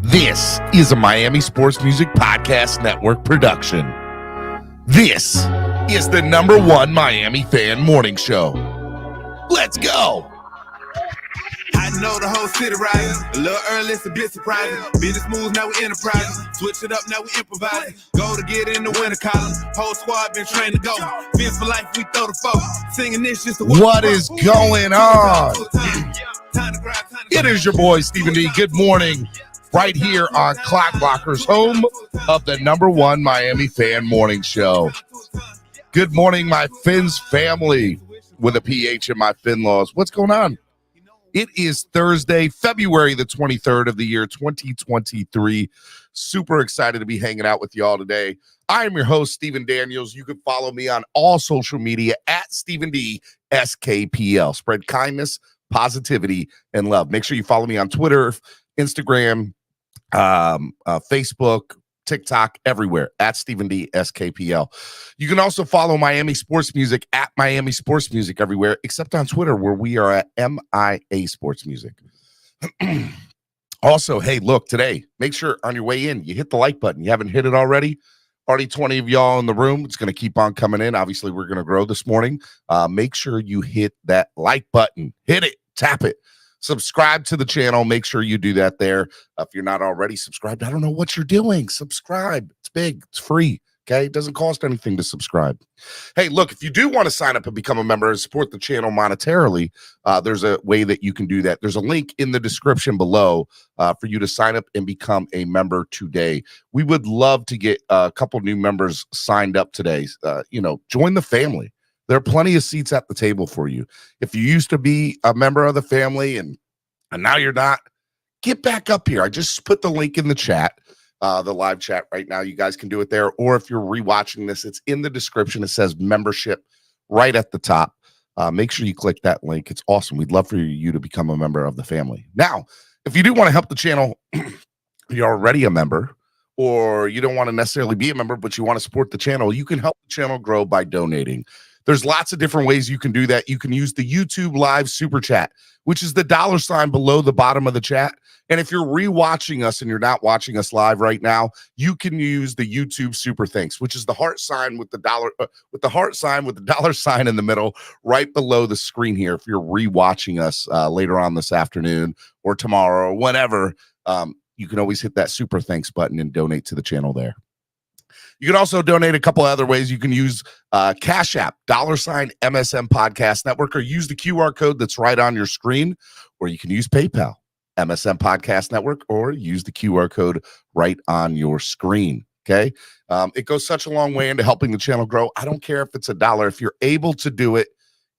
This is a Miami Sports Music Podcast Network production. This is the #1 Miami fan morning show. Let's go. I know the whole city riding. A little early, it's a bit surprising. Business moves, now we enterprising. Switch it up, now we improvising. Go to get in the winter column. Whole squad been trained to go. Fence for life, we throw the folk. Singing this just to what is going on? It is your boy, Stephen D. Good morning. Right here on Clock Blockers, home of the #1 Miami fan morning show. Good morning, my Fins family, with a PH in my Fin-laws. What's going on? It is Thursday, February the 23rd of the year 2023. Super excited to be hanging out with y'all today. I am your host, Stephen Daniels. You can follow me on all social media at Stephen D SKPL. Spread kindness, positivity, and love. Make sure you follow me on Twitter, Instagram, Facebook, TikTok, everywhere at Stephen D SKPL. You can also follow Miami Sports Music at Miami Sports Music everywhere, except on Twitter, where we are at MIA Sports Music. Also, hey, look, today, make sure on your way in, you hit the like button. You haven't hit it already? Already 20 of y'all in the room. It's going to keep on coming in. Obviously, we're going to grow this morning. Make sure you hit that like button. Hit it. Tap it. Subscribe to the channel. Make sure you do that there. If you're not already subscribed, I don't know what you're doing. Subscribe. It's big. It's free. Okay. It doesn't cost anything to subscribe. Hey, look, if you do want to sign up and become a member and support the channel monetarily, there's a way that you can do that. There's a link in the description below for you to sign up and become a member today. We would love to get a couple new members signed up today. Join the family. There are plenty of seats at the table for you. If you used to be a member of the family and now you're not, get back up here. I just put the link in the chat, the live chat right now. You guys can do it there. Or if you're rewatching this, it's in the description. It says membership right at the top. Make sure you click that link. It's awesome. We'd love for you to become a member of the family. Now, if you do want to help the channel, you're already a member, or you don't want to necessarily be a member, but you want to support the channel, you can help the channel grow by donating. There's lots of different ways you can do that. You can use the YouTube live super chat, which is the $sign below the bottom of the chat. And if you're rewatching us and you're not watching us live right now, you can use the YouTube super thanks, which is the heart sign with the $sign in the middle, right below the screen here. If you're rewatching us later on this afternoon or tomorrow or whenever, you can always hit that super thanks button and donate to the channel there. You can also donate a couple other ways. You can use Cash App, $MSM Podcast Network, or use the QR code that's right on your screen, or you can use PayPal, MSM Podcast Network, or use the QR code right on your screen, okay? It goes such a long way into helping the channel grow. I don't care if it's $1. If you're able to do it,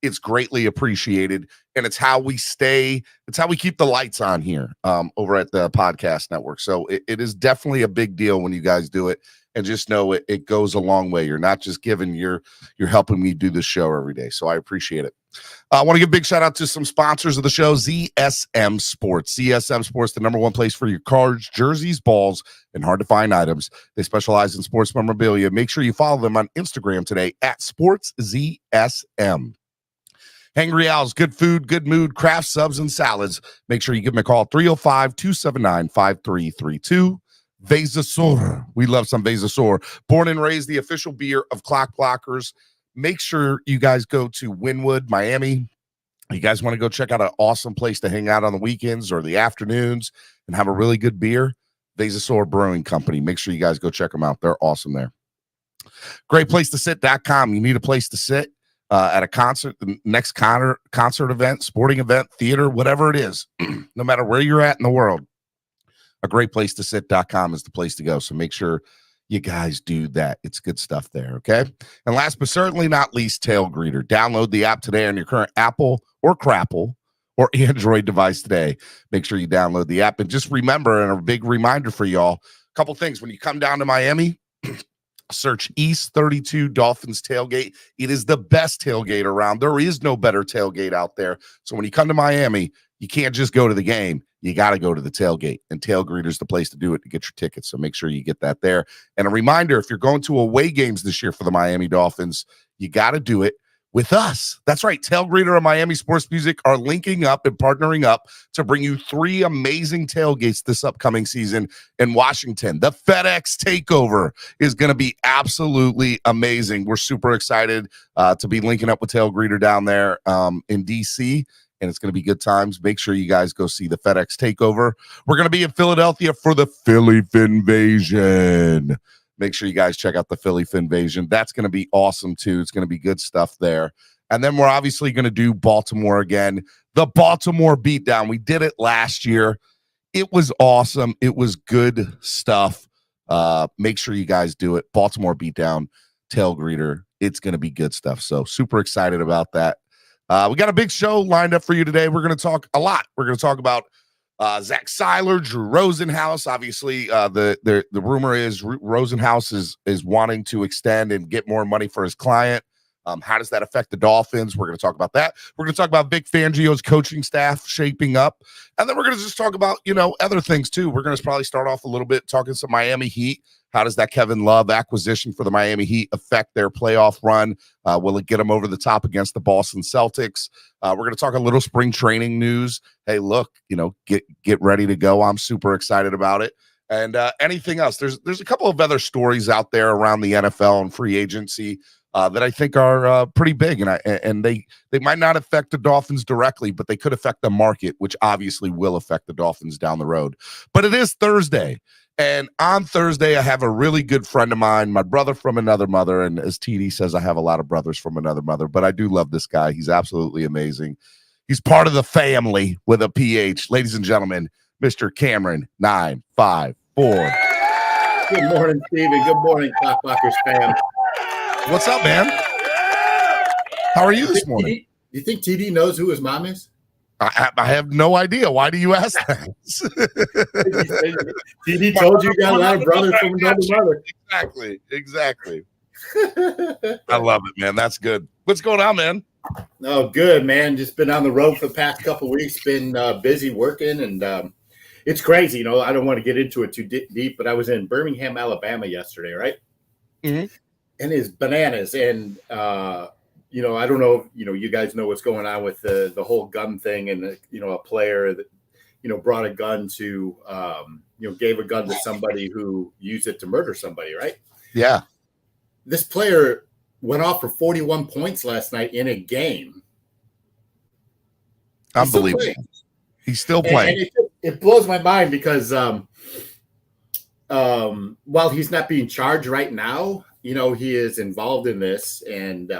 it's greatly appreciated, and it's how we keep the lights on here over at the podcast network. So it is definitely a big deal when you guys do it. And just know it goes a long way. You're not just giving, you're helping me do this show every day. So I appreciate it. I want to give a big shout out to some sponsors of the show, ZSM Sports. ZSM Sports, the #1 place for your cards, jerseys, balls, and hard to find items. They specialize in sports memorabilia. Make sure you follow them on Instagram today at SportsZSM. Hangry Owls, good food, good mood, craft subs, and salads. Make sure you give them a call, 305-279-5332. Vesasor. We love some Vesasor. Born and raised the official beer of Clock Blockers. Make sure you guys go to Wynwood, Miami. You guys want to go check out an awesome place to hang out on the weekends or the afternoons and have a really good beer? Vesasor Brewing Company. Make sure you guys go check them out. They're awesome there. GreatPlaceToSit.com. You need a place to sit at a concert, the next concert event, sporting event, theater, whatever it is, no matter where you're at in the world. A GreatPlaceToSit.com is the place to go. So make sure you guys do that. It's good stuff there, okay? And last but certainly not least, Tail Greeter. Download the app today on your current Apple or Crapple or Android device today. Make sure you download the app. And just remember, and a big reminder for y'all, a couple things. When you come down to Miami, search East 32 Dolphins Tailgate. It is the best tailgate around. There is no better tailgate out there. So when you come to Miami, you can't just go to the game. You got to go to the tailgate, and Tail Greeter's the place to do it to get your tickets. So make sure you get that there. And a reminder, if you're going to away games this year for the Miami Dolphins, you got to do it with us. That's right. Tail Greeter and Miami Sports Music are linking up and partnering up to bring you 3 amazing tailgates this upcoming season in Washington. The FedEx Takeover is going to be absolutely amazing. We're super excited to be linking up with Tail Greeter down there in DC, and it's going to be good times. Make sure you guys go see the FedEx Takeover. We're going to be in Philadelphia for the Philly Finvasion. Make sure you guys check out the Philly Finvasion. That's going to be awesome, too. It's going to be good stuff there. And then we're obviously going to do Baltimore again. The Baltimore Beatdown. We did it last year. It was awesome. It was good stuff. Make sure you guys do it. Baltimore Beatdown, Tail Greeter. It's going to be good stuff. So super excited about that. We got a big show lined up for you today. We're going to talk a lot. We're going to talk about Zach Seiler, Drew Rosenhaus. Obviously, the rumor is Rosenhaus is wanting to extend and get more money for his client. How does that affect the Dolphins? We're going to talk about that. We're going to talk about Vic Fangio's coaching staff shaping up. And then we're going to just talk about, other things too. We're going to probably start off a little bit talking some Miami Heat. How does that Kevin Love acquisition for the Miami Heat affect their playoff run? Will it get them over the top against the Boston Celtics? We're going to talk a little spring training news. Hey, look, get ready to go. I'm super excited about it. And anything else? There's a couple of other stories out there around the NFL and free agency that I think are pretty big, and they might not affect the Dolphins directly, but they could affect the market, which obviously will affect the Dolphins down the road. But it is Thursday. And on Thursday, I have a really good friend of mine, my brother from another mother. And as TD says, I have a lot of brothers from another mother, but I do love this guy. He's absolutely amazing. He's part of the family with a PH. Ladies and gentlemen, Mr. Cameron 954. Good morning, Stevie. Good morning, CLOCKBLOCKERS fam. What's up, man? How are you this morning? Do you think TD knows who his mom is? I have no idea. Why do you ask that? TD told you got a lot of brothers from another mother. Exactly. I love it, man. That's good. What's going on, man? Oh, good, man. Just been on the road for the past couple of weeks. Been busy working, and it's crazy. I don't want to get into it too deep, but I was in Birmingham, Alabama yesterday, right? Mm-hmm. And it's bananas. And I don't know if, you guys know what's going on with the whole gun thing, and a player that brought a gun to gave a gun to somebody who used it to murder somebody, right? Yeah. This player went off for 41 points last night in a game. Unbelievable. He's still playing. And it blows my mind because while he's not being charged right now, he is involved in this, and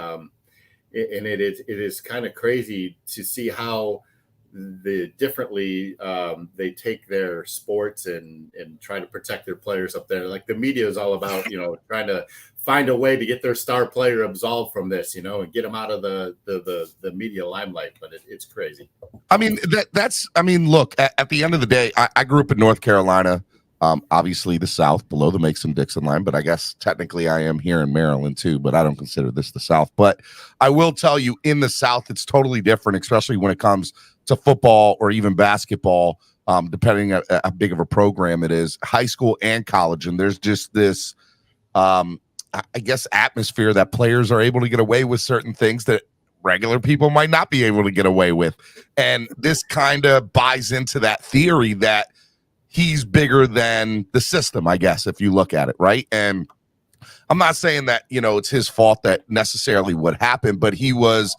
it is kind of crazy to see how differently they take their sports and try to protect their players up there. Like the media is all about, trying to find a way to get their star player absolved from this, and get them out of the media limelight. But it's crazy. I mean, look, at the end of the day, I grew up in North Carolina. Obviously the South, below the Mason-Dixon line, but I guess technically I am here in Maryland too, but I don't consider this the South. But I will tell you, in the South, it's totally different, especially when it comes to football or even basketball, depending on how big of a program it is, high school and college. And there's just this, I guess, atmosphere that players are able to get away with certain things that regular people might not be able to get away with. And this kind of buys into that theory that he's bigger than the system, I guess, if you look at it, right? And I'm not saying that, it's his fault that necessarily what happened, but he does,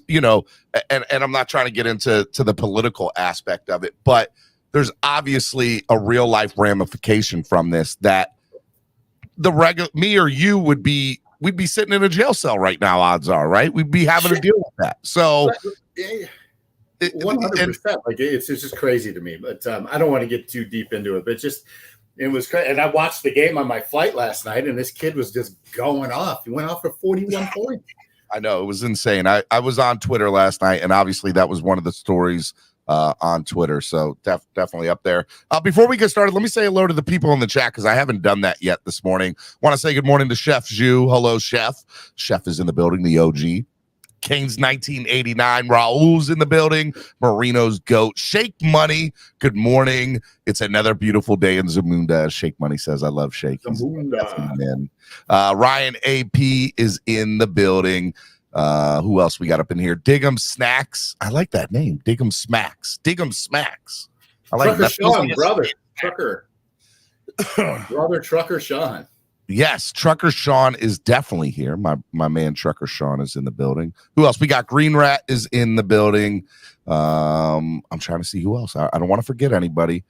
and I'm not trying to get into the political aspect of it, but there's obviously a real life ramification from this that me or you we'd be sitting in a jail cell right now, odds are, right? We'd be having to deal with that. So 100%. Like it's just crazy to me, but I don't want to get too deep into it. But it was crazy. And I watched the game on my flight last night, and this kid was just going off. He went off for 41 points. I know, it was insane. I was on Twitter last night, and obviously that was one of the stories on Twitter. So definitely up there. Before we get started, let me say hello to the people in the chat because I haven't done that yet this morning. Want to say good morning to Chef Zhu. Hello, Chef. Chef is in the building, the OG. Kane's 1989. Raul's in the building. Marino's GOAT. Shake Money. Good morning. It's another beautiful day in Zamunda. Shake Money says, I love Shake. Ryan AP is in the building. Who else we got up in here? Dig'em Snacks. I like that name. Dig'em Smacks. Dig'em Smacks. I like Trucker that. Sean, brother. Trucker. Brother Trucker Sean. Yes, Trucker Sean is definitely here. My man Trucker Sean is in the building. Who else? We got Green Rat is in the building. I'm trying to see who else. I don't want to forget anybody.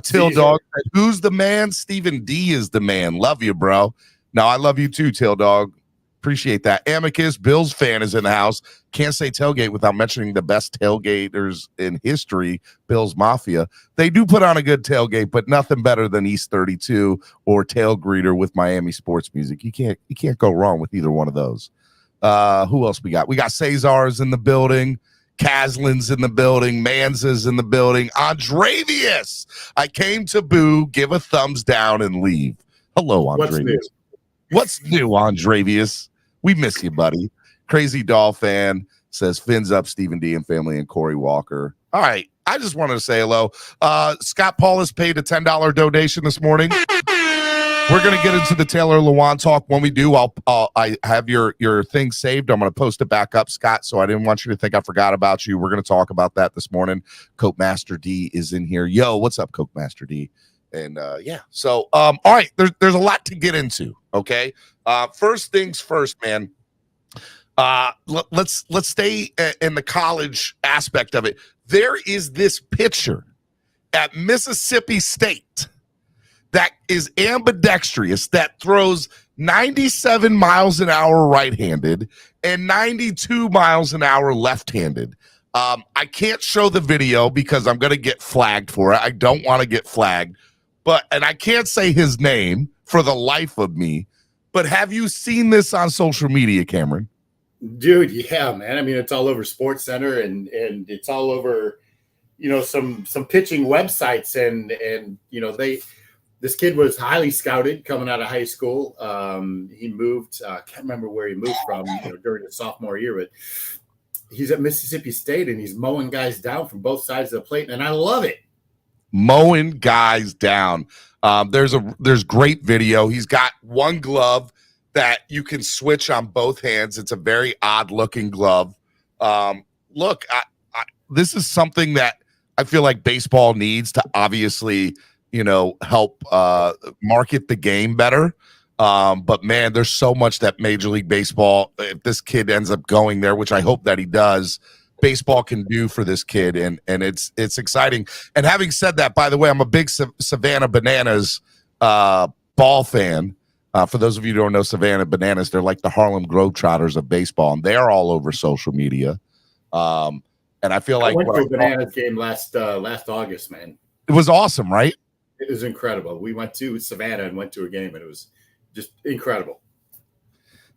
Till Dog. Who's the man? Stephen D is the man. Love you, bro. No, I love you too, Till Dog. Appreciate that. Amicus, Bills fan, is in the house. Can't say tailgate without mentioning the best tailgaters in history, Bills Mafia. They do put on a good tailgate, but nothing better than East 32 or Tail Greeter with Miami sports music. You can't go wrong with either one of those. Who else we got? We got Cesar's in the building. Caslin's in the building. Manza's in the building. Andrevius. I came to boo, give a thumbs down, and leave. Hello, Andrevius. What's new, Andrevius? We miss you, buddy. Crazy Doll fan says fins up Stephen D and family and Corey Walker. All right. I just wanted to say hello. Scott Paulus paid a $10 donation this morning. We're going to get into the Taylor Lewan talk. When we do, I have your thing saved. I'm going to post it back up, Scott, so I didn't want you to think I forgot about you. We're going to talk about that this morning. Coke Master D is in here. Yo, what's up, Coke Master D? And yeah, so all right, there's a lot to get into. Okay, first things first, man. Let's stay in the college aspect of it. There is this pitcher at Mississippi State that is ambidextrous, that throws 97 miles an hour right-handed and 92 miles an hour left-handed. I can't show the video because I'm going to get flagged for it. I don't want to get flagged. And I can't say his name for the life of me, but have you seen this on social media, Cameron? Dude, yeah, man. I mean, it's all over Sports Center and it's all over, some pitching websites and this kid was highly scouted coming out of high school. He moved, I can't remember where he moved from during the sophomore year, but he's at Mississippi State and he's mowing guys down from both sides of the plate, and I love it. Mowing guys down. There's great video. He's got one glove that you can switch on both hands. It's a very odd looking glove. Look, this is something that I feel like baseball needs to obviously, help market the game better. But man, there's so much that Major League Baseball, if this kid ends up going there, which I hope that he does, baseball can do for this kid, and it's exciting. And having said that, by the way, I'm a big Savannah Bananas ball fan. For those of you who don't know Savannah Bananas, they're like the Harlem Globetrotters of baseball, and they're all over social media. And I feel like I went to a Bananas game last August, man. It was awesome, right? It was incredible. We went to Savannah and went to a game, and it was just incredible.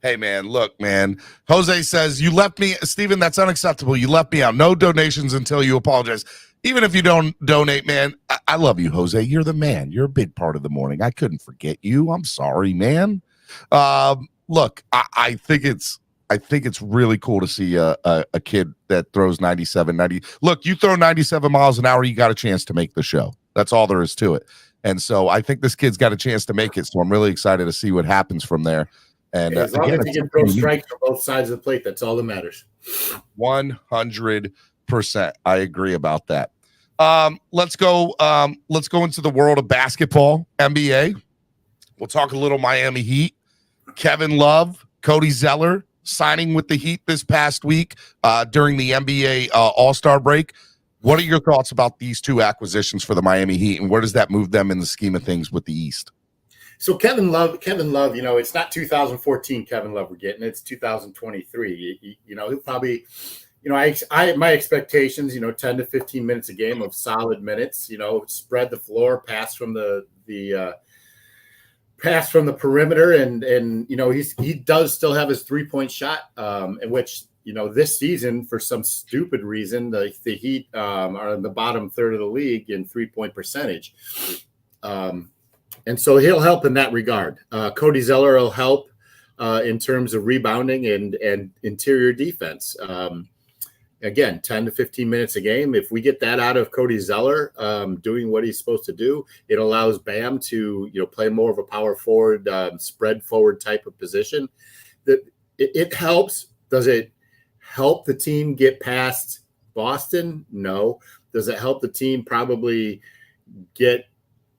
Hey, man, look, man. Jose says, you left me, Steven, that's unacceptable. You left me out. No donations until you apologize. Even if you don't donate, man, I love you, Jose. You're the man. You're a big part of the morning. I couldn't forget you. I'm sorry, man. Look, I think it's really cool to see a kid that throws 90. Look, you throw 97 miles an hour, you got a chance to make the show. That's all there is to it. And so I think this kid's got a chance to make it. So I'm really excited to see what happens from there. And as long as he can throw strikes from both sides of the plate, that's all that matters. 100%. I agree about that. Let's go into the world of basketball, NBA. We'll talk a little Miami Heat. Kevin Love, Cody Zeller signing with the Heat this past week during the NBA All-Star break. What are your thoughts about these two acquisitions for the Miami Heat, and where does that move them in the scheme of things with the East? So Kevin Love, it's not 2014 Kevin Love we're getting. It's 2023. He'll probably, my expectations, 10 to 15 minutes a game of solid minutes, spread the floor, pass from the perimeter. And he does still have his 3-point shot, in which, this season, for some stupid reason, the Heat are in the bottom third of the league in 3-point percentage. And so he'll help in that regard. Cody Zeller will help in terms of rebounding and interior defense. Again, 10 to 15 minutes a game. If we get that out of Cody Zeller doing what he's supposed to do, it allows Bam to play more of a power forward, spread forward type of position. That it helps Does it help the team get past Boston? No. Does it help the team probably get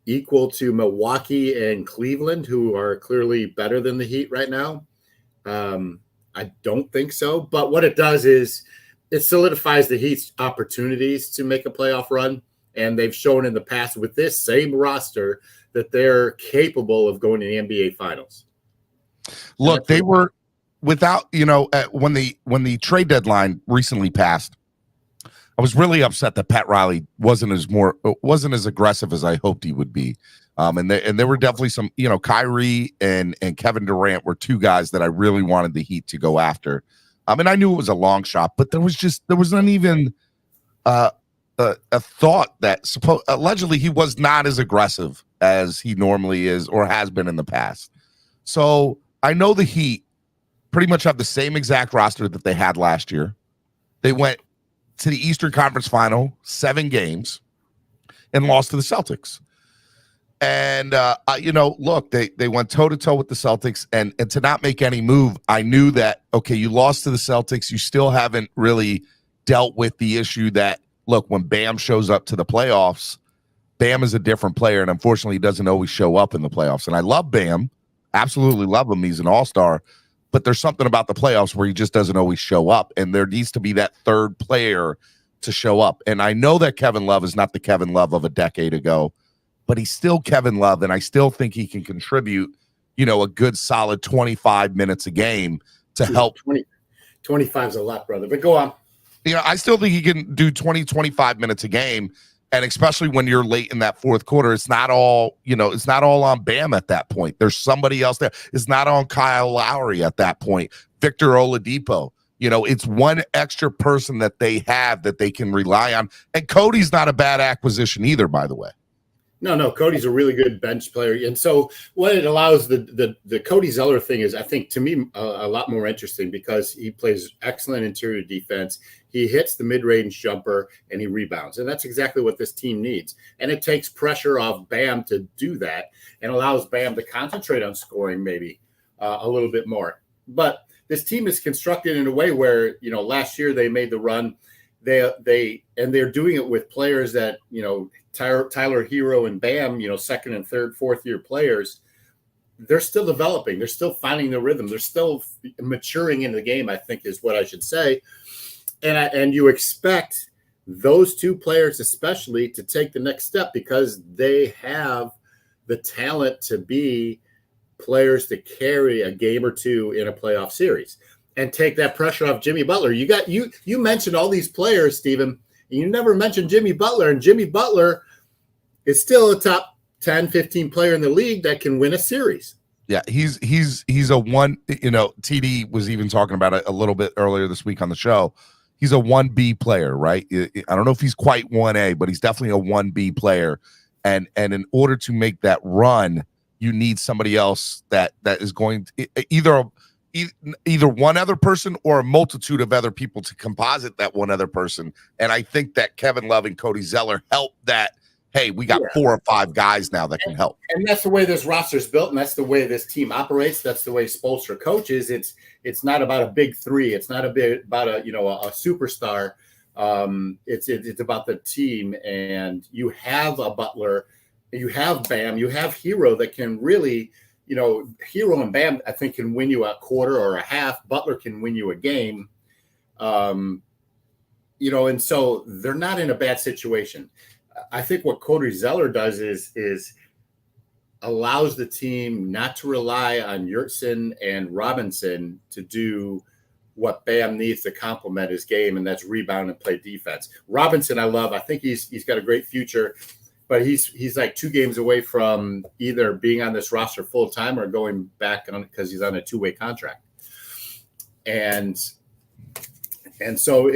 equal to Milwaukee and Cleveland, who are clearly better than the Heat right now? I don't think so. But what it does is it solidifies the Heat's opportunities to make a playoff run. And they've shown in the past with this same roster that they're capable of going to the NBA Finals. Look, they were without, when the trade deadline recently passed, I was really upset that Pat Riley wasn't as aggressive as I hoped he would be. And there were definitely some, Kyrie and Kevin Durant were two guys that I really wanted the Heat to go after. And I knew it was a long shot, but there wasn't even a thought that allegedly he was not as aggressive as he normally is or has been in the past. So I know the Heat pretty much have the same exact roster that they had last year. They went to the Eastern Conference Final, 7 games, and lost to the Celtics. And, look, they went toe-to-toe with the Celtics, and to not make any move, I knew that, okay, you lost to the Celtics. You still haven't really dealt with the issue that, look, when Bam shows up to the playoffs, Bam is a different player, and unfortunately, he doesn't always show up in the playoffs. And I love Bam, absolutely love him. He's an all-star. But there's something about the playoffs where he just doesn't always show up, and there needs to be that third player to show up. And I know that Kevin Love is not the Kevin Love of a decade ago, but he's still Kevin Love, and I still think he can contribute, a good solid 25 minutes a game to help. 25 is a lot, brother, but go on. I still think he can do 20, 25 minutes a game, and especially when you're late in that fourth quarter, it's not all on Bam at that point. There's somebody else there. It's not on Kyle Lowry at that point. Victor Oladipo. It's one extra person that they have that they can rely on. And Cody's not a bad acquisition either, by the way. No, Cody's a really good bench player. And so what it allows, the Cody Zeller thing is, I think, to me, a lot more interesting because he plays excellent interior defense. He hits the mid-range jumper, and he rebounds. And that's exactly what this team needs. And it takes pressure off Bam to do that and allows Bam to concentrate on scoring maybe a little bit more. But this team is constructed in a way where, last year they made the run. They're doing it with players that, Tyler Hero and Bam, second and third, fourth year players. They're still developing. They're still finding their rhythm. They're still maturing in the game, I think is what I should say. And you expect those two players especially to take the next step because they have the talent to be players to carry a game or two in a playoff series and take that pressure off Jimmy Butler. You mentioned all these players, Stephen, and you never mentioned Jimmy Butler, and Jimmy Butler is still a top 10, 15 player in the league that can win a series. Yeah, he's a one, TD was even talking about it a little bit earlier this week on the show. He's a 1B player, right? I don't know if he's quite 1A, but he's definitely a 1B player. And in order to make that run, you need somebody else that is going to either one other person or a multitude of other people to composite that one other person. And I think that Kevin Love and Cody Zeller help that. Hey, we got 4 or 5 guys now that can help. And that's the way this roster is built, and that's the way this team operates. That's the way Spoelstra coaches. It's not about a big three. It's not about a superstar. It's about the team, and you have a Butler, you have Bam, you have Hero that can really, Hero and Bam I think can win you a quarter or a half. Butler can win you a game. And so they're not in a bad situation. I think what Cody Zeller does is allows the team not to rely on Yurtseven and Robinson to do what Bam needs to complement his game, and that's rebound and play defense. Robinson, I love. I think he's got a great future, but he's like 2 games away from either being on this roster full time or going back on because he's on a 2-way contract. And so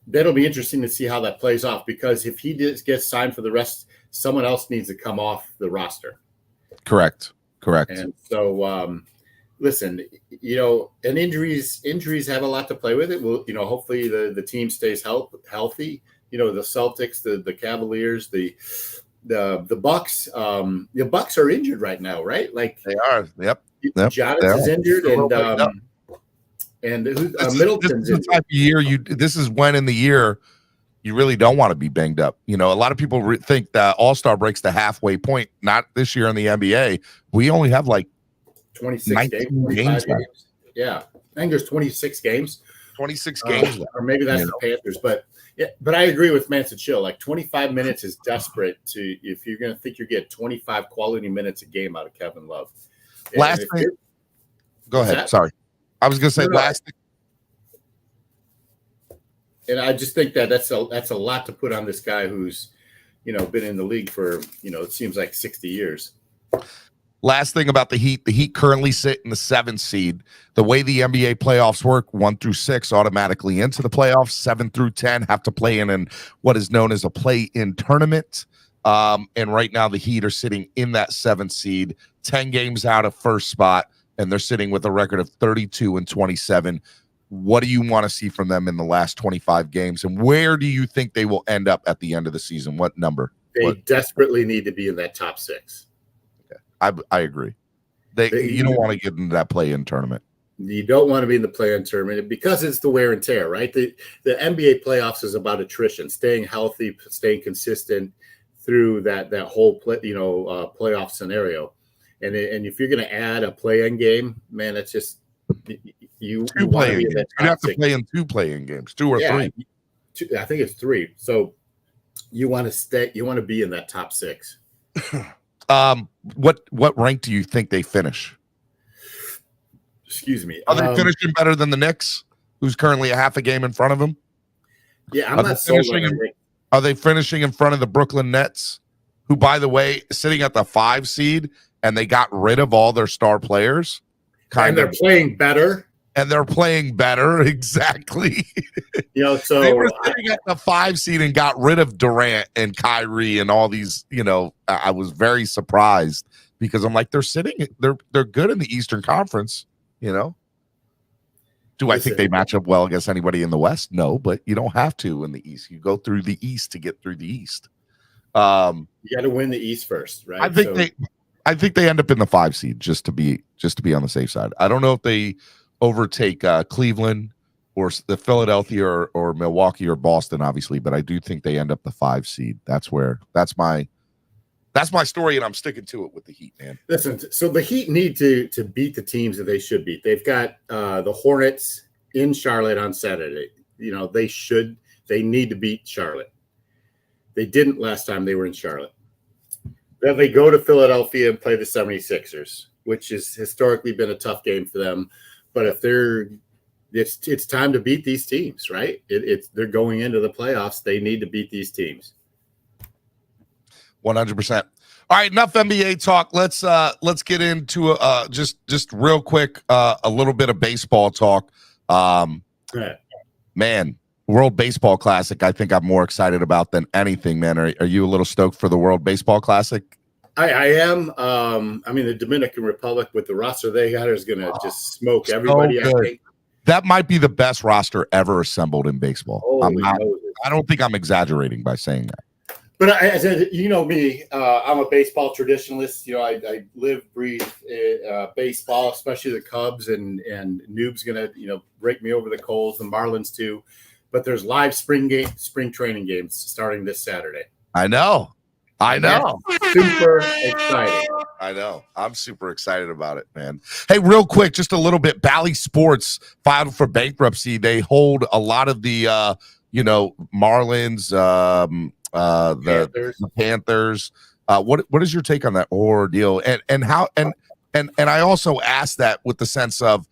that'll be interesting to see how that plays off, because if he gets signed for the rest, someone else needs to come off the roster. Correct. And so, listen, and injuries have a lot to play with it. Well, hopefully the team stays healthy. The Celtics, the Cavaliers, the Bucks. The Bucks are injured right now, right? Like they are. Yep. Giannis is injured, And This Middleton's is the type of year this is when in the year you really don't want to be banged up. You know, a lot of people think that All-Star breaks the halfway point. Not this year in the NBA. We only have like 26 games, 25 games. Yeah, I think there's 26 games. 26 games left. Or maybe that's the Panthers. But yeah, but I agree with Manson Chill. Like 25 minutes is desperate if you're going to think you get 25 quality minutes a game out of Kevin Love. Last thing. Go ahead. Sorry. I was going to say last thing. And I just think that's a lot to put on this guy who's, been in the league for, it seems like 60 years. Last thing about the Heat currently sit in the 7th seed. The way the NBA playoffs work, 1 through 6 automatically into the playoffs. 7 through 10 have to play in what is known as a play-in tournament. And right now the Heat are sitting in that 7th seed, 10 games out of first spot, and they're sitting with a record of 32-27. What do you want to see from them in the last 25 games? And where do you think they will end up at the end of the season? What number? They desperately need to be in that top 6. Okay. I agree. You don't want to get into that play-in tournament. You don't want to be in the play-in tournament because it's the wear and tear, right? The NBA playoffs is about attrition, staying healthy, staying consistent through that whole playoff scenario. And if you're going to add a play-in game, man, it's just you want to be in that top 6. You have to play in 2 play-in games, 2 or 3. I think it's 3. So you want to stay. You want to be in that top 6. What rank do you think they finish? Excuse me. Are they finishing better than the Knicks, who's currently a half a game in front of them? Yeah, I'm not sold on it. Are they finishing in front of the Brooklyn Nets, who, by the way, sitting at the 5 seed, and they got rid of all their star players? They're playing better. And they're playing better, exactly. So they were sitting at the 5 seed and got rid of Durant and Kyrie and all these. I was very surprised because I'm like, they're good in the Eastern Conference. Do I think they match up well against anybody in the West? No, but you don't have to in the East. You go through the East to get through the East. You got to win the East first, right? I think they end up in the 5 seed just to be on the safe side. I don't know if they overtake Cleveland or the Philadelphia or Milwaukee or Boston, obviously, but I do think they end up the 5 seed. That's my story, and I'm sticking to it with the Heat, man. Listen, so the Heat need to beat the teams that they should beat. They've got the Hornets in Charlotte on Saturday. They need to beat Charlotte. They didn't last time they were in Charlotte. Then they go to Philadelphia and play the 76ers, which has historically been a tough game for them. But if it's time to beat these teams, right? They're going into the playoffs. They need to beat these teams. 100%. All right, enough NBA talk. Let's get into just real quick a little bit of baseball talk. Man, World Baseball Classic. I think I'm more excited about than anything, man. Are you a little stoked for the World Baseball Classic? I am. The Dominican Republic with the roster they got is going to just smoke everybody. I think that might be the best roster ever assembled in baseball. I don't think I'm exaggerating by saying that. But I said, me, I'm a baseball traditionalist. I live, breathe baseball, especially the Cubs, and Noob's going to, break me over the coals, the Marlins too. But there's live spring training games starting this Saturday. I know. Super exciting. I know. I'm super excited about it, man. Hey, real quick, just a little bit. Bally Sports filed for bankruptcy. They hold a lot of the, Marlins, the Panthers. What is your take on that ordeal? And how and I also asked that with the sense of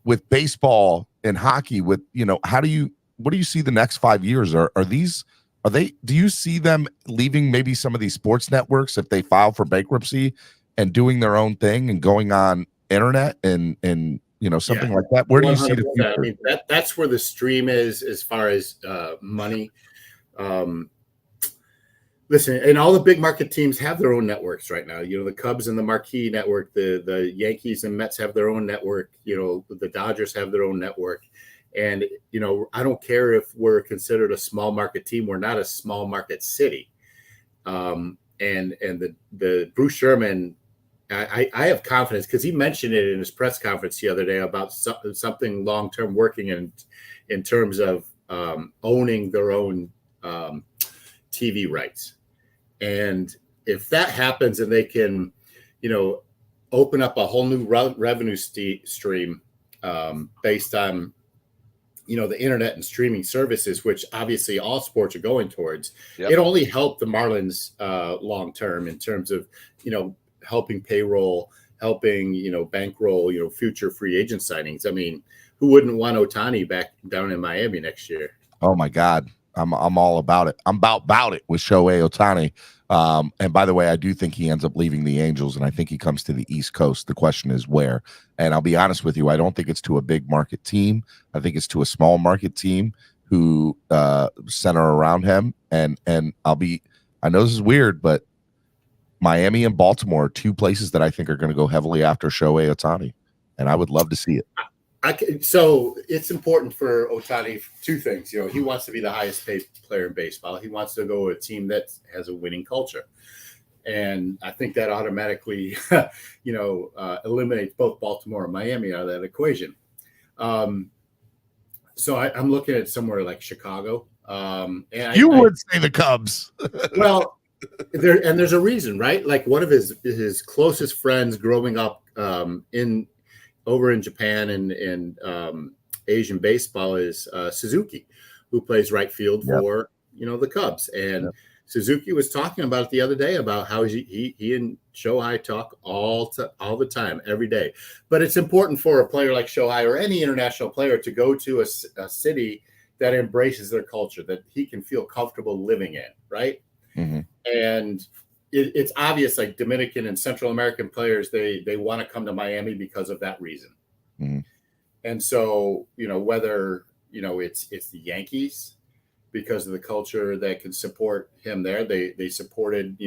with baseball and hockey, with what do you see the next 5 years? Do you see them leaving maybe some of these sports networks if they file for bankruptcy and doing their own thing and going on internet and something like that? Where do you see the future? I mean, that's where the stream is as far as money. Listen, and all the big market teams have their own networks right now. The Cubs and the Marquee Network, the Yankees and Mets have their own network. The Dodgers have their own network. And, I don't care if we're considered a small market team. We're not a small market city. And the Bruce Sherman I have confidence because he mentioned it in his press conference the other day about something long-term working in terms of owning their own TV rights. And if that happens and they can, open up a whole new revenue stream based on, the internet and streaming services, which obviously all sports are going towards, it only helped the Marlins long-term in terms of, helping payroll, helping, bankroll, future free agent signings. I mean, who wouldn't want Ohtani back down in Miami next year? Oh my God. I'm all about it. I'm about it with Shohei Ohtani. And by the way, I do think he ends up leaving the Angels, and I think he comes to the East Coast. The question is where. And I'll be honest with you, I don't think it's to a big market team. I think it's to a small market team who center around him. And I know this is weird, but Miami and Baltimore are two places that I think are going to go heavily after Shohei Ohtani, and I would love to see it. So it's important for Ohtani, two things. He wants to be the highest paid player in baseball. He wants to go with a team that has a winning culture. And I think that automatically, eliminates both Baltimore and Miami out of that equation. So I'm looking at somewhere like Chicago. And you would say the Cubs. Well, there's a reason, right? Like one of his closest friends growing up over in Japan and Asian baseball is Suzuki, who plays right field for the Cubs. And Suzuki was talking about it the other day about how he and Shohei talk all the time, every day. But it's important for a player like Shohei or any international player to go to a city that embraces their culture, that he can feel comfortable living in, right? Mm-hmm. And it's obvious, like Dominican and Central American players, they want to come to Miami because of that reason. Mm-hmm. And so, whether, it's the Yankees because of the culture that can support him there. They supported,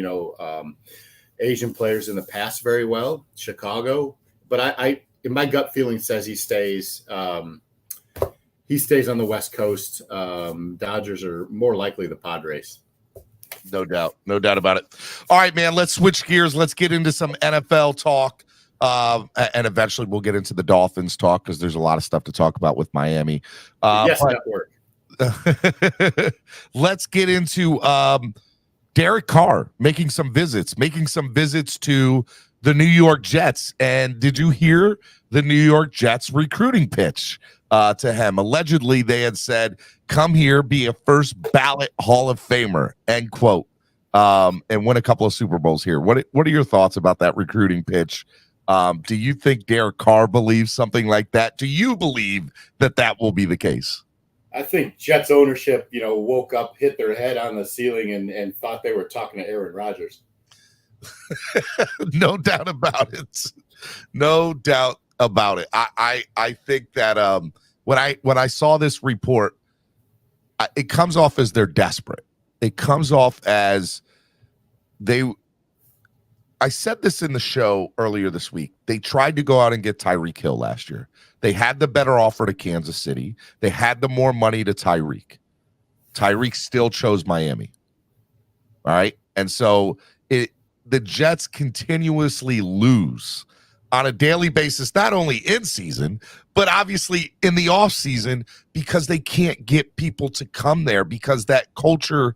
Asian players in the past very well, Chicago. But I in my gut feeling says he stays on the West Coast. Dodgers are more likely the Padres. No doubt about it. All right, man, let's switch gears. Let's get into some NFL talk. And eventually we'll get into the Dolphins talk because there's a lot of stuff to talk about with Miami. Yes, network. Let's get into Derek Carr making some visits to the New York Jets. And did you hear the New York Jets recruiting pitch to him? Allegedly, they had said, come here, be a first ballot Hall of Famer, end quote, and win a couple of Super Bowls here. What are your thoughts about that recruiting pitch? Do you think Derek Carr believes something like that? Do you believe that will be the case? I think Jets ownership, woke up, hit their head on the ceiling and thought they were talking to Aaron Rodgers. No doubt about it. No doubt about it. I think that when I saw this report, it comes off as they're desperate. It comes off as I said this in the show earlier this week. They tried to go out and get Tyreek Hill last year. They had the better offer to Kansas City. They had the more money to Tyreek. Tyreek still chose Miami. All right. And so the Jets continuously lose on a daily basis, not only in season, but obviously in the off season, because they can't get people to come there because that culture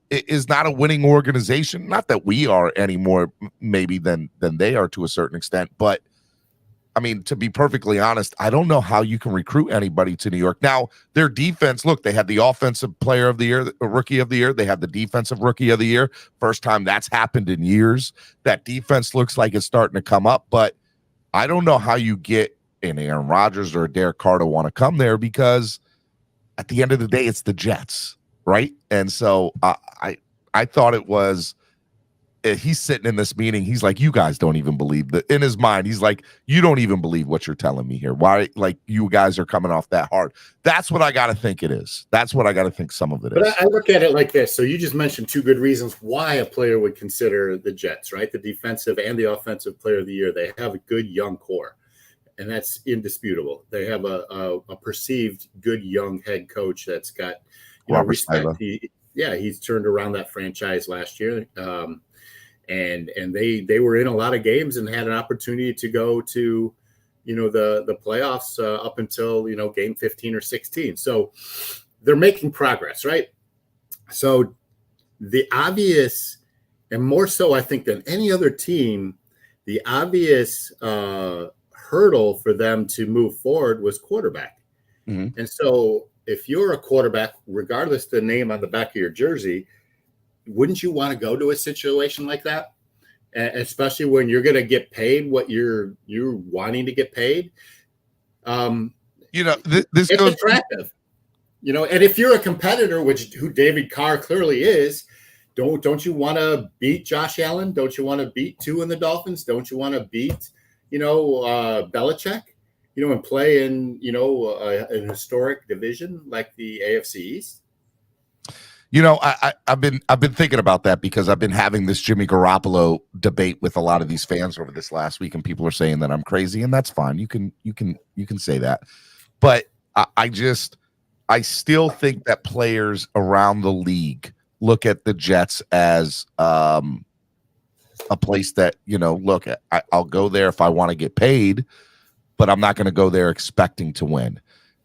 is not a winning organization. Not that we are anymore, maybe than they are to a certain extent. But I mean, to be perfectly honest, I don't know how you can recruit anybody to New York. Now, their defense, look, they had the offensive player of the year, rookie of the year. They have the defensive rookie of the year. First time that's happened in years. That defense looks like it's starting to come up, but I don't know how you get an Aaron Rodgers or a Derek Carr to want to come there because at the end of the day, it's the Jets, right? And so I thought it was, he's sitting in this meeting. He's like, you guys don't even believe that. In his mind, he's like, you don't even believe what you're telling me here. Why, like, you guys are coming off that hard? That's what I got to think it is. That's what I got to think some of it is. But I look at it like this. So you just mentioned two good reasons why a player would consider the Jets, right? The defensive and the offensive player of the year. They have a good young core, and that's indisputable. They have a perceived good young head coach that's got respect. He's turned around that franchise last year. and they were in a lot of games and had an opportunity to go to, the playoffs up until, game 15 or 16. So they're making progress, right? So the obvious, and more so, I think, than any other team, the obvious hurdle for them to move forward was quarterback. Mm-hmm. And so if you're a quarterback, regardless of the name on the back of your jersey, wouldn't you want to go to a situation like that? Especially when you're going to get paid what you're wanting to get paid. This it's goes attractive. And if you're a competitor, who David Carr clearly is, don't you want to beat Josh Allen? Don't you want to beat two in the Dolphins? Don't you want to beat, Belichick, and play in, an historic division like the AFC East? I've been thinking about that because I've been having this Jimmy Garoppolo debate with a lot of these fans over this last week, and people are saying that I'm crazy, and that's fine. You can say that, but I still think that players around the league look at the Jets as a place that, look, I'll go there if I want to get paid, but I'm not going to go there expecting to win.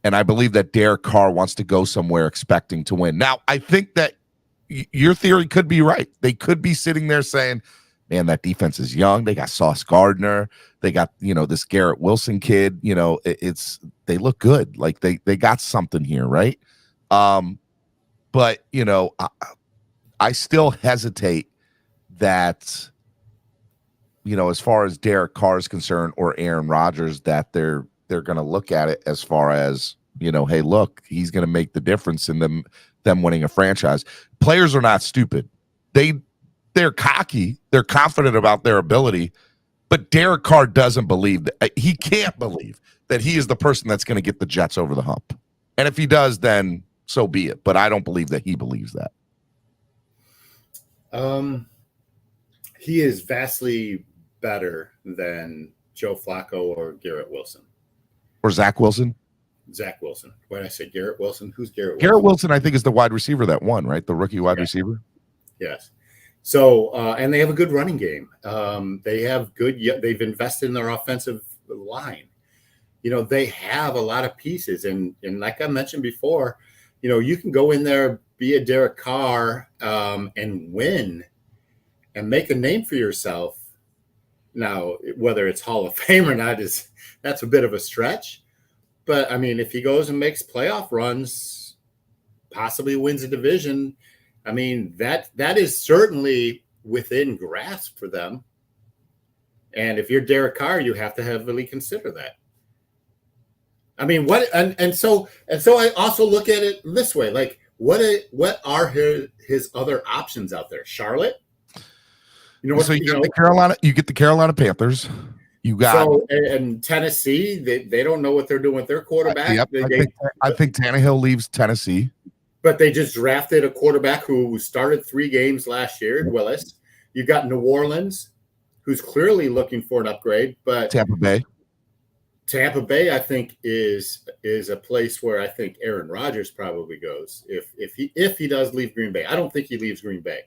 And I believe that Derek Carr wants to go somewhere expecting to win. Now, I think that your theory could be right. They could be sitting there saying, man, that defense is young. They got Sauce Gardner. They got, this Garrett Wilson kid. They look good. Like they got something here, right? But, I still hesitate that, as far as Derek Carr is concerned or Aaron Rodgers, that they're going to look at it as far as, hey, look, he's going to make the difference in them winning a franchise. Players are not stupid. They're cocky. They're confident about their ability, but Derek Carr doesn't believe that. He can't believe that he is the person that's going to get the Jets over the hump. And if he does, then so be it. But I don't believe that he believes that. He is vastly better than Joe Flacco or Garrett Wilson. Or Zach Wilson? Zach Wilson. When I say Garrett Wilson, who's Garrett Wilson? Garrett Wilson, I think, is the wide receiver that won, right? The rookie wide receiver. Yes. So, and they have a good running game. They've invested in their offensive line. They have a lot of pieces. And like I mentioned before, you can go in there, be a Derek Carr, and win and make a name for yourself. Now, whether it's Hall of Fame or not that's a bit of a stretch. But I mean, if he goes and makes playoff runs, possibly wins a division, I mean, that is certainly within grasp for them. And if you're Derek Carr, you have to heavily consider that. I mean, and so I also look at it this way, like what are his other options out there? Charlotte? You get the Carolina Panthers. You got and Tennessee. They don't know what they're doing with their quarterback. Yep, I think Tannehill leaves Tennessee, but they just drafted a quarterback who started 3 games last year, Willis. You got New Orleans, who's clearly looking for an upgrade, but Tampa Bay, I think is a place where I think Aaron Rodgers probably goes if he does leave Green Bay. I don't think he leaves Green Bay.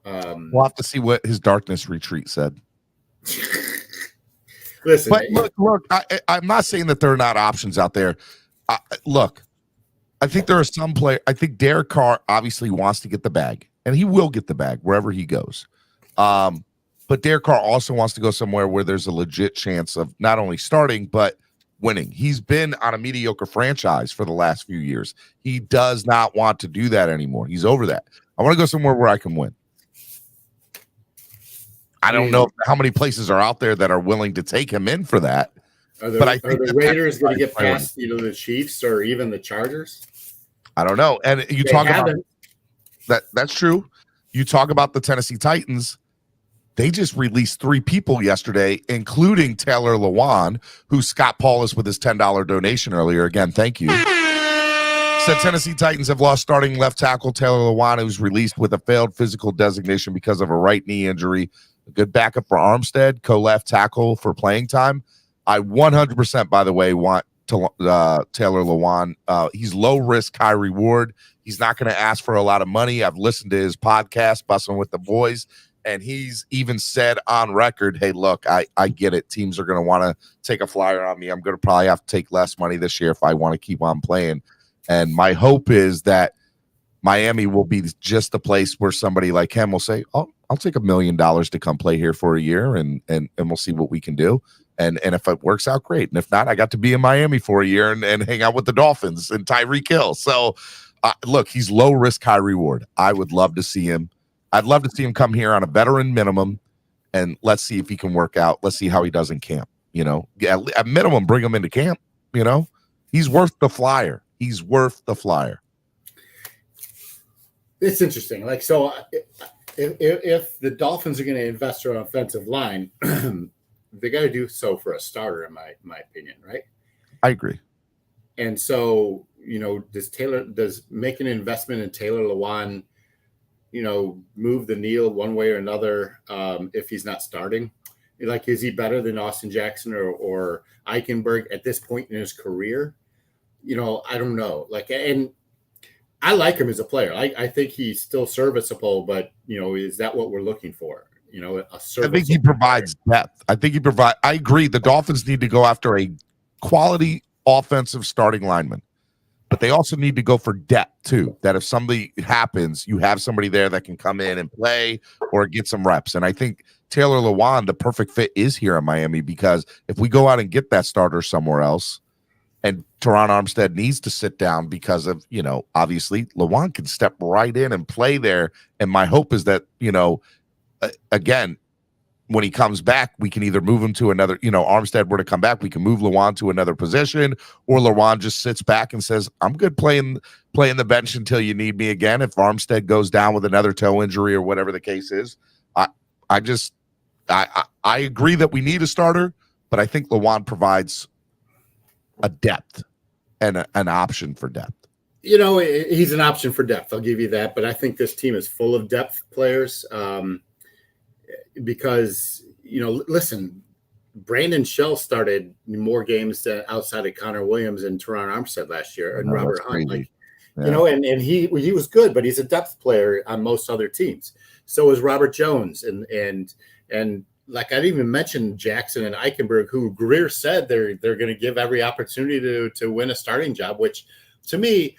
We'll have to see what his darkness retreat said. Listen, but look, I'm not saying that there are not options out there. Look, I think there are some players. I think Derek Carr obviously wants to get the bag, and he will get the bag wherever he goes. But Derek Carr also wants to go somewhere where there's a legit chance of not only starting, but winning. He's been on a mediocre franchise for the last few years. He does not want to do that anymore. He's over that. I want to go somewhere where I can win. I don't know how many places are out there that are willing to take him in for that. Are the Raiders going to get past, the Chiefs or even the Chargers? I don't know. And you talk about that's true. You talk about the Tennessee Titans. They just released 3 people yesterday, including Taylor Lewan, who Scott Paulus with his $10 donation earlier. Again, thank you. Said Tennessee Titans have lost starting left tackle Taylor Lewan, who's released with a failed physical designation because of a right knee injury. A good backup for Armstead, co-left tackle for playing time. I 100%, by the way, want to Taylor Lewan. He's low risk, high reward. He's not going to ask for a lot of money. I've listened to his podcast, Bussin' with the Boys. And he's even said on record, hey, look, I get it. Teams are going to want to take a flyer on me. I'm going to probably have to take less money this year if I want to keep on playing. And my hope is that Miami will be just the place where somebody like him will say, oh, I'll take $1 million to come play here for a year, and we'll see what we can do. And if it works out, great. And if not, I got to be in Miami for a year and hang out with the Dolphins and Tyreek Hill. So, look, he's low risk, high reward. I would love to see him. I'd love to see him come here on a veteran minimum, and let's see if he can work out. Let's see how he does in camp. At minimum, bring him into camp. He's worth the flyer. He's worth the flyer. It's interesting. Like, so if the Dolphins are going to invest in an offensive line, they got to do so for a starter, in my opinion, right? I agree. And so, does make an investment in Taylor Lewan, move the needle one way or another if he's not starting? Like, is he better than Austin Jackson or Eichenberg at this point in his career? I don't know. Like, and I like him as a player. I think he's still serviceable, but is that what we're looking for? A serviceable. I think he provides depth. I agree. The Dolphins need to go after a quality offensive starting lineman, but they also need to go for depth too. That if something happens, you have somebody there that can come in and play or get some reps. And I think Taylor Lewan, the perfect fit, is here in Miami, because if we go out and get that starter somewhere else, and Teron Armstead needs to sit down because of, obviously Lewan can step right in and play there. And my hope is that, again, when he comes back, we can either move him to another, Armstead were to come back, we can move Lewan to another position, or Lewan just sits back and says, I'm good playing the bench until you need me again. If Armstead goes down with another toe injury or whatever the case is, I agree that we need a starter, but I think Lewan provides a depth and an option for depth. He's an option for depth. I'll give you that. But I think this team is full of depth players because, listen, Brandon Shell started more games outside of Connor Williams and Teron Armstead last year, and Robert Hunt. Like, and he was good, but he's a depth player on most other teams. So is Robert Jones, and like, I didn't even mention Jackson and Eichenberg, who Greer said they're going to give every opportunity to win a starting job, which to me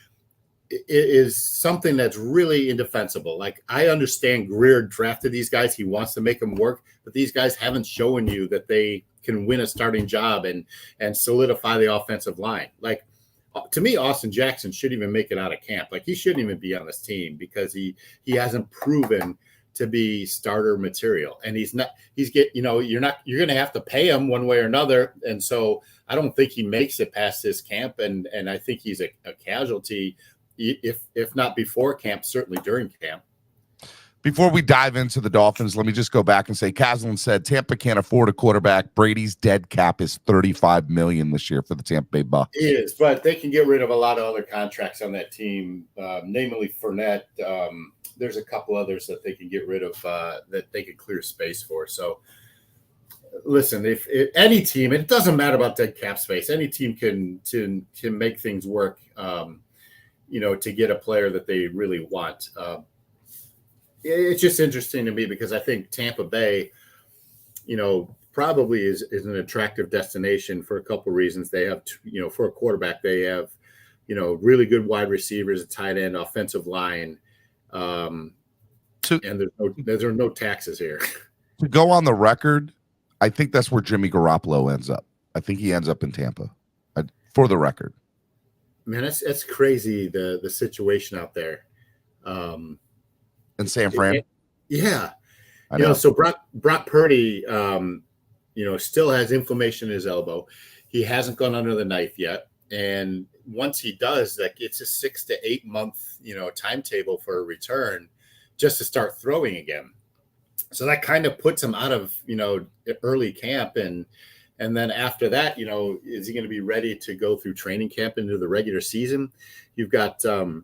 is something that's really indefensible. Like, I understand Greer drafted these guys. He wants to make them work, but these guys haven't shown you that they can win a starting job and solidify the offensive line. Like, to me, Austin Jackson shouldn't even make it out of camp. Like, he shouldn't even be on this team because he hasn't proven to be starter material, and you're going to have to pay him one way or another. And so I don't think he makes it past this camp. And I think he's a casualty, if not before camp, certainly during camp. Before we dive into the Dolphins, let me just go back and say, Caslin said Tampa can't afford a quarterback. Brady's dead cap is $35 million this year for the Tampa Bay Bucs. It is, but they can get rid of a lot of other contracts on that team, namely Fournette. There's a couple others that they can get rid of that they can clear space for. So, listen, if any team, it doesn't matter about dead cap space, any team can make things work, to get a player that they really want. It's just interesting to me because I think Tampa Bay, probably is an attractive destination for a couple of reasons. They have, for a quarterback, they have, really good wide receivers, a tight end, offensive line. And there are no taxes here. To go on the record, I think that's where Jimmy Garoppolo ends up. I think he ends up in Tampa, for the record. Man, that's crazy, the situation out there. In San Fran? Yeah. I know. So Brock Purdy, still has inflammation in his elbow. He hasn't gone under the knife yet. And once he does, like, it's a 6 to 8 month, timetable for a return just to start throwing again. So that kind of puts him out of, early camp. And then after that, is he going to be ready to go through training camp into the regular season? You've got, the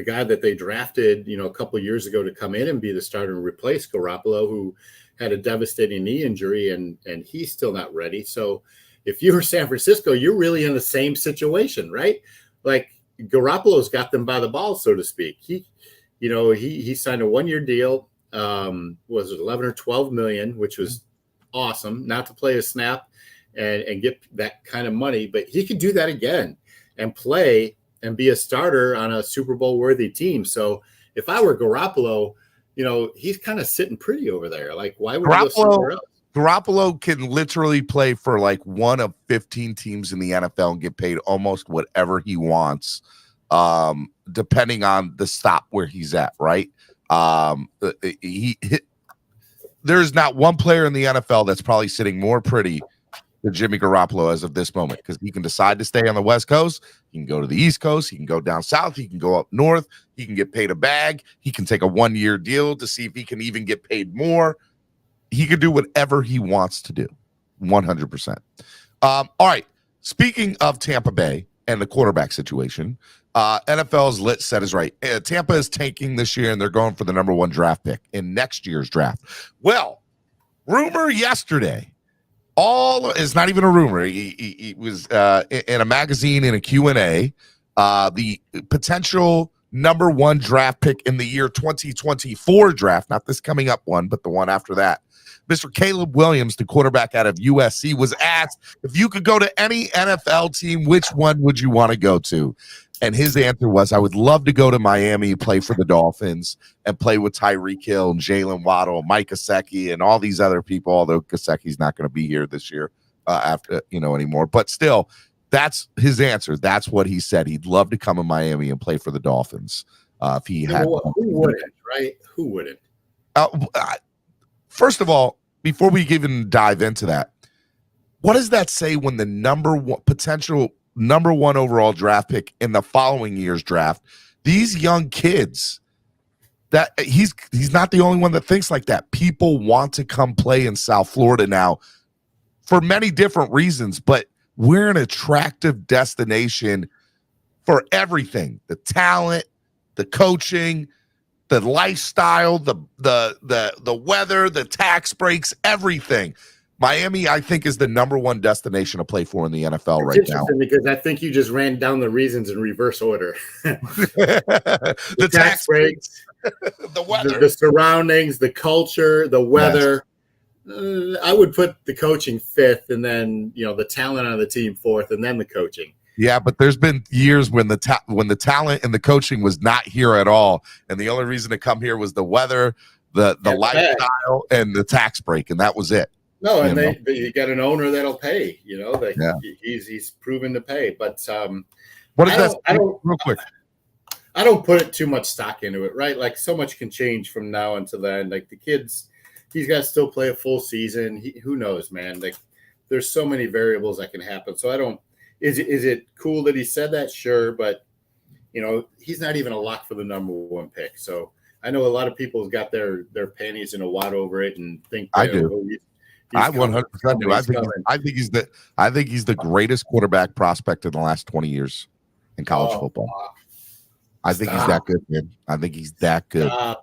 guy that they drafted, a couple of years ago to come in and be the starter and replace Garoppolo, who had a devastating knee injury, and he's still not ready. So if you're San Francisco, you're really in the same situation, right? Like, Garoppolo's got them by the ball, so to speak. He signed a 1-year deal. was it 11 or 12 million, which was awesome, not to play a snap and get that kind of money, but he could do that again and play and be a starter on a Super Bowl worthy team. So if I were Garoppolo, he's kind of sitting pretty over there. Like, why would he go somewhere else? Garoppolo can literally play for like one of 15 teams in the NFL and get paid almost whatever he wants, depending on the stop where he's at, right? There's not one player in the NFL that's probably sitting more pretty than Jimmy Garoppolo as of this moment, because he can decide to stay on the West Coast. He can go to the East Coast. He can go down south. He can go up north. He can get paid a bag. He can take a 1-year deal to see if he can even get paid more. He could do whatever he wants to do, 100%. All right. Speaking of Tampa Bay and the quarterback situation, NFL's lit set is right. Tampa is tanking this year, and they're going for the number 1 draft pick in next year's draft. Well, rumor yesterday, it's not even a rumor. He was in a magazine in a Q&A, the potential number 1 draft pick in the year 2024 draft, not this coming up one, but the one after that. Mr. Caleb Williams, the quarterback out of USC, was asked if you could go to any NFL team, which one would you want to go to? And his answer was, I would love to go to Miami, play for the Dolphins, and play with Tyreek Hill and Jalen Waddle and Mike Gesicki and all these other people, although Gesicki's not going to be here this year anymore. But still, that's his answer. That's what he said. He'd love to come to Miami and play for the Dolphins if he had. Who wouldn't, right? Who wouldn't? First of all, before we even dive into that, what does that say when the potential number 1 overall draft pick in the following year's draft, these young kids, that he's not the only one that thinks like that. People want to come play in South Florida now for many different reasons, but we're an attractive destination for everything: the talent, the coaching, the lifestyle, the weather, the tax breaks, everything. Miami, I think, is the number 1 destination to play for in the NFL right now. Because I think you just ran down the reasons in reverse order. the tax breaks, the weather, the surroundings, the culture, the weather. Yes. I would put the coaching 5th, and then the talent on the team 4th, and then the coaching. Yeah, but there's been years when the talent and the coaching was not here at all, and the only reason to come here was the weather, the lifestyle, and the tax break, and that was it. No, and you got an owner that'll pay. He's proven to pay. But what is that? Real quick, I don't put it too much stock into it, right? Like, so much can change from now until then. Like, the kids, he's got to still play a full season. Who knows, man? Like, there's so many variables that can happen. So I don't. Is it cool that he said that? Sure, but he's not even a lock for the number 1 pick. So I know a lot of people have got their panties in a wad over it and think I do. I 100% do. I think he's the greatest quarterback prospect in the last 20 years in college football. I think he's that good, man. I think he's that good. I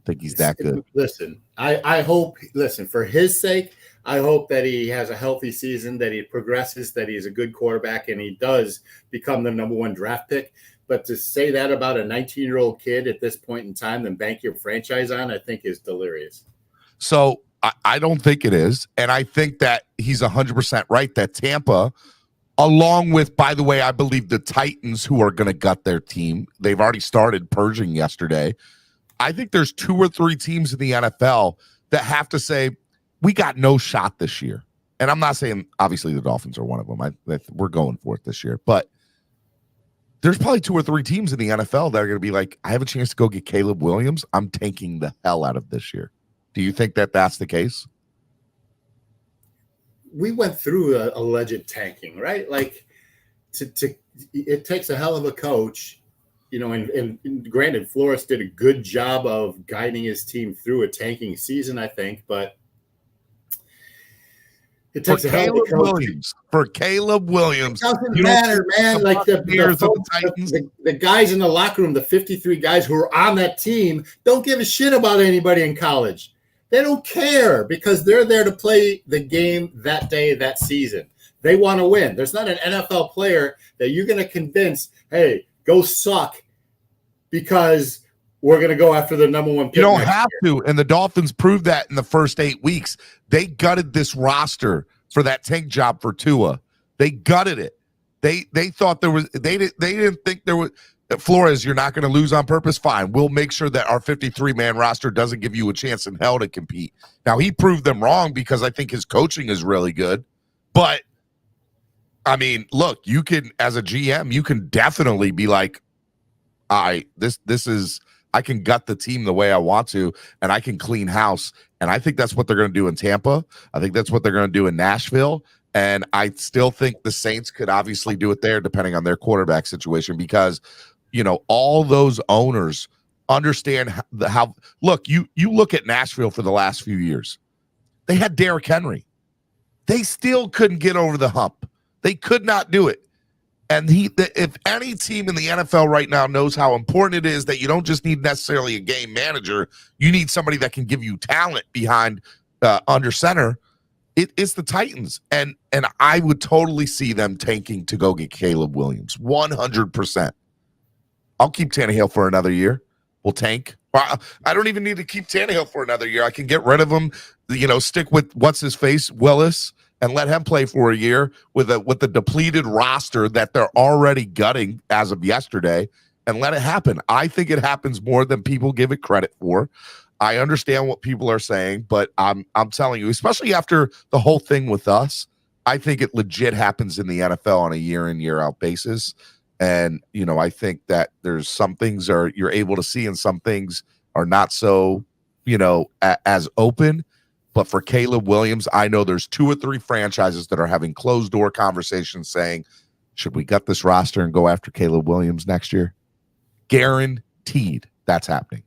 think he's that good. Listen, I hope. Listen, for his sake, I hope that he has a healthy season, that he progresses, that he's a good quarterback, and he does become the number 1 draft pick. But to say that about a 19-year-old kid at this point in time, then bank your franchise on, I think is delirious. So I don't think it is. And I think that he's 100% right that Tampa, along with, by the way, I believe the Titans, who are going to gut their team, they've already started purging yesterday. I think there's 2 or 3 teams in the NFL that have to say, we got no shot this year. And I'm not saying, obviously, the Dolphins are one of them. We're going for it this year. But there's probably 2 or 3 teams in the NFL that are going to be like, I have a chance to go get Caleb Williams. I'm tanking the hell out of this year. Do you think that that's the case? We went through a alleged tanking, right? Like, it takes a hell of a coach, and granted, Flores did a good job of guiding his team through a tanking season, I think, but it takes a hell of a coach. For Caleb Williams. It doesn't matter, man. Like the guys in the locker room, the 53 guys who are on that team, don't give a shit about anybody in college. They don't care because they're there to play the game that day, that season. They want to win. There's not an NFL player that you're going to convince, hey, go suck because we're going to go after the number one pick. You don't have to. And the Dolphins proved that in the first 8 weeks. They gutted this roster for that tank job for Tua. They gutted it. They thought they didn't think there was Flores, you're not going to lose on purpose. Fine. We'll make sure that our 53-man roster doesn't give you a chance in hell to compete. Now, he proved them wrong because I think his coaching is really good. But, I mean, look, you can, as a GM, you can definitely be like, this is, I can gut the team the way I want to, and I can clean house. And I think that's what they're going to do in Tampa. I think that's what they're going to do in Nashville. And I still think the Saints could obviously do it there, depending on their quarterback situation, because all those owners understand how look, you look at Nashville for the last few years. They had Derrick Henry. They still couldn't get over the hump. They could not do it. And if any team in the NFL right now knows how important it is that you don't just need necessarily a game manager, you need somebody that can give you talent behind under center, it's the Titans. And I would totally see them tanking to go get Caleb Williams. 100%. I'll keep Tannehill for another year. We'll tank. I don't even need to keep Tannehill for another year. I can get rid of him, stick with what's-his-face, Willis, and let him play for a year with the depleted roster that they're already gutting as of yesterday, and let it happen. I think it happens more than people give it credit for. I understand what people are saying, but I'm telling you, especially after the whole thing with us, I think it legit happens in the NFL on a year-in, year-out basis. And, I think that there's some things you're able to see and some things are not so, as open. But for Caleb Williams, I know there's 2 or 3 franchises that are having closed door conversations saying, should we gut this roster and go after Caleb Williams next year? Guaranteed that's happening.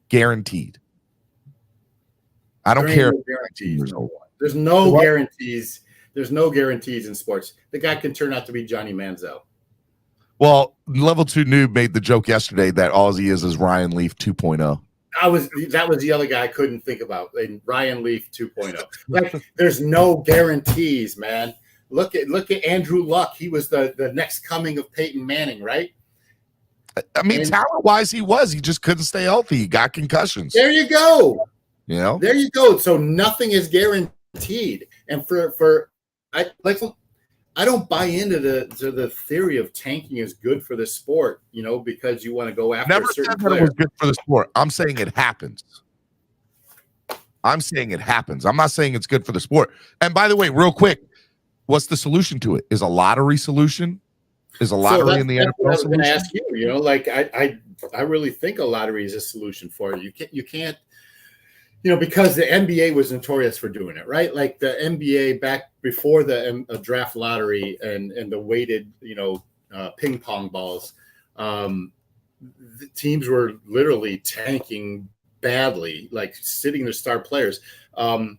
Guaranteed. I don't care. There's no guarantees. There's no guarantees in sports. The guy can turn out to be Johnny Manziel. Well, Level 2 Noob made the joke yesterday that all he is Ryan Leaf 2.0. That was the other guy I couldn't think about. And Ryan Leaf 2.0. Like, there's no guarantees, man. Look at Andrew Luck. He was the next coming of Peyton Manning, right? I mean, talent-wise, he was. He just couldn't stay healthy. He got concussions. There you go. There you go. So nothing is guaranteed. And I don't buy into the theory of tanking is good for the sport, because you want to go after Never a certain said player. that it was good for the sport. I'm saying it happens. I'm not saying it's good for the sport. And by the way, real quick, what's the solution to it? Is a lottery solution? Is a lottery in the NFL what I was going to solution? ask you, I really think a lottery is a solution for it. You can't, because the NBA was notorious for doing it, right? Like the NBA back before the draft lottery and the weighted, ping pong balls, the teams were literally tanking badly, like sitting their star players.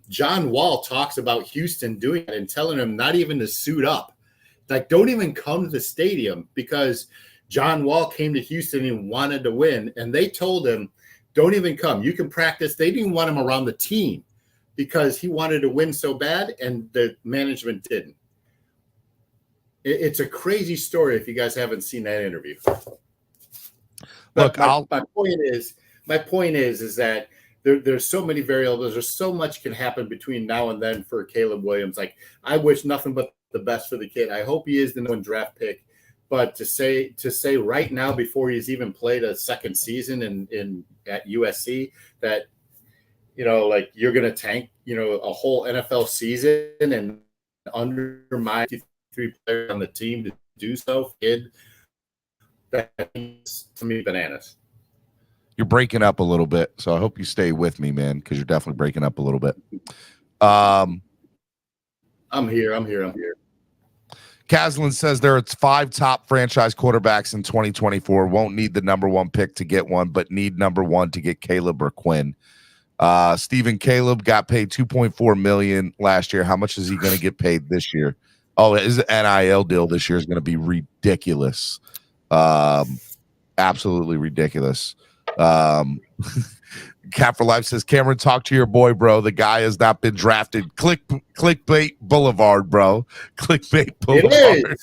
John Wall talks about Houston doing it and telling them not even to suit up. Like, don't even come to the stadium, because John Wall came to Houston and wanted to win. And they told him, don't even come. You can practice. They didn't want him around the team because he wanted to win so bad, and the management didn't. It's a crazy story if you guys haven't seen that interview. Look, my point is that there's so many variables. There's so much can happen between now and then for Caleb Williams. Like, I wish nothing but the best for the kid. I hope he is the #1 draft pick. But to say right now, before he's even played a second season at USC, that like you're going to tank a whole NFL season and undermine 3 players on the team to do so, kid, that's to me bananas. You're breaking up a little bit, so I hope you stay with me, man, because you're definitely breaking up a little bit. I'm here. Caslin says there are 5 top franchise quarterbacks in 2024. Won't need the #1 pick to get one, but need #1 to get Caleb or Quinn. Stephen Caleb got paid $2.4 million last year. How much is he going to get paid this year? Oh, his NIL deal this year is going to be ridiculous. Absolutely ridiculous. Cap for Life says, Cameron, talk to your boy, bro. The guy has not been drafted. Clickbait Boulevard, bro. Clickbait Boulevard.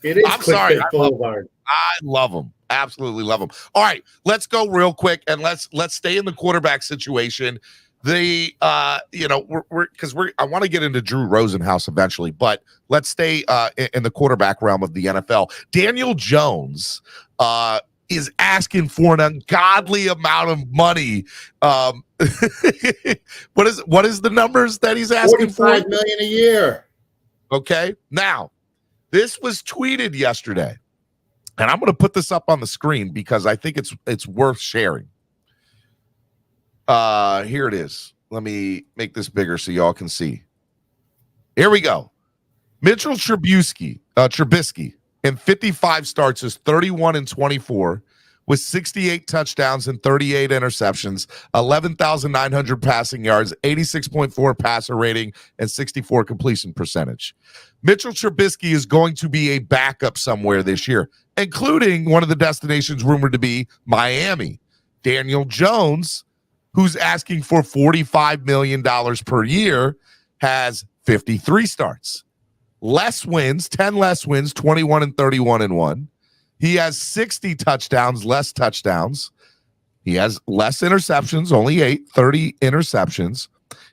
It is I'm sorry. Boulevard. I love them. Absolutely love them. All right, let's go real quick and let's stay in the quarterback situation. The I want to get into Drew Rosenhaus eventually, but let's stay in the quarterback realm of the NFL. Daniel Jones is asking for an ungodly amount of money. What is the numbers that he's asking for? $45 million a year. Okay. Now, this was tweeted yesterday, and I'm going to put this up on the screen because I think it's worth sharing. Here it is. Let me make this bigger so y'all can see. Here we go. Mitchell Trubisky in 55 starts is 31-24 with 68 touchdowns and 38 interceptions, 11,900 passing yards, 86.4 passer rating, and 64 completion percentage. Mitchell Trubisky is going to be a backup somewhere this year, including one of the destinations rumored to be Miami. Daniel Jones, who's asking for $45 million per year, has 53 starts. Less wins, 10 less wins, 21-31-1. He has 60 touchdowns, less touchdowns. He has less interceptions, only 8, 30 interceptions.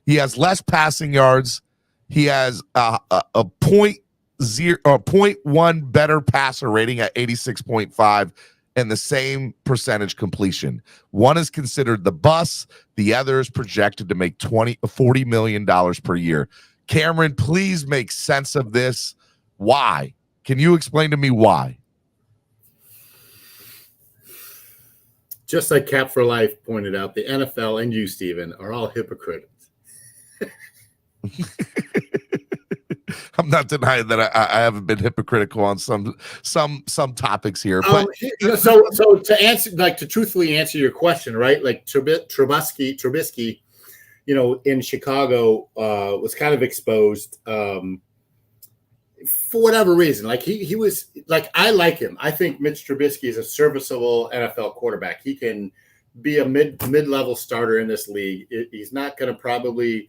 He has less passing yards. He has a 0.1 better passer rating at 86.5 and the same percentage completion. One is considered the bus. The other is projected to make $40 million per year. Cameron, please make sense of this. Why? Can you explain to me why? Just like Cap for Life pointed out, the NFL and you, Steven, are all hypocrites. I'm not denying that I haven't been hypocritical on some topics here. But so to truthfully answer your question, right? Like Trubisky, in Chicago, was kind of exposed for whatever reason. Like he was like, I like him. I think Mitch Trubisky is a serviceable NFL quarterback. He can be a mid-level starter in this league. He's not going to probably.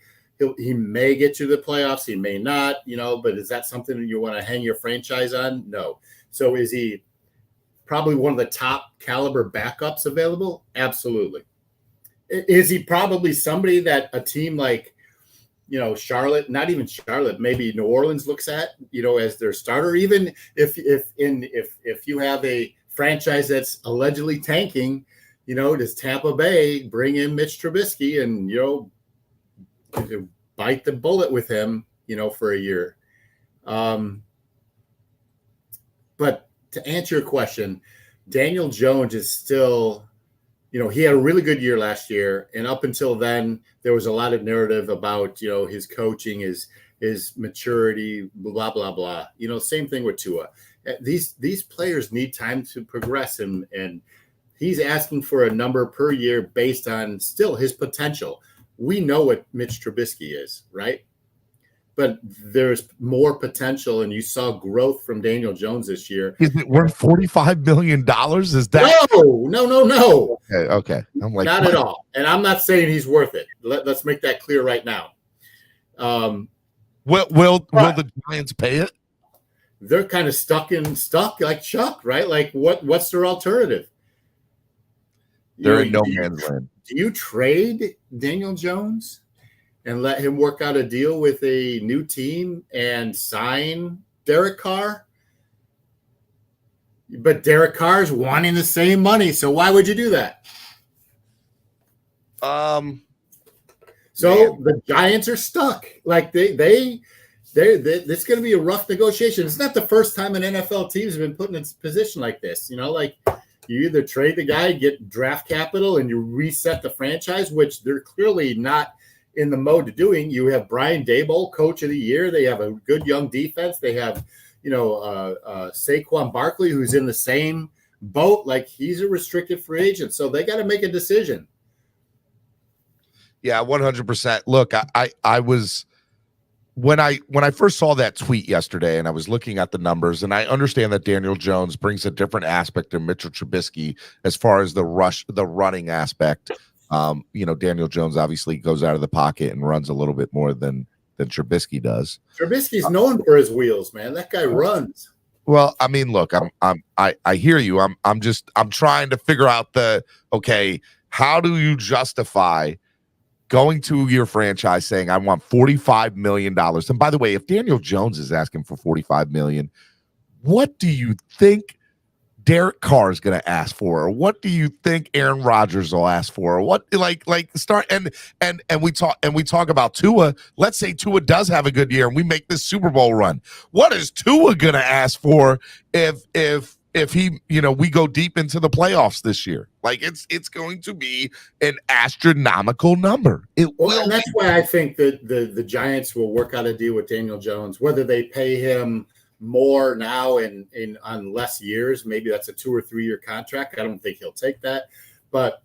He may get you the playoffs. He may not, but is that something that you want to hang your franchise on? No. So is he probably one of the top caliber backups available? Absolutely. Is he probably somebody that a team like, Charlotte, not even Charlotte, maybe New Orleans looks at, as their starter? Even if you have a franchise that's allegedly tanking, does Tampa Bay bring in Mitch Trubisky and, bite the bullet with him, for a year? But to answer your question, Daniel Jones is still, he had a really good year last year. And up until then, there was a lot of narrative about, his coaching, his maturity, blah, blah, blah. Same thing with Tua. These players need time to progress, and he's asking for a number per year based on still his potential. We know what Mitch Trubisky is, right? But there's more potential, and you saw growth from Daniel Jones this year. Is it worth $45 million? Is that no? Okay. I'm like, not what? at all. And I'm not saying he's worth it. Let's make that clear right now. Will the Giants pay it? They're kind of stuck like Chuck, right? Like what's their alternative? They're in no man's land. Do you trade Daniel Jones and let him work out a deal with a new team and sign Derek Carr? But Derek Carr is wanting the same money, so why would you do that? The Giants are stuck. Like this is going to be a rough negotiation. It's not the first time an NFL team has been put in a position like this. You either trade the guy, get draft capital, and you reset the franchise, which they're clearly not in the mode of doing. You have Brian Daboll, coach of the year. They have a good young defense. They have, Saquon Barkley, who's in the same boat. Like, he's a restricted free agent. So they got to make a decision. Yeah, 100%. Look, I was when I first saw that tweet yesterday, and I was looking at the numbers, and I understand that Daniel Jones brings a different aspect to Mitchell Trubisky as far as the running aspect. Daniel Jones obviously goes out of the pocket and runs a little bit more than Trubisky does. Trubisky's known for his wheels, man. That guy runs. Well, I mean, look, I hear you. I'm trying to figure out okay, how do you justify going to your franchise saying I want $45 million? And by the way, if Daniel Jones is asking for $45 million, what do you think Derek Carr is going to ask for? Or what do you think Aaron Rodgers will ask for? Or what like start and we talk about Tua. Let's say Tua does have a good year and we make this Super Bowl run. What is Tua going to ask for if he, we go deep into the playoffs this year? Like it's going to be an astronomical number. And that's why I think that the Giants will work out a deal with Daniel Jones, whether they pay him more now and on less years. Maybe that's a 2 or 3 year contract. I don't think he'll take that, but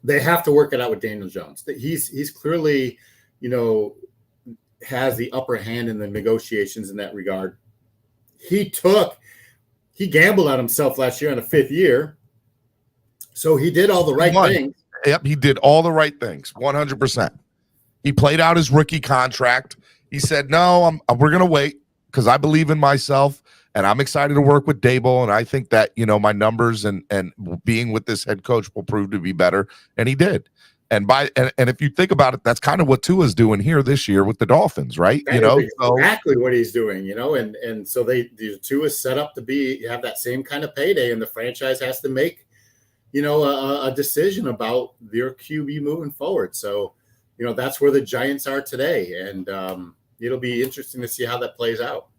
they have to work it out with Daniel Jones. He's clearly, has the upper hand in the negotiations in that regard. He gambled on himself last year on a 5th year. So he did all the right things. Yep, he did all the right things, 100%. He played out his rookie contract. He said, no, we're going to wait because I believe in myself and I'm excited to work with Dable. And I think that, my numbers and being with this head coach will prove to be better. And he did. And if you think about it, that's kind of what Tua's doing here this year with the Dolphins, right? Exactly what he's doing, and so Tua is set up to have that same kind of payday, and the franchise has to make, a decision about their QB moving forward. So, that's where the Giants are today, and it'll be interesting to see how that plays out.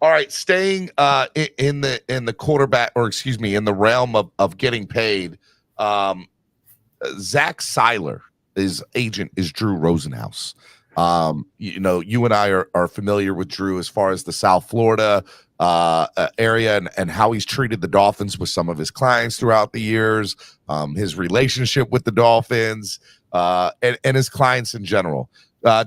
All right, staying in the quarterback, or excuse me, in the realm of getting paid. Zach Seiler, his agent is Drew Rosenhaus. You and I are familiar with Drew as far as the South Florida area and how he's treated the Dolphins with some of his clients throughout the years, his relationship with the Dolphins, and his clients in general.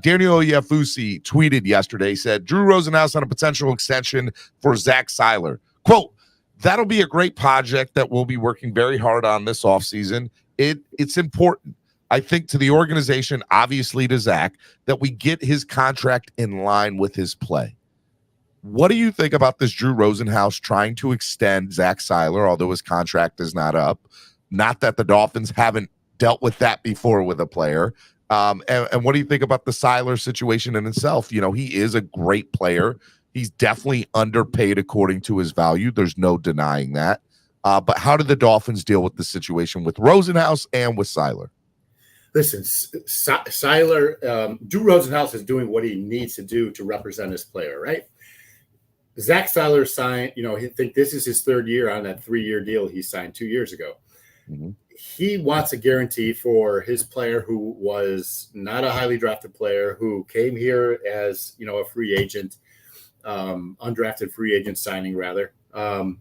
Daniel Yafusi tweeted yesterday, said, Drew Rosenhaus on a potential extension for Zach Seiler. Quote, that'll be a great project that we'll be working very hard on this offseason. It's important, I think, to the organization, obviously to Zach, that we get his contract in line with his play. What do you think about this Drew Rosenhaus trying to extend Zach Seiler, although his contract is not up? Not that the Dolphins haven't dealt with that before with a player. And what do you think about the Seiler situation in itself? He is a great player. He's definitely underpaid according to his value. There's no denying that. But how did the Dolphins deal with the situation with Rosenhaus and with Seiler? Listen, Seiler, Drew Rosenhaus is doing what he needs to do to represent his player, right? Zach Seiler signed, I think this is his 3rd year on that 3-year deal he signed 2 years ago. Mm-hmm. He wants a guarantee for his player who was not a highly drafted player, who came here as, a free agent, undrafted free agent signing rather. And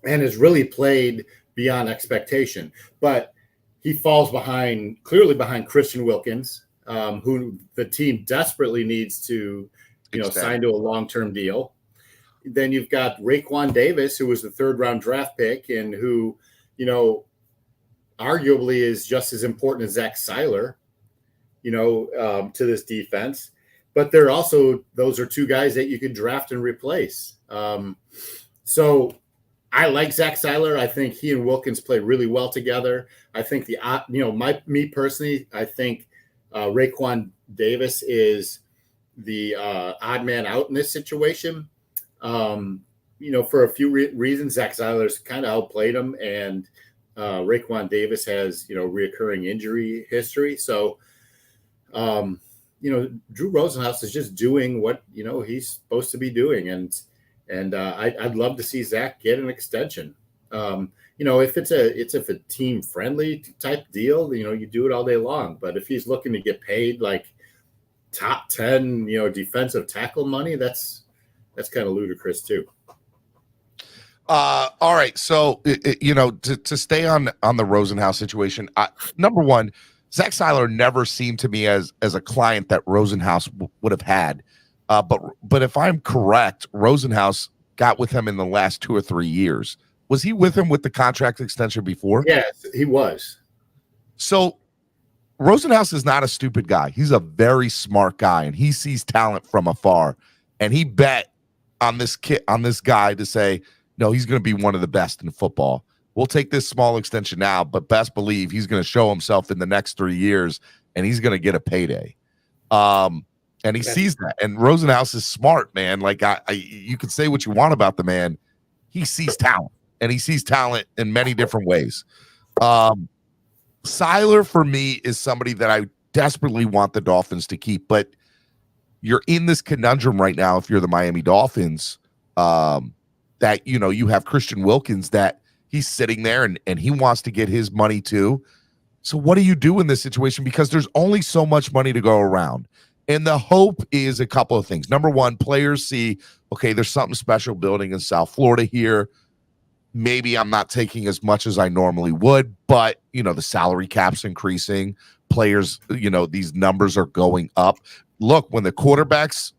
has really played beyond expectation. But he falls clearly behind Christian Wilkins, who the team desperately needs to, sign to a long-term deal. Then you've got Raekwon Davis, who was the 3rd-round draft pick and who, arguably is just as important as Zach Seiler, to this defense. But those are 2 guys that you could draft and replace. So I like Zach Seiler. I think he and Wilkins play really well together. I think me personally, I think Raekwon Davis is the odd man out in this situation. For a few reasons. Zach Seiler's kind of outplayed him, and Raekwon Davis has, reoccurring injury history. So, Drew Rosenhaus is just doing what, he's supposed to be doing. And I'd love to see Zach get an extension. If it's a team friendly type deal, you do it all day long. But if he's looking to get paid like top 10, defensive tackle money, that's kind of ludicrous too. All right. So, to stay on the Rosenhaus situation, number one, Zach Seiler never seemed to me as a client that Rosenhaus would have had. But if I'm correct, Rosenhaus got with him in the last 2 or 3 years. Was he with him with the contract extension before? Yes, he was. So Rosenhaus is not a stupid guy. He's a very smart guy, and he sees talent from afar. And he bet on this guy to say, no, he's going to be one of the best in football. We'll take this small extension now, but best believe he's going to show himself in the next 3 years, and he's going to get a payday. And he sees that. And Rosenhaus is smart, man. Like you can say what you want about the man. He sees talent, and he sees talent in many different ways. Seiler, for me, is somebody that I desperately want the Dolphins to keep, but you're in this conundrum right now if you're the Miami Dolphins, that, you have Christian Wilkins that he's sitting there and he wants to get his money too. So what do you do in this situation? Because there's only so much money to go around. And the hope is a couple of things. Number one, players see, okay, there's something special building in South Florida here. Maybe I'm not taking as much as I normally would, but, the salary cap's increasing. Players, these numbers are going up. Look, when the quarterbacks,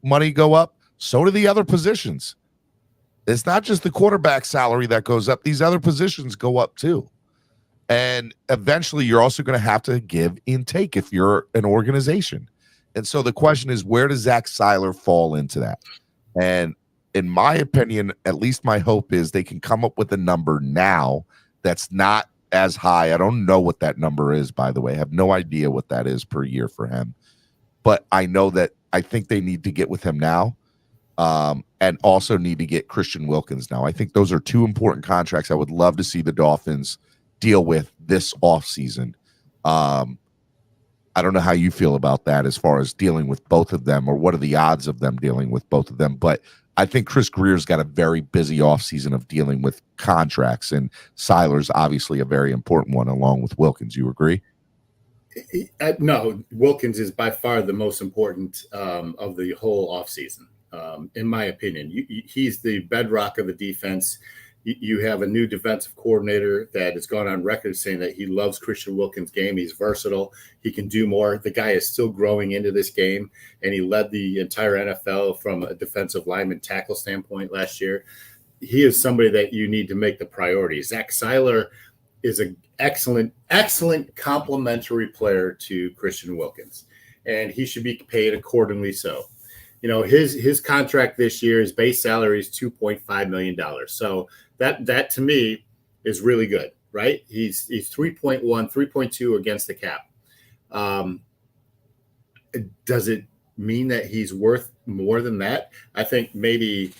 money go up, so do the other positions. It's not just the quarterback salary that goes up. These other positions go up too. And eventually you're also going to have to give and take if you're an organization. And so the question is, where does Zach Seiler fall into that? And in my opinion, at least my hope is they can come up with a number now that's not as high. I don't know what that number is, by the way. I have no idea what that is per year for him. But I know that I think they need to get with him now, and also need to get Christian Wilkins now. I think those are two important contracts I would love to see the Dolphins deal with this offseason. I don't know how you feel about that as far as dealing with both of them, or what are the odds of them dealing with both of them. But I think Chris Greer's got a very busy offseason of dealing with contracts, and Seiler's obviously a very important one along with Wilkins. You agree? No, Wilkins is by far the most important of the whole offseason, in my opinion. He's the bedrock of the defense. You have a new defensive coordinator that has gone on record saying that he loves Christian Wilkins' game. He's versatile. He can do more. The guy is still growing into this game, and he led the entire NFL from a defensive lineman tackle standpoint last year. He is somebody that you need to make the priority. Zach Seiler is an excellent complementary player to Christian Wilkins, and he should be paid accordingly so. His contract this year, his base salary is $2.5 million. So that to me is really good, right? He's 3.1, 3.2 against the cap. Does it mean that he's worth more than that? I think maybe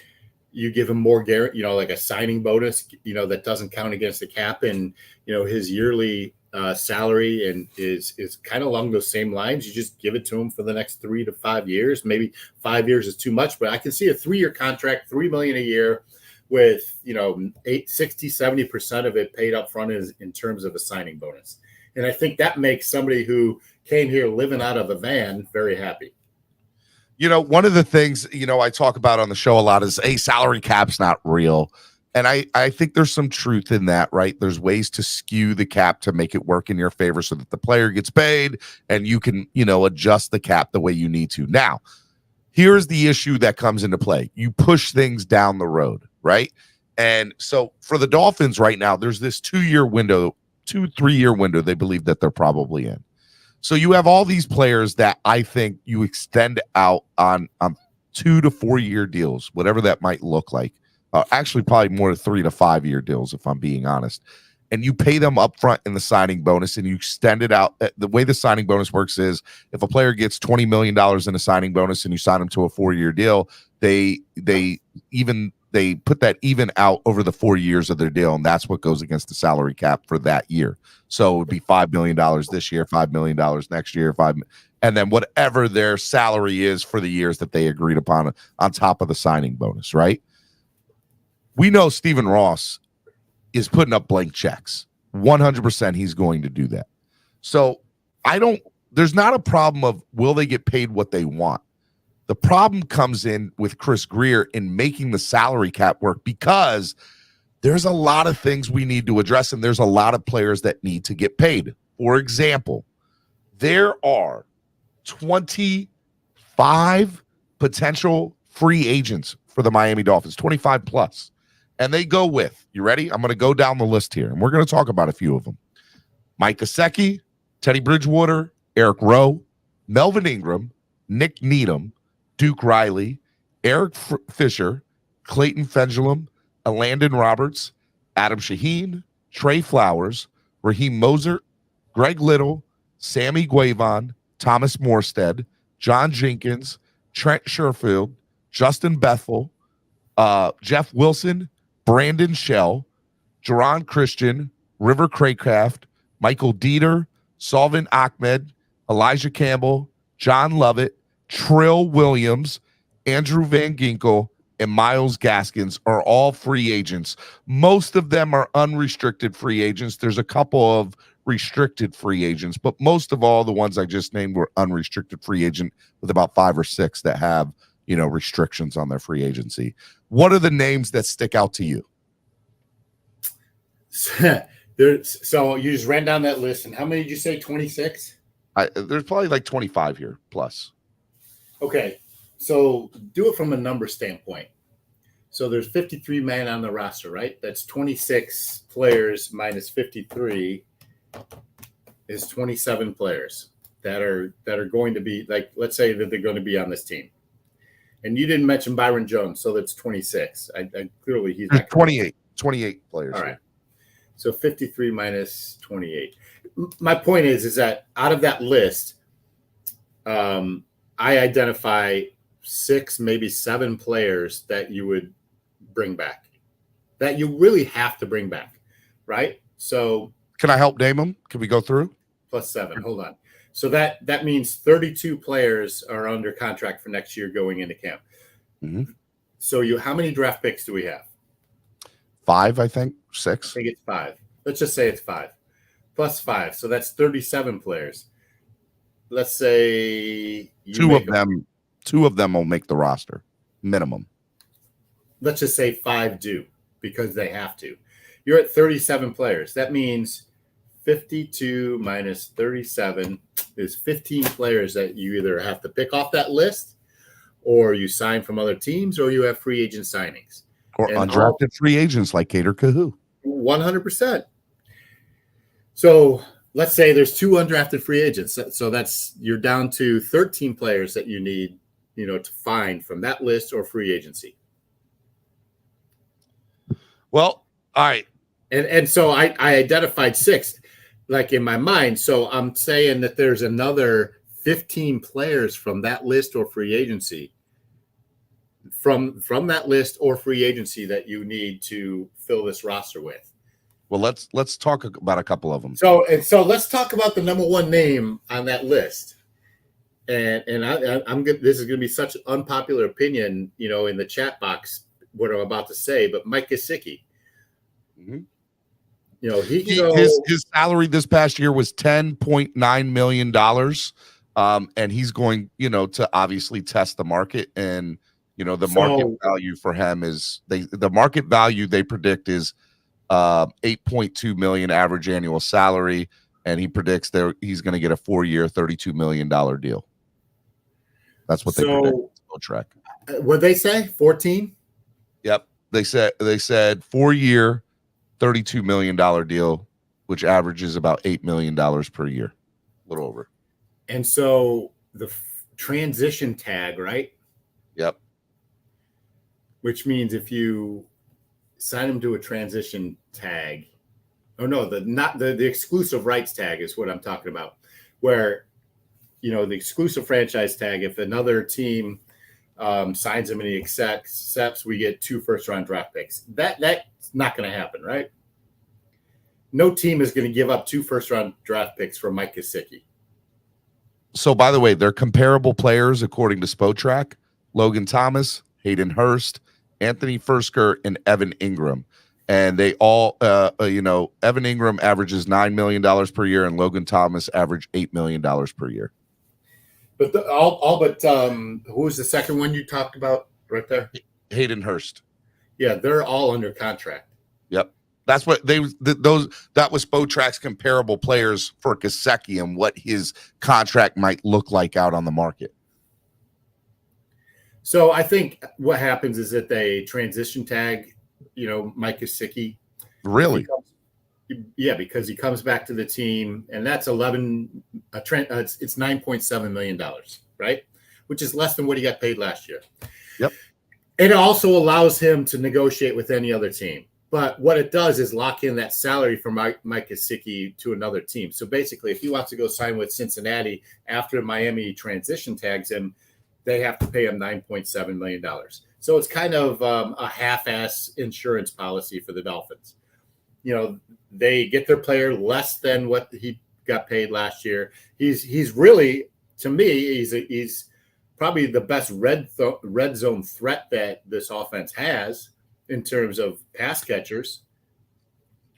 you give him more guarantee, like a signing bonus, that doesn't count against the cap, and his yearly salary and is kind of along those same lines. You just give it to him for the next 3 to 5 years. Maybe 5 years is too much, but I can see a 3-year contract, $3 million a year, with 60-70% of it paid up front in terms of a signing bonus. And I think that makes somebody who came here living out of a van very happy. One of the things I talk about on the show a lot is salary cap's not real. And I think there's some truth in that, right? There's ways to skew the cap to make it work in your favor so that the player gets paid and you can, adjust the cap the way you need to. Now, here's the issue that comes into play. You push things down the road, right? And so for the Dolphins right now, there's this 2-3-year window they believe that they're probably in. So you have all these players that I think you extend out on 2 to 4 year deals, whatever that might look like. Actually, probably more 3 to 5 year deals, if I'm being honest. And you pay them up front in the signing bonus, and you extend it out. The way the signing bonus works is if a player gets $20 million in a signing bonus and you sign them to a 4-year deal, they put that even out over the 4 years of their deal, and that's what goes against the salary cap for that year. So it would be $5 million this year, $5 million next year, and then whatever their salary is for the years that they agreed upon on top of the signing bonus, right? We know Stephen Ross is putting up blank checks. 100% he's going to do that. So there's not a problem of will they get paid what they want. The problem comes in with Chris Grier in making the salary cap work, because there's a lot of things we need to address, and there's a lot of players that need to get paid. For example, there are 25 potential free agents for the Miami Dolphins, 25 plus. And they go with, you ready? I'm going to go down the list here, and we're going to talk about a few of them. Mike Gesicki, Teddy Bridgewater, Eric Rowe, Melvin Ingram, Nick Needham, Duke Riley, Eric Fisher, Clayton Fendulum, Landon Roberts, Adam Shaheen, Trey Flowers, Raheem Mozart, Greg Little, Sammy Guavon, Thomas Morstead, John Jenkins, Trent Sherfield, Justin Bethel, Jeff Wilson, Brandon Shell, Jerron Christian, River Craycraft, Michael Dieter, Solvin Ahmed, Elijah Campbell, John Lovett, Trill Williams, Andrew Van Ginkel, and Miles Gaskins are all free agents. Most of them are unrestricted free agents. There's a couple of restricted free agents, but most of all the ones I just named were unrestricted free agent, with about 5 or 6 that have, restrictions on their free agency. What are the names that stick out to you? So you just ran down that list, and how many did you say? 26? There's probably like 25 here plus. Okay. So do it from a number standpoint. So there's 53 men on the roster, right? That's 26 players minus 53 is 27 players that are going to be, like, let's say that they're going to be on this team. And you didn't mention Byron Jones, so that's 26. I clearly he's not 28 players. All right. So 53 minus 28. My point is that out of that list, I identify 6, maybe 7 players that you would bring back, that you really have to bring back, right? So can I help name them? Can we go through? Plus 7. Hold on. So that means 32 players are under contract for next year going into camp. Mm-hmm. So how many draft picks do we have? 5, I think. 6. I think it's 5. Let's just say it's 5. Plus 5. So that's 37 players. Let's say two of them will make the roster minimum. Let's just say 5 do, because they have to. You're at 37 players. That means 52 minus 37 is 15 players that you either have to pick off that list, or you sign from other teams, or you have free agent signings. Or undrafted free agents like Cater Kahoo. 100%. So let's say there's 2 undrafted free agents. So you're down to 13 players that you need, to find from that list or free agency. Well, all right. And so I identified 6, like in my mind. So I'm saying that there's another 15 players from that list or free agency, from that list or free agency, that you need to fill this roster with. Well, let's talk about a couple of them. So let's talk about the number 1 name on that list. And I'm good. This is going to be such an unpopular opinion, in the chat box, what I'm about to say, but Mike Gesicki. Mm-hmm. His salary this past year was $10.9 million. And he's going, to obviously test the market, and, the market value for him is the market value they predict is $8.2 million average annual salary. And he predicts he's going to get a 4-year, $32 million deal. That's what they predict. Track. What'd they say? 14? Yep. They said 4-year, $32 million deal, which averages about $8 million per year, a little over. And so the transition tag, right? Yep. Which means if you sign him to a transition tag, the exclusive rights tag is what I'm talking about, where, the exclusive franchise tag, if another team signs him and he accepts, we get 2 first-round draft picks. That's not going to happen, right? No team is going to give up 2 first-round draft picks for Mike Gesicki. So, by the way, they're comparable players according to Spotrac: Logan Thomas, Hayden Hurst, Anthony Fursker, and Evan Ingram. And they all, Evan Ingram averages $9 million per year, and Logan Thomas averaged $8 million per year. But who was the second one you talked about right there? Hayden Hurst. Yeah, they're all under contract. Yep. That's what that was Spotrac's comparable players for Gesicki and what his contract might look like out on the market. So I think what happens is that they transition tag, Mike Gesicki. Really? Because he comes back to the team, and that's it's $9.7 million, right? Which is less than what he got paid last year. Yep. It also allows him to negotiate with any other team. But what it does is lock in that salary for Mike Gesicki to another team. So basically, if he wants to go sign with Cincinnati after Miami transition tags him, they have to pay him $9.7 million. So it's kind of a half-ass insurance policy for the Dolphins. They get their player less than what he got paid last year. He's really, to me, he's probably the best red zone threat that this offense has in terms of pass catchers.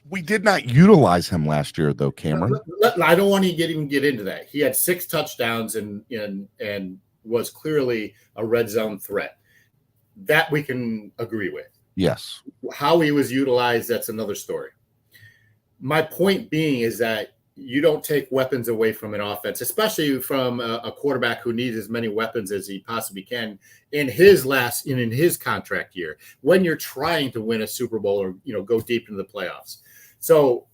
We did not utilize him last year, though, Cameron. I don't want to even get into that. He had 6 touchdowns and was clearly a red zone threat. That we can agree with. Yes. How he was utilized, that's another story. My point being is that you don't take weapons away from an offense, especially from a quarterback who needs as many weapons as he possibly can in his contract year when you're trying to win a Super Bowl or, go deep into the playoffs. So,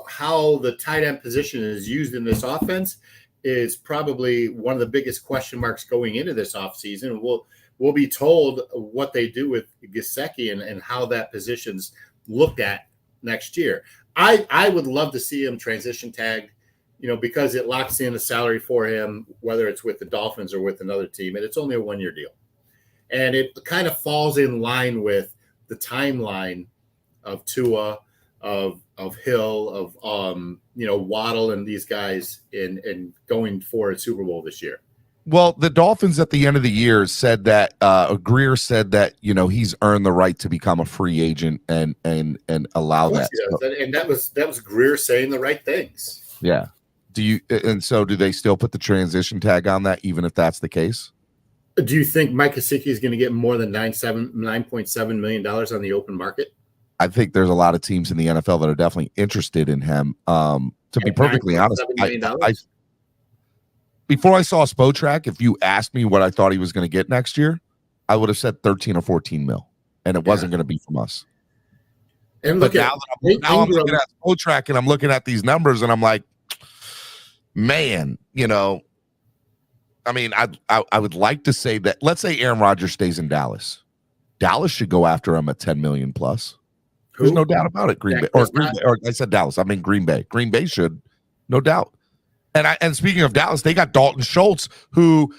how the tight end position is used in this offense is probably one of the biggest question marks going into this offseason. We'll be told what they do with Gesicki and how that position's looked at next year. I would love to see him transition tagged, because it locks in a salary for him, whether it's with the Dolphins or with another team, and it's only a 1-year deal. And it kind of falls in line with the timeline of Tua, of Hill, of Waddle and these guys in going for a Super Bowl this year. Well, the Dolphins at the end of the year said that Greer said that he's earned the right to become a free agent and allow that. And that was Greer saying the right things. Yeah. Do they still put the transition tag on that, even if that's the case? Do you think Mike Gesicki is going to get more than $9.7 million on the open market? I think there's a lot of teams in the NFL that are definitely interested in him. To be perfectly honest, before I saw Spotrac, if you asked me what I thought he was going to get next year, I would have said 13 or 14 mil, and it wasn't going to be from us. And I'm looking at Spotrac and I'm looking at these numbers and I'm like, man, I mean, I would like to say that. Let's say Aaron Rodgers stays in Dallas. Dallas should go after him at 10 million plus. There's no doubt about it. Green Bay, or I said Dallas. I mean Green Bay. Green Bay should, no doubt. And speaking of Dallas, they got Dalton Schultz, who,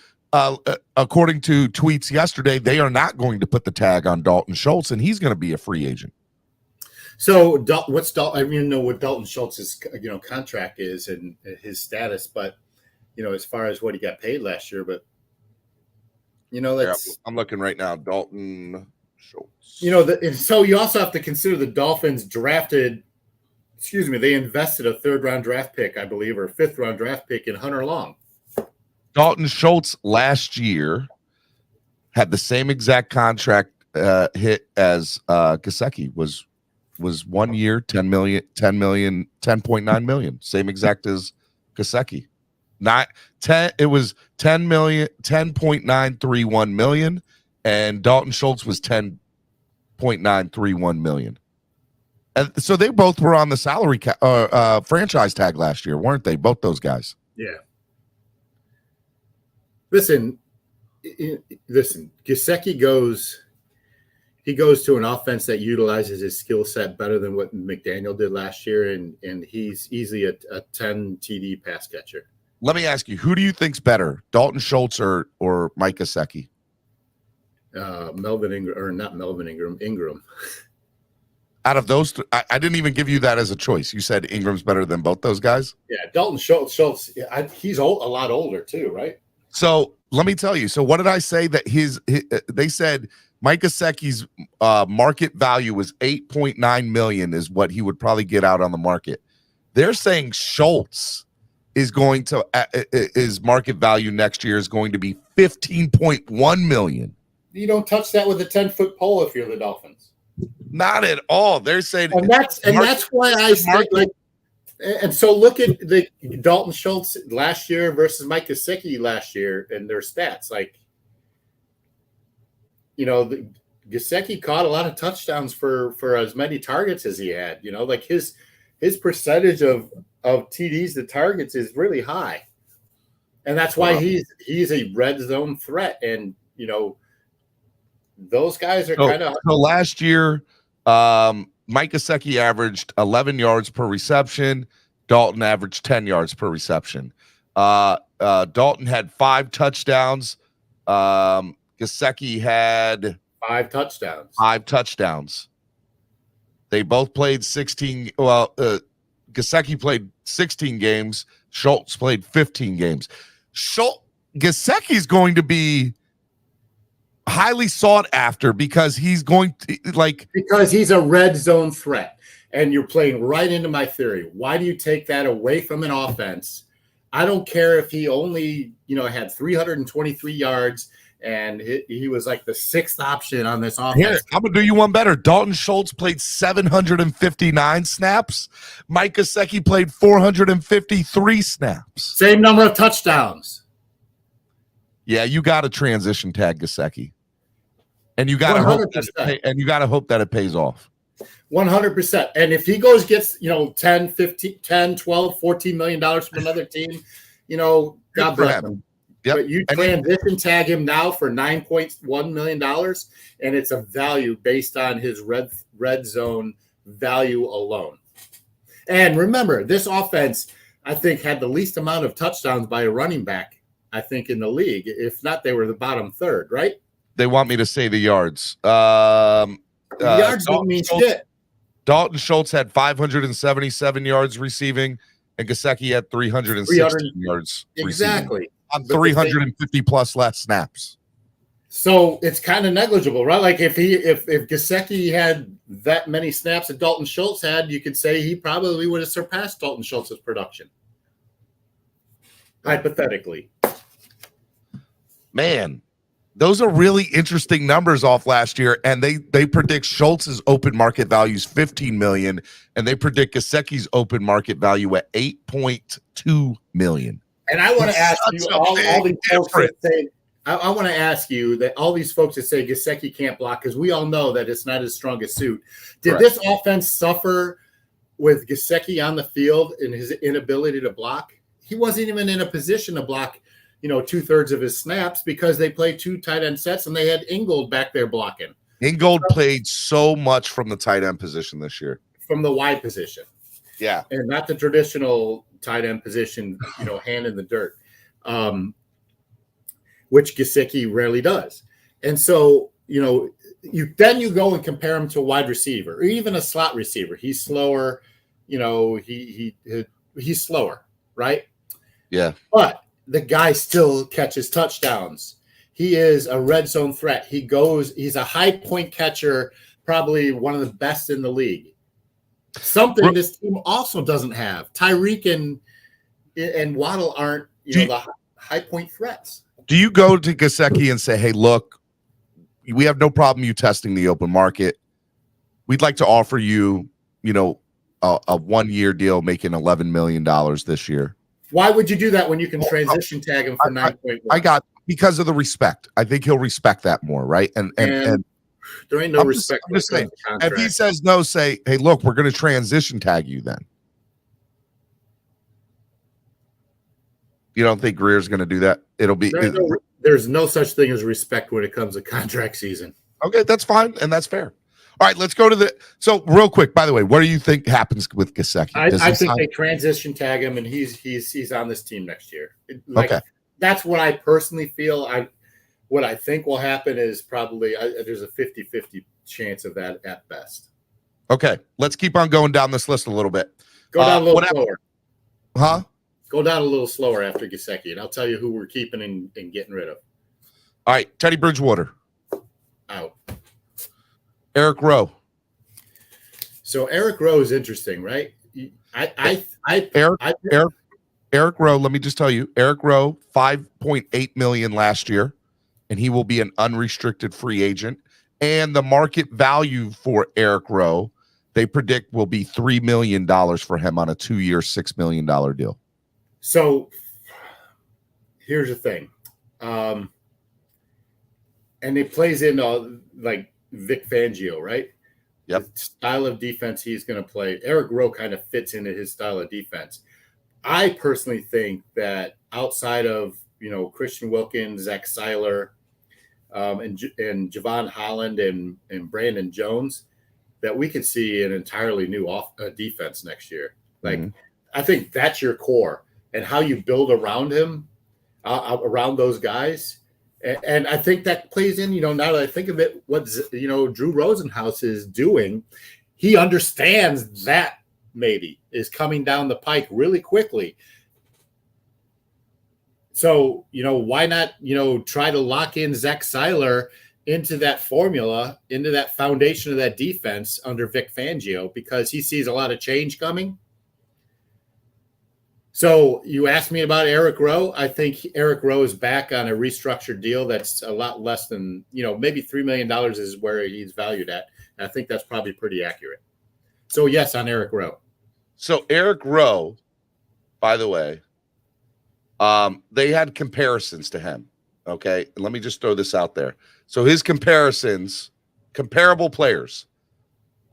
according to tweets yesterday, they are not going to put the tag on Dalton Schultz, and he's going to be a free agent. So what's Dalton? I mean, know what Dalton Schultz's contract is and his status, but as far as what he got paid last year, but I'm looking right now. Dalton Schultz. So you also have to consider the Dolphins drafted. They invested a 3rd-round draft pick, I believe, or 5th-round draft pick in Hunter Long. Dalton Schultz last year had the same exact contract hit as Gesicki was 1 year, 10.9 million, same exact as Gesicki. Not 10. It was 10 million, 10.931 million, and Dalton Schultz was 10.931 million. And so they both were on the salary franchise tag last year, weren't they? Both those guys. Yeah. Listen. Gesicki goes to an offense that utilizes his skill set better than what McDaniel did last year, and he's easily a 10 TD pass catcher. Let me ask you, who do you think's better, Dalton Schultz or Mike Gesicki? Ingram. Out of those, I didn't even give you that as a choice. You said Ingram's better than both those guys? Yeah, Dalton Schultz, he's a lot older too, right? So let me tell you. So what did I say that they said Mike Gesicki's market value was 8.9 million is what he would probably get out on the market. They're saying Schultz is going to his market value next year is going to be 15.1 million. You don't touch that with a 10-foot pole if you're the Dolphins. Not at all. They're saying, and that's why I say, and so look at the Dalton Schultz last year versus Mike Gesicki last year and their stats. Gesicki caught a lot of touchdowns for as many targets as he had. His percentage of TDs to targets is really high, and that's why he's a red zone threat. And those guys are kind of. So last year, Mike Gesicki averaged 11 yards per reception. Dalton averaged 10 yards per reception. Dalton had 5 touchdowns. Gesicki had 5 touchdowns. 5 touchdowns. They both played 16. Well, Gesicki played 16 games. Schultz played 15 games. Gesicki is going to be highly sought after because he's going to because he's a red zone threat. And you're playing right into my theory. Why do you take that away from an offense? I don't care if he only, had 323 yards and he was like the 6th option on this offense. Here, I'm going to do you one better. Dalton Schultz played 759 snaps. Mike Gesicki played 453 snaps. Same number of touchdowns. Yeah, you got to transition tag Gesicki. And you got to hope that it pays off. 100%. And if he gets 10, 15, 10, 12, $14 million from another team, God bless him. Yep. But you transition tag him now for $9.1 million, and it's a value based on his red zone value alone. And remember, this offense, I think, had the least amount of touchdowns by a running back, I think, in the league. If not, they were the bottom third, right? They want me to say the yards. Yards don't mean shit. Dalton Schultz had 577 yards receiving, and Gesicki had 360 yards exactly receiving, on 350 plus less snaps. So it's kind of negligible, right? Like if Gesicki had that many snaps that Dalton Schultz had, you could say he probably would have surpassed Dalton Schultz's production. Hypothetically. Man, those are really interesting numbers off last year, and they predict Schultz's open market value is $15 million, and they predict Gesicki's open market value at $8.2 million. And I want to ask you, all these folks that say, I want to ask you that all these folks that say Gesicki can't block, because we all know that it's not his strongest suit. Did this offense suffer with Gesicki on the field and his inability to block? He wasn't even in a position to block 2/3 of his snaps because they played 2 tight end sets and they had Ingold back there blocking. Ingold played so much from the tight end position this year. From the wide position. Yeah. And not the traditional tight end position, hand in the dirt, which Gesicki rarely does. And so, you go and compare him to a wide receiver or even a slot receiver. He's slower, he's slower, right? Yeah. But the guy still catches touchdowns. He is a red zone threat. He's a high point catcher, probably one of the best in the league. Something this team also doesn't have. Tyreek and Waddle aren't, the high point threats. Do you go to Gesicki and say, hey, look, we have no problem you testing the open market. We'd like to offer you, a 1-year deal making $11 million this year. Why would you do that when you can transition tag him for 9.1? Because of the respect. I think he'll respect that more, right? And there ain't no respect. I'm just saying, if he says no, say, hey, look, we're going to transition tag you then. You don't think Greer's going to do that? There's no such thing as respect when it comes to contract season. Okay, that's fine, and that's fair. All right, let's go to so real quick, by the way, what do you think happens with Gesicki? I think they transition tag him and he's on this team next year. Okay. That's what I personally feel. What I think will happen is probably there's a 50-50 chance of that at best. Okay, let's keep on going down this list a little bit. Go down a little slower. Huh? Go down a little slower after Gesicki, and I'll tell you who we're keeping and getting rid of. All right, Teddy Bridgewater. Out. Eric Rowe. So Eric Rowe is interesting, right? Eric Rowe, let me just tell you, Eric Rowe, $5.8 million last year, and he will be an unrestricted free agent. And the market value for Eric Rowe, they predict will be $3 million for him on a 2-year, $6 million deal. So here's the thing. And it plays in like Vic Fangio, right? Yep. The style of defense he's going to play. Eric Rowe kind of fits into his style of defense. I personally think that outside of, Christian Wilkins, Zach Seiler, and Javon Holland and Brandon Jones, that we could see an entirely new defense next year. Like, I think that's your core, and how you build around him, around those guys. And I think that plays in, now that I think of it, what, Drew Rosenhaus is doing, he understands that maybe is coming down the pike really quickly. So, why not, try to lock in Zach Seiler into that formula, into that foundation of that defense under Vic Fangio, because he sees a lot of change coming. So you asked me about Eric Rowe. I think Eric Rowe is back on a restructured deal that's a lot less than, maybe $3 million is where he's valued at. And I think that's probably pretty accurate. So yes, on Eric Rowe. So Eric Rowe, by the way, they had comparisons to him. Okay. And let me just throw this out there. So his comparisons, comparable players,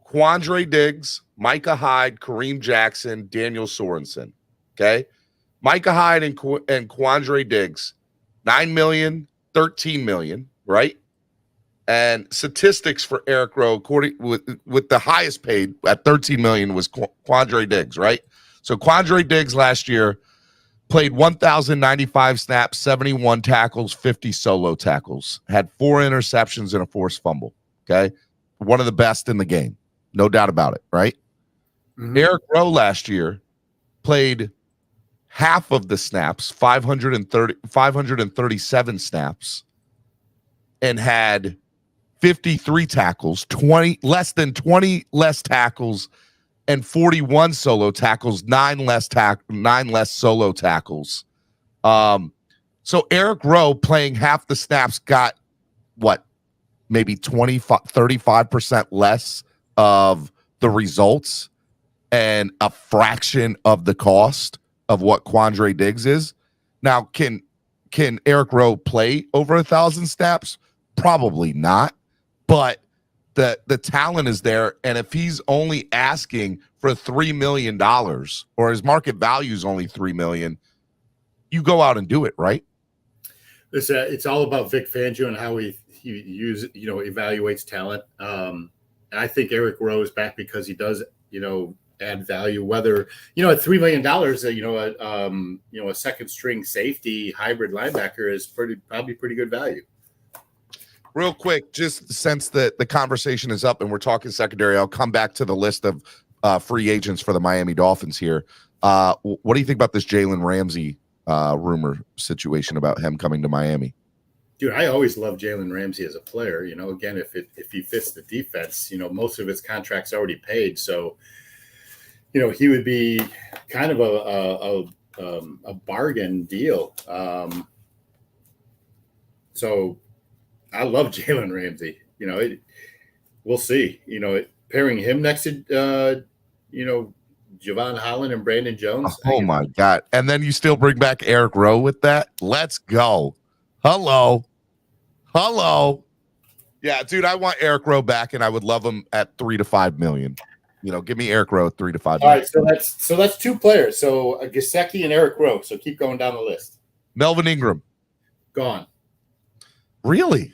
Quandre Diggs, Micah Hyde, Kareem Jackson, Daniel Sorensen. Okay. Micah Hyde and Quandre Diggs, 9 million, 13 million, right? And statistics for Eric Rowe, according with the highest paid at 13 million was Quandre Diggs, right? So Quandre Diggs last year played 1,095 snaps, 71 tackles, 50 solo tackles, had 4 interceptions and a forced fumble. Okay. One of the best in the game. No doubt about it. Right. Eric Rowe last year played half of the snaps, 537 snaps, and had 53 tackles, less than 20 less tackles, and 41 solo tackles, 9 less solo tackles. So Eric Rowe playing half the snaps got what, maybe 35% less of the results and a fraction of the cost of what Quandre Diggs is. Now, can Eric Rowe play over 1,000 snaps? Probably not, but the talent is there. And if he's only asking for $3 million, or his market value is only $3 million, you go out and do it, right? It's all about Vic Fangio and how he evaluates talent. And I think Eric Rowe is back because he does, add value, whether, at $3 million, a second string safety hybrid linebacker is probably pretty good value. Real quick, just since the conversation is up and we're talking secondary, I'll come back to the list of free agents for the Miami Dolphins here. What do you think about this Jalen Ramsey rumor situation about him coming to Miami? Dude, I always loved Jalen Ramsey as a player. Again, if he fits the defense, most of his contract's already paid. So, he would be kind of a bargain deal. So I love Jalen Ramsey. We'll see. Pairing him next to, Javon Holland and Brandon Jones. Oh, my God. And then you still bring back Eric Rowe with that? Let's go. Hello. Yeah, dude, I want Eric Rowe back, and I would love him at $3 to $5 million. Give me Eric Rowe at $3 to $5 million. All right, so that's 2 players. So Gesicki and Eric Rowe. So keep going down the list. Melvin Ingram. Gone. Really?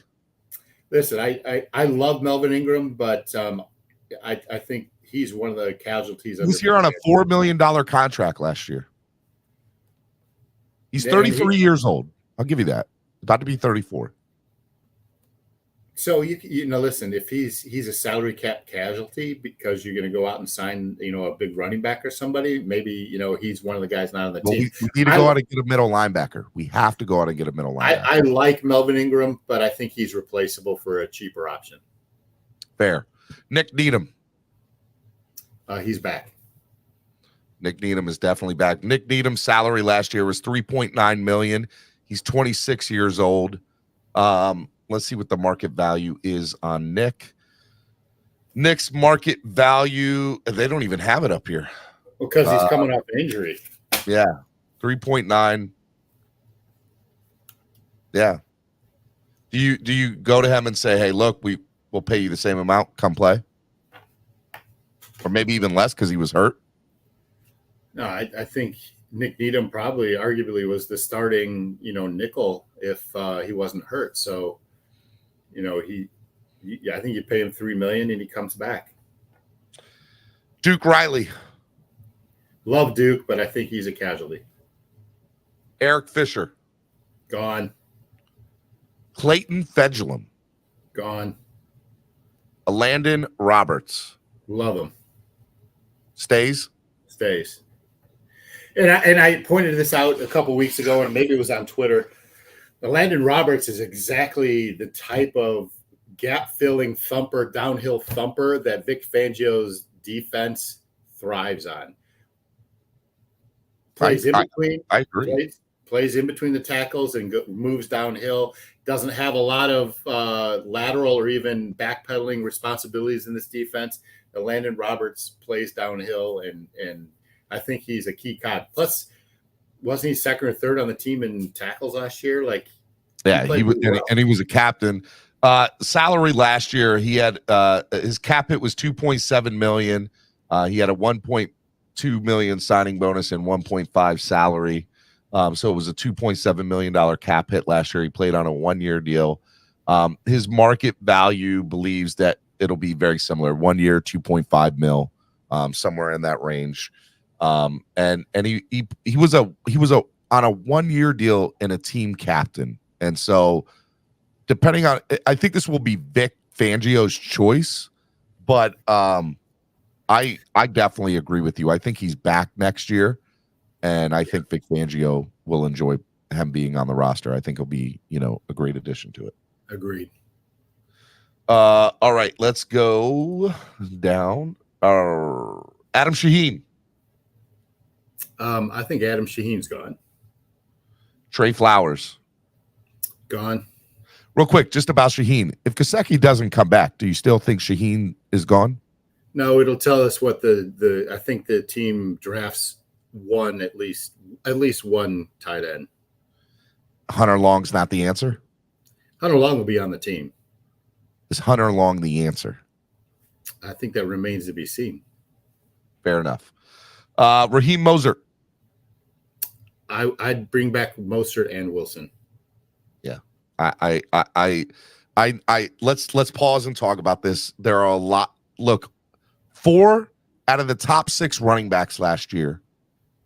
Listen, I love Melvin Ingram, but I think he's one of the casualties. He was here on a $4 million contract last year. He's 33 years old. I'll give you that. About to be 34. So listen, if he's a salary cap casualty because you're going to go out and sign, a big running back or somebody, maybe, he's one of the guys not on the team. We need to go out and get a middle linebacker. We have to go out and get a middle linebacker. I like Melvin Ingram, but I think he's replaceable for a cheaper option. Fair. Nick Needham. He's back. Nick Needham is definitely back. Nick Needham's salary last year was $3.9 million. He's 26 years old. Let's see what the market value is on Nick. Nick's market value, they don't even have it up here. Because he's coming off injury. Yeah, 3.9. Yeah. Do you go to him and say, hey, look, we'll pay you the same amount, come play? Or maybe even less because he was hurt? No, I think Nick Needham probably arguably was the starting, nickel if he wasn't hurt. So I think you pay him $3 million and he comes back. Duke Riley. Love Duke, but I think he's a casualty. Eric Fisher. Gone. Clayton Fedulum. Gone. Landon Roberts. Love him. Stays. And I pointed this out a couple weeks ago, and maybe it was on Twitter. Landon Roberts is exactly the type of gap-filling thumper, downhill thumper that Vic Fangio's defense thrives on. Plays in between. I agree. Plays in between the tackles and moves downhill. Doesn't have a lot of lateral or even backpedaling responsibilities in this defense. Landon Roberts plays downhill, and I think he's a key cog. Plus, wasn't he second or third on the team in tackles last year? He was, and he was a captain. Salary last year, he had his cap hit was $2.7 million. He had a $1.2 million signing bonus and 1.5 salary. So it was a $2.7 million cap hit last year. He played on a 1-year deal. His market value believes that it'll be very similar. 1 year, 2.5 mil, somewhere in that range. And he was on a 1-year deal and a team captain. And so depending on, I think this will be Vic Fangio's choice, but I definitely agree with you. I think he's back next year, and I think Vic Fangio will enjoy him being on the roster. I think he'll be, a great addition to it. Agreed. All right, let's go down. Adam Shaheen. I think Adam Shaheen's gone. Trey Flowers. Gone. Real quick, just about Shaheen. If Gesicki doesn't come back, do you still think Shaheen is gone? No, it'll tell us what I think the team drafts at least one tight end. Hunter Long's not the answer? Hunter Long will be on the team. Is Hunter Long the answer? I think that remains to be seen. Fair enough. Raheem Mostert. I'd bring back Mostert and Wilson. Yeah. Let's pause and talk about this. There are a lot. Look, 4 out of the top 6 running backs last year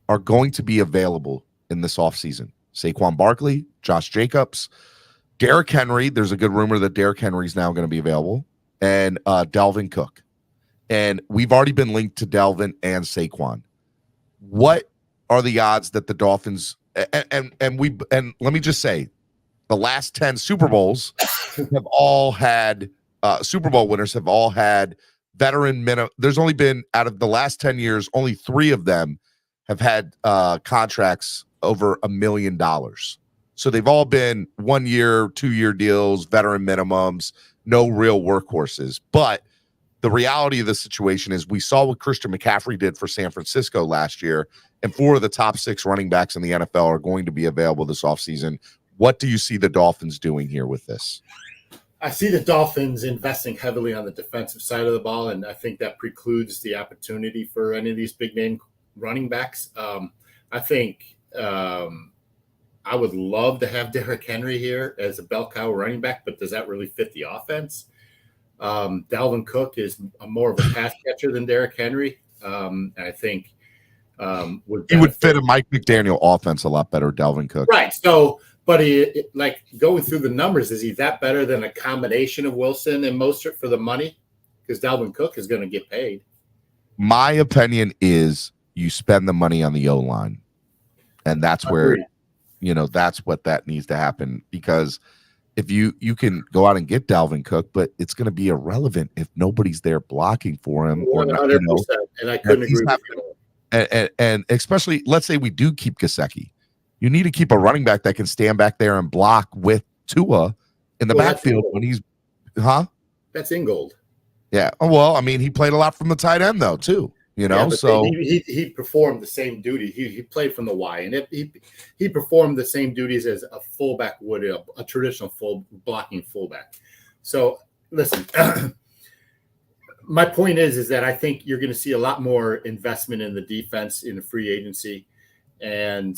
are going to be available in this offseason. Saquon Barkley, Josh Jacobs, Derrick Henry. There's a good rumor that Derrick Henry is now going to be available, and Dalvin Cook. And we've already been linked to Dalvin and Saquon. What are the odds that the Dolphins and let me just say, the last 10 Super Bowls have all had Super Bowl winners have all had veteran minimum. There's only been, out of the last 10 years, only 3 of them have had contracts over $1 million. So they've all been 1-year, 2-year deals, veteran minimums, no real workhorses. But the reality of the situation is we saw what Christian McCaffrey did for San Francisco last year, and 4 of the top 6 running backs in the NFL are going to be available this offseason. What do you see the Dolphins doing here with this? I see the Dolphins investing heavily on the defensive side of the ball, and I think that precludes the opportunity for any of these big-name running backs. I think I would love to have Derrick Henry here as a bell cow running back, but does that really fit the offense? Dalvin Cook is more of a pass catcher than Derrick Henry. I think he would fit a Mike McDaniel offense a lot better, Dalvin Cook. Right. So, but going through the numbers, is he that better than a combination of Wilson and Mostert for the money? Because Dalvin Cook is going to get paid. My opinion is you spend the money on the O-line, and that's where, that's what that needs to happen. Because if you can go out and get Dalvin Cook, but it's going to be irrelevant if nobody's there blocking for him. 100%. And I couldn't agree with you. And especially, let's say we do keep Gesicki. You need to keep a running back that can stand back there and block with Tua in the backfield when he's, That's Ingold. Yeah. Well, I mean, he played a lot from the tight end though, too. So he performed the same duty. He played from the Y, and he performed the same duties as a fullback would, a traditional blocking fullback. So listen, my point is that I think you're going to see a lot more investment in the defense in the free agency, and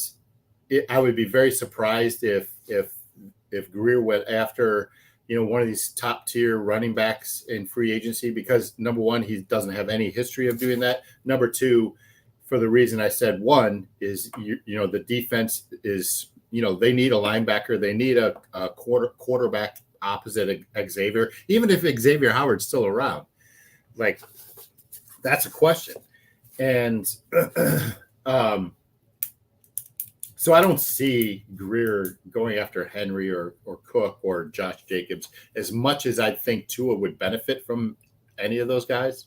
I would be very surprised if Greer went after one of these top tier running backs in free agency, because number one, he doesn't have any history of doing that. Number two, for the reason I said, one is, the defense is, they need a linebacker. They need a quarterback opposite Xavier, even if Xavier Howard's still around. Like, that's a question. And so I don't see Greer going after Henry or Cook or Josh Jacobs as much as I think Tua would benefit from any of those guys.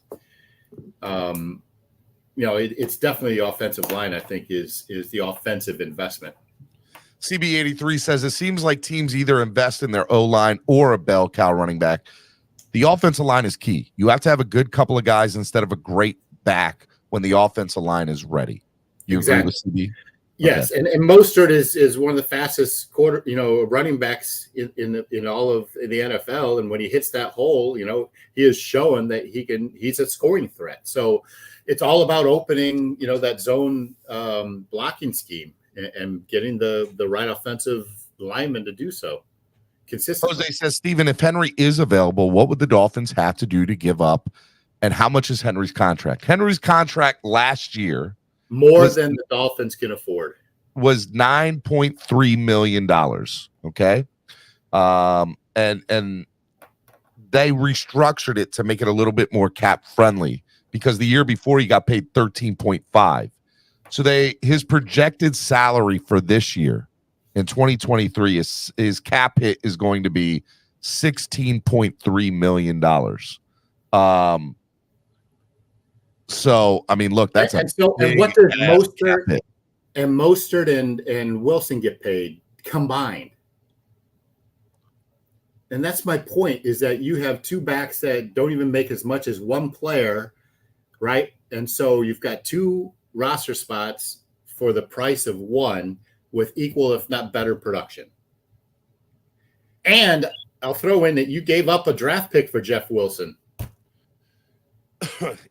It's definitely the offensive line, I think, is the offensive investment. CB83 says it seems like teams either invest in their O-line or a bell cow running back. The offensive line is key. You have to have a good couple of guys instead of a great back when the offensive line is ready. You exactly. Agree with CB? Yes, okay. and Mostert is one of the fastest running backs in all of the NFL, and when he hits that hole, he has shown that he's a scoring threat. So it's all about opening, that zone blocking scheme and getting the right offensive lineman to do so consistently. Jose says, Steven, if Henry is available, what would the Dolphins have to do to give up, and how much is Henry's contract? Henry's contract last year than the Dolphins can afford. Was $9.3 million. Okay. And they restructured it to make it a little bit more cap friendly, because the year before he got paid 13.5. So his projected salary for this year in 2023 his cap hit is going to be $16.3 million. So I mean, look, that's and what does Mostert and Wilson get paid combined? And that's my point, is that you have two backs that don't even make as much as one player, right? And so you've got two roster spots for the price of one with equal, if not better, production. And I'll throw in that you gave up a draft pick for Jeff Wilson.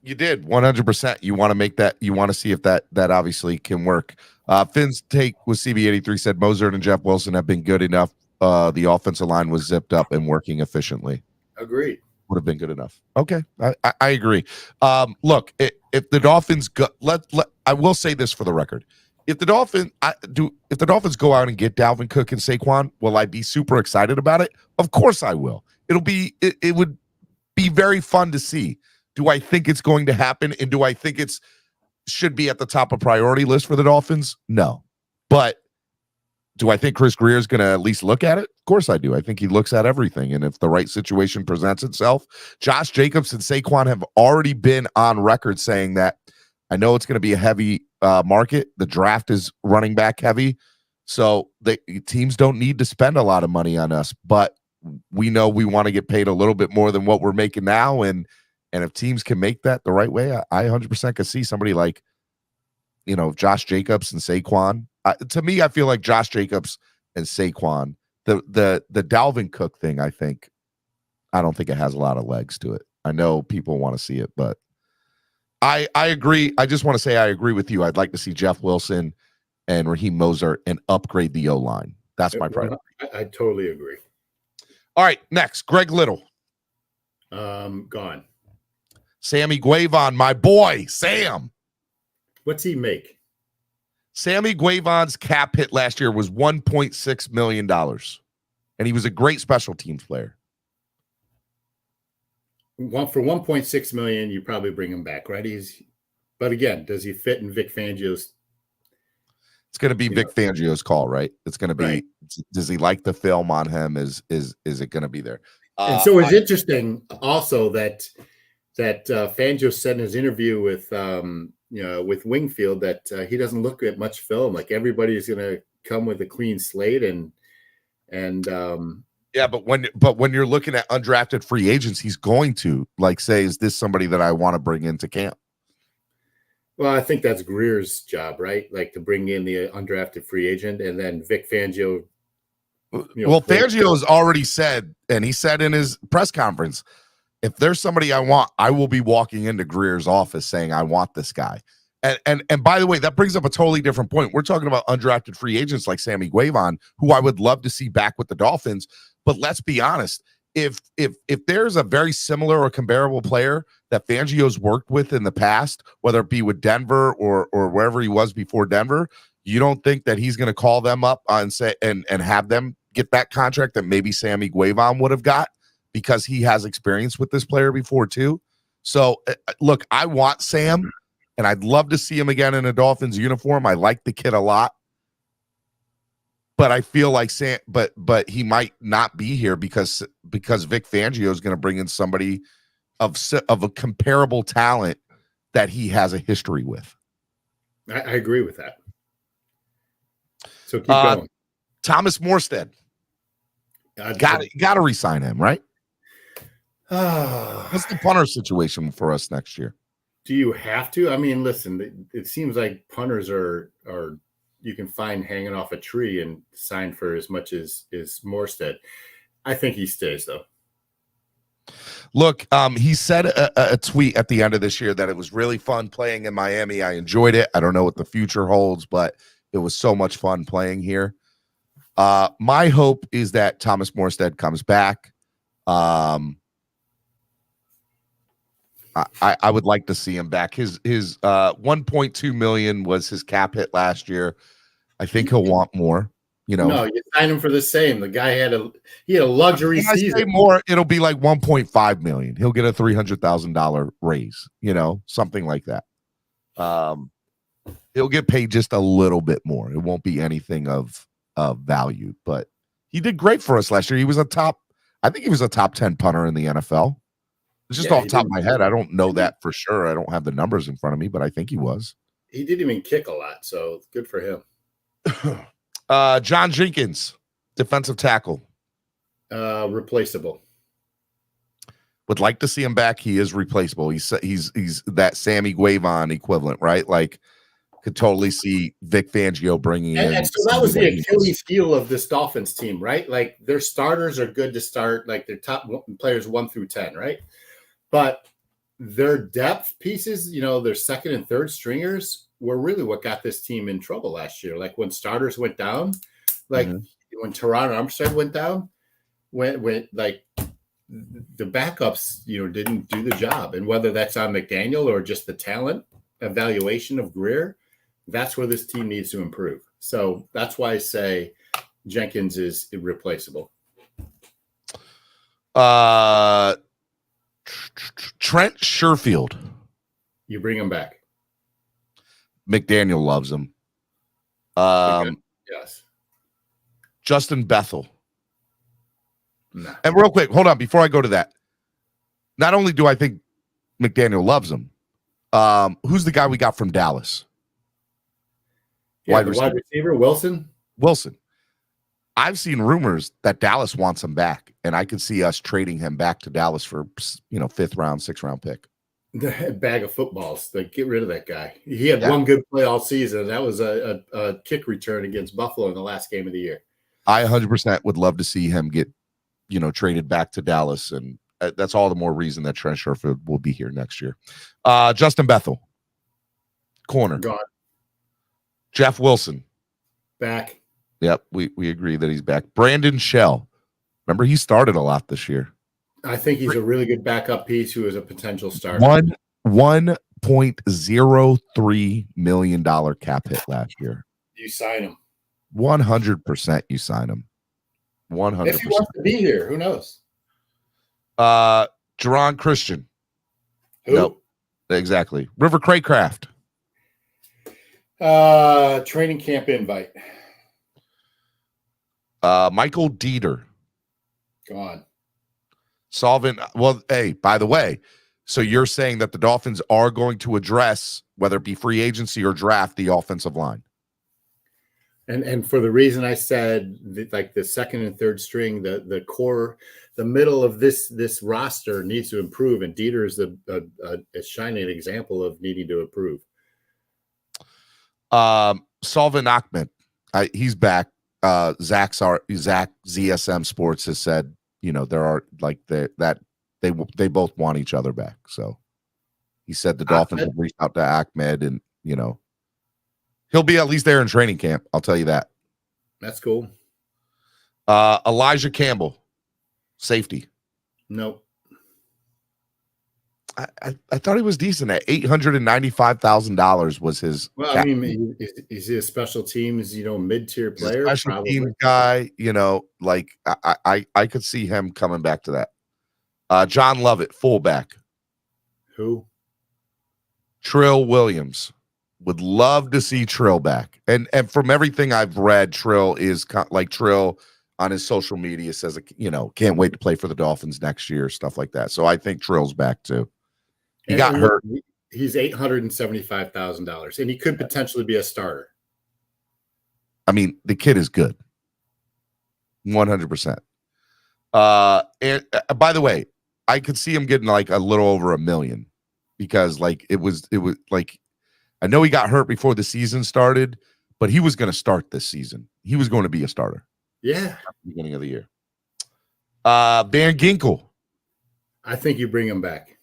You did 100%. You want to make that. You want to see if that obviously can work. Finn's take with CB83 said Mostert and Jeff Wilson have been good enough. The offensive line was zipped up and working efficiently. Agreed. Would have been good enough. Okay, I agree. Look, if the Dolphins go, I will say this for the record: if the Dolphins go out and get Dalvin Cook and Saquon, will I be super excited about it? Of course I will. It would be very fun to see. Do I think it's going to happen? And do I think should be at the top of priority list for the Dolphins? No. But do I think Chris Greer is going to at least look at it? Of course I do. I think he looks at everything. And if the right situation presents itself, Josh Jacobs and Saquon have already been on record saying that, I know it's going to be a heavy market. The draft is running back heavy. So the teams don't need to spend a lot of money on us, but we know we want to get paid a little bit more than what we're making now. And if teams can make that the right way, I 100% could see somebody like, Josh Jacobs and Saquon. To me, I feel like Josh Jacobs and Saquon, the Dalvin Cook thing, I don't think it has a lot of legs to it. I know people want to see it, but I agree. I just want to say I agree with you. I'd like to see Jeff Wilson and Raheem Mostert and upgrade the O-line. That's my priority. I totally agree. All right, next, Greg Little. Gone. Sammy Guevon, my boy, Sam. What's he make? Sammy Guevon's cap hit last year was $1.6 million, and he was a great special teams player. For $1.6 million, you probably bring him back, right? But again, does he fit in Vic Fangio's? It's going to be Vic Fangio's call, right? It's going to be. Right. Does he like the film on him? Is it going to be there? And so it's interesting also that Fangio said in his interview with Wingfield that he doesn't look at much film. Like, everybody's going to come with a clean slate and yeah, but when you're looking at undrafted free agents, he's going to say, is this somebody that I want to bring into camp? Well, I think that's Greer's job, right? Like, to bring in the undrafted free agent, and then Vic Fangio. Fangio has already said, and he said in his press conference, if there's somebody I want, I will be walking into Greer's office saying, I want this guy. And by the way, that brings up a totally different point. We're talking about undrafted free agents like Sammy Guevon, who I would love to see back with the Dolphins. But let's be honest, if there's a very similar or comparable player that Fangio's worked with in the past, whether it be with Denver or wherever he was before Denver, you don't think that he's going to call them up and say and have them get that contract that maybe Sammy Guevon would have got because he has experience with this player before too. So look, I want Sam, and I'd love to see him again in a Dolphins uniform. I like the kid a lot. But I feel like Sam, but he might not be here because Vic Fangio is going to bring in somebody of a comparable talent that he has a history with. I agree with that. So keep going. Thomas Morstead, got to re-sign him, right? What's the punter situation for us next year? Do you have to? I mean, listen, it seems like punters are you can find hanging off a tree and sign for as much as Morstead. I think he stays though. Look, he said a tweet at the end of this year that it was really fun playing in Miami. I enjoyed it. I don't know what the future holds, but it was so much fun playing here. My hope is that Thomas Morstead comes back. I would like to see him back. His 1.2 million was his cap hit last year. I think he'll want more. No, you sign him for the same. The guy had a luxury season. I say more, it'll be like 1.5 million. He'll get a $300,000 raise. Something like that. He'll get paid just a little bit more. It won't be anything of value, but he did great for us last year. He was I think he was a top 10 punter in the NFL. It's just off the top of my head. I don't know that for sure. I don't have the numbers in front of me, but I think he was. He didn't even kick a lot, so good for him. John Jenkins, defensive tackle. Replaceable. Would like to see him back. He is replaceable. He's that Sammy Guevon equivalent, right? Like, could totally see Vic Fangio bringing in. And so that was the Achilles heel of this Dolphins team, right? Like, their starters are good to start, like their top players 1 through 10, right? But their depth pieces, their second and third stringers were really what got this team in trouble last year. Like when starters went down, like when Teron Armstead went down, when like the backups, didn't do the job. And whether that's on McDaniel or just the talent evaluation of Greer, that's where this team needs to improve. So that's why I say Jenkins is irreplaceable. Trent Sherfield. You bring him back. McDaniel loves him. Yes. Justin Bethel. Nah. And real quick, hold on. Before I go to that, not only do I think McDaniel loves him, who's the guy we got from Dallas? Wide receiver, Wilson. I've seen rumors that Dallas wants him back, and I could see us trading him back to Dallas for 5th round, 6th round pick. The bag of footballs. Like, get rid of that guy. He had one good play all season. That was a kick return against Buffalo in the last game of the year. I 100% would love to see him get, traded back to Dallas, and that's all the more reason that Trent Sherfield will be here next year. Justin Bethel, corner. Gone. Jeff Wilson. Back. Yep, we agree that he's back. Brandon Shell. Remember, he started a lot this year. I think he's a really good backup piece who is a potential starter. $1.03 million cap hit last year. You sign him. 100% you sign him. 100%. If he wants to be here, who knows? Jerron Christian. Who? Nope. Exactly. River Craycraft. Training camp invite. Michael Dieter. Gone. Solvent. Well, hey, by the way, so you're saying that the Dolphins are going to address, whether it be free agency or draft, the offensive line. And for the reason I said, like the second and third string, the core, the middle of this roster needs to improve, and Dieter is a shining example of needing to improve. Salvin Ahmed, he's back. Zach ZSM Sports has said, there are like they both want each other back. So he said the Dolphins have reached out to Ahmed, and he'll be at least there in training camp. I'll tell you that. That's cool. Elijah Campbell, safety. Nope. I thought he was decent at $895,000 was his. Well, I mean, is he a special teams, mid-tier player? Special Probably. teams guy, like I could see him coming back to that. John Lovett, fullback. Who? Trill Williams. Would love to see Trill back. And from everything I've read, Trill is like Trill on his social media says, can't wait to play for the Dolphins next year, stuff like that. So I think Trill's back too. He got hurt. He's $875,000, and he could potentially be a starter. I mean, the kid is good. 100%. And by the way, I could see him getting like a little over $1 million because like it was like, I know he got hurt before the season started, but he was going to start this season. He was going to be a starter. Yeah. At the beginning of the year. Van Ginkel. I think you bring him back.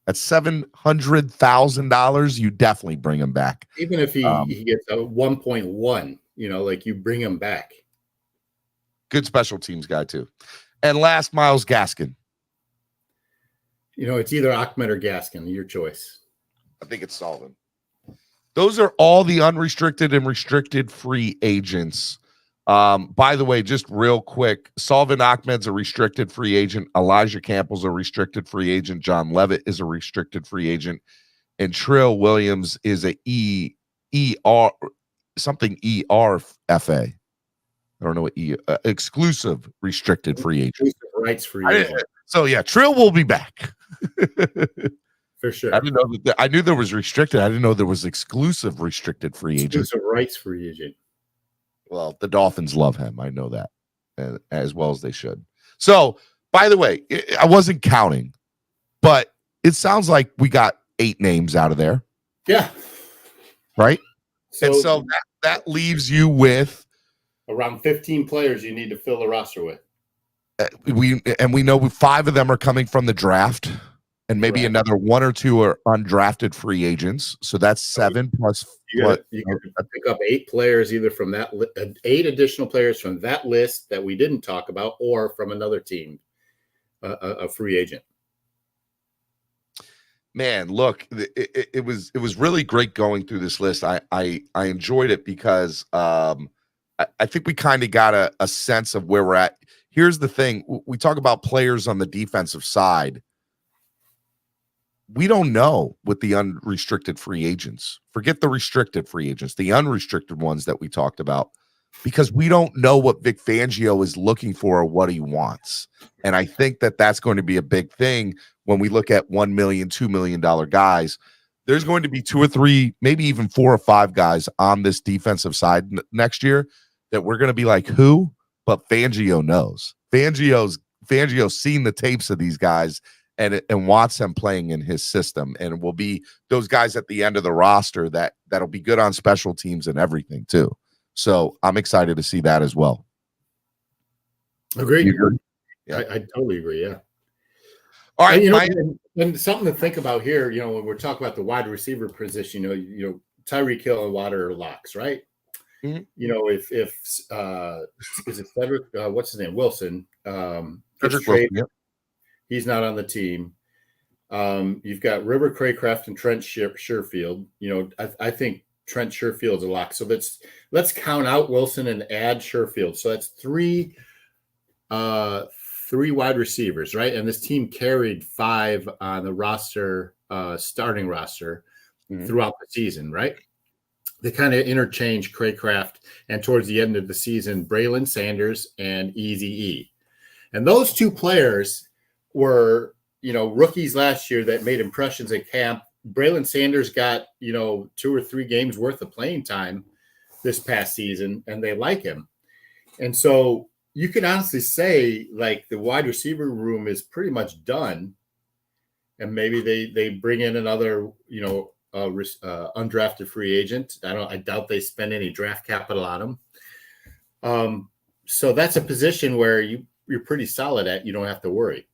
At $700,000, you definitely bring him back. Even if he gets a 1.1, like you bring him back. Good special teams guy too. And last, Myles Gaskin. It's either Ahmed or Gaskin, your choice. I think it's Sullivan. Those are all the unrestricted and restricted free agents. By the way, just real quick, Sullivan Ahmed's a restricted free agent. Elijah Campbell's a restricted free agent. John Levitt is a restricted free agent. And Trill Williams is a ERFA. I don't know what exclusive restricted free agent. Exclusive rights free agent. So yeah, Trill will be back. For sure. I didn't know that. I knew there was restricted. I didn't know there was exclusive restricted free agent. Exclusive rights free agent. Well, the Dolphins love him. I know that, as well as they should. So, by the way, I wasn't counting, but it sounds like we got 8 names out of there. Yeah. Right? So that leaves you with around 15 players you need to fill the roster with. We know 5 of them are coming from the draft, and maybe another 1 or 2 are undrafted free agents. So that's 7 plus. You got to pick up 8 players, either from that 8 additional players from that list that we didn't talk about, or from another team, a free agent. Man, look, it was really great going through this list. I enjoyed it because I think we kind of got a sense of where we're at. Here's the thing: we talk about players on the defensive side. We don't know with the unrestricted free agents. Forget the restricted free agents, the unrestricted ones that we talked about, because we don't know what Vic Fangio is looking for or what he wants. And I think that that's going to be a big thing when we look at $1 million, $2 million guys. There's going to be 2 or 3, maybe even 4 or 5 guys on this defensive side next year that we're going to be like, who? But Fangio knows. Fangio's seen the tapes of these guys and wants them playing in his system, and will be those guys at the end of the roster that'll be good on special teams and everything too. So I'm excited to see that as well. Agreed. Yeah. I totally agree. Yeah. All right. And something to think about here, when we're talking about the wide receiver position, Tyreek Hill and Water are locks, right? Mm-hmm. If is it Cedric? What's his name? Wilson. Cedric Wilson, yeah. He's not on the team. You've got River Craycraft and Trent Sherfield. I think Trent Sherfield's a lock. So let's count out Wilson and add Sherfield. So that's 3 wide receivers, right? And this team carried 5 on the roster, starting roster throughout the season, right? They kind of interchanged Craycraft, and towards the end of the season, Braylon Sanders and Eazy-E. And those 2 players were, rookies last year that made impressions at camp. Braylon Sanders got, 2 or 3 games worth of playing time this past season, and they like him. And so you can honestly say, like, the wide receiver room is pretty much done. And maybe they bring in another, undrafted free agent. I doubt they spend any draft capital on him. So that's a position where you're pretty solid at. You don't have to worry.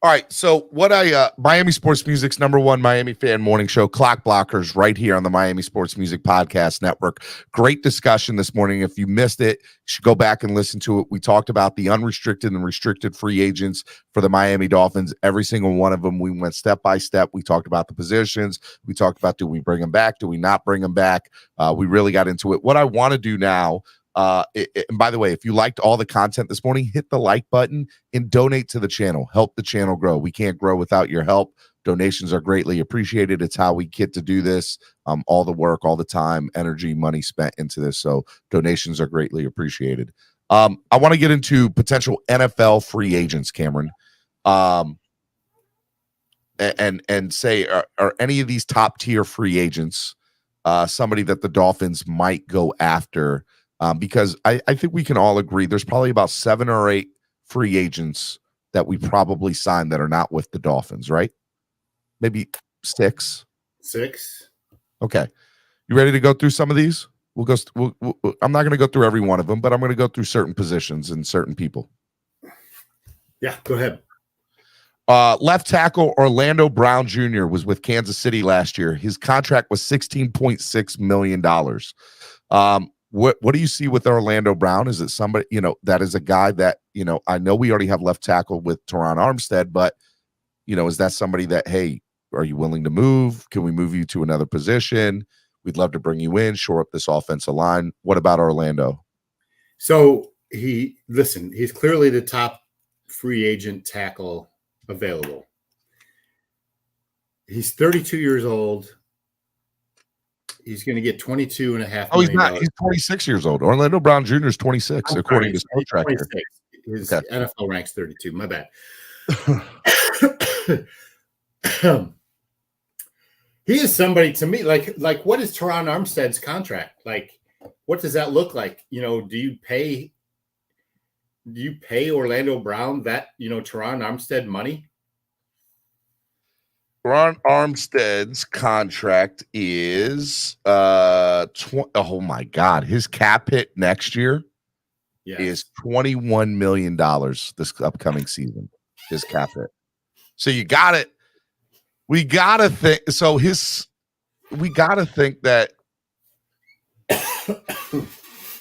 All right. So what Miami Sports Music's #1 Miami fan morning show, Clock Blockers, right here on the Miami Sports Music Podcast Network. Great discussion this morning. If you missed it, you should go back and listen to it. We talked about the unrestricted and restricted free agents for the Miami Dolphins. Every single one of them. We went step by step. We talked about the positions. We talked about, do we bring them back? Do we not bring them back? We really got into it. What I want to do now, and by the way, if you liked all the content this morning, hit the like button and donate to the channel. Help the channel grow. We can't grow without your help. Donations are greatly appreciated. It's how we get to do this. All the work, all the time, energy, money spent into this. So donations are greatly appreciated. I want to get into potential NFL free agents, Cameron. And say, are any of these top tier free agents somebody that the Dolphins might go after? Because I think we can all agree there's probably about 7 or 8 free agents that we probably signed that are not with the Dolphins, right? Maybe 6. 6. Okay. You ready to go through some of these? I'm not going to go through every one of them, but I'm going to go through certain positions and certain people. Yeah, go ahead. Left tackle Orlando Brown Jr. was with Kansas City last year. His contract was $16.6 million. What do you see with Orlando Brown? Is it somebody, that is a guy that, I know we already have left tackle with Teron Armstead, but, is that somebody that, hey, are you willing to move? Can we move you to another position? We'd love to bring you in, shore up this offensive line. What about Orlando? So he's clearly the top free agent tackle available. He's 32 years old. He's going to get $22.5 Oh, he's not. He's 26 years old. Orlando Brown Jr. is 26, according to Sport Tracker. His NFL ranks 32. My bad. He is somebody to me. Like what is Teron Armstead's contract? Like, what does that look like? Do you pay Orlando Brown that Teron Armstead money? Teron Armstead's contract is oh my God, his cap hit next year is $21 million this upcoming season. His cap hit. So we gotta think that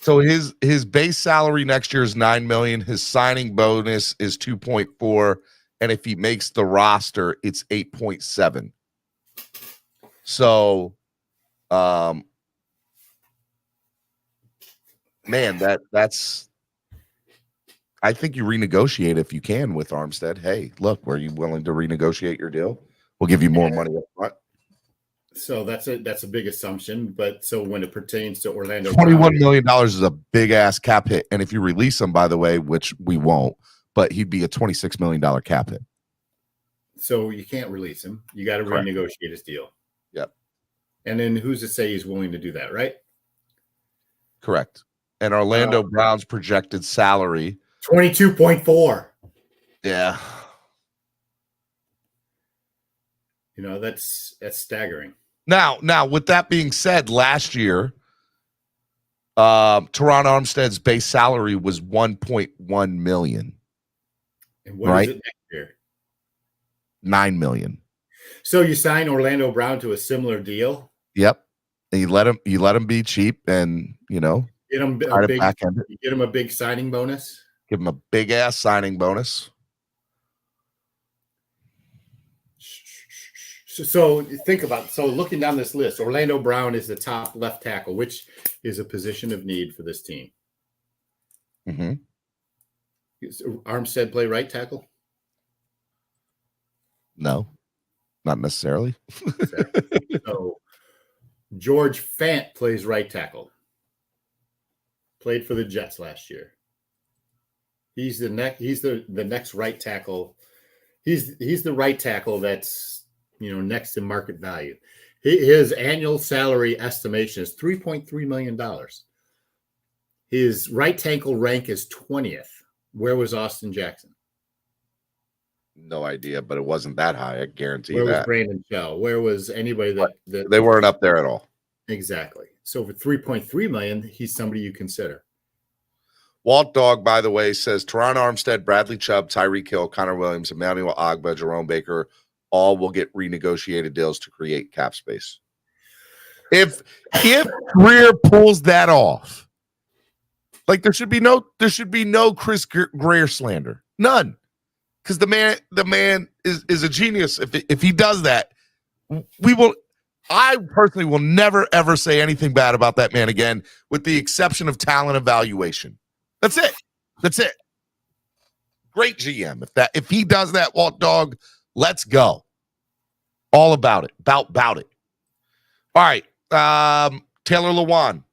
so his base salary next year is $9 million. His signing bonus is 2.4. And if he makes the roster, it's 8.7. So, man, that's. I think you renegotiate if you can with Armstead. Hey, look, were you willing to renegotiate your deal? We'll give you more money up front. So that's a big assumption. But so when it pertains to Orlando, $21 million is a big ass cap hit, and if you release him, by the way, which we won't. But he'd be a $26 million cap hit. So you can't release him. You got to renegotiate his deal. Yep. And then who's to say he's willing to do that, right? Correct. And Orlando Brown's projected salary 22.4. Yeah. That's staggering. Now, with that being said, last year, Teron Armstead's base salary was $1.1 million. And what is it next year? $9 million. So you sign Orlando Brown to a similar deal? Yep. And you let him be cheap, and get him a big signing bonus. Give him a big ass signing bonus. So think about it. So looking down this list, Orlando Brown is the top left tackle, which is a position of need for this team. Mm-hmm. Does Armstead play right tackle? No, not necessarily. So George Fant plays right tackle. Played for the Jets last year. He's the next right tackle. He's the right tackle that's next in market value. His annual salary estimation is $3.3 million. His right tackle rank is 20th. Where was Austin Jackson? No idea, but it wasn't that high. I guarantee Where that. Where was Brandon Shell? Where was anybody that they weren't up there at all? Exactly. So for $3.3 million, he's somebody you consider. Walt Dog, by the way, says Teron Armstead, Bradley Chubb, Tyreek Hill, Connor Williams, Emmanuel Ogbah, Jerome Baker, all will get renegotiated deals to create cap space. If Greer pulls that off, like there should be no Chris Greer slander, none, because the man is a genius. If he does that, I personally will never ever say anything bad about that man again, with the exception of talent evaluation. That's it. Great GM. If he does that, Walt Dog, let's go. All about it. About it. All right. Taylor Lewan.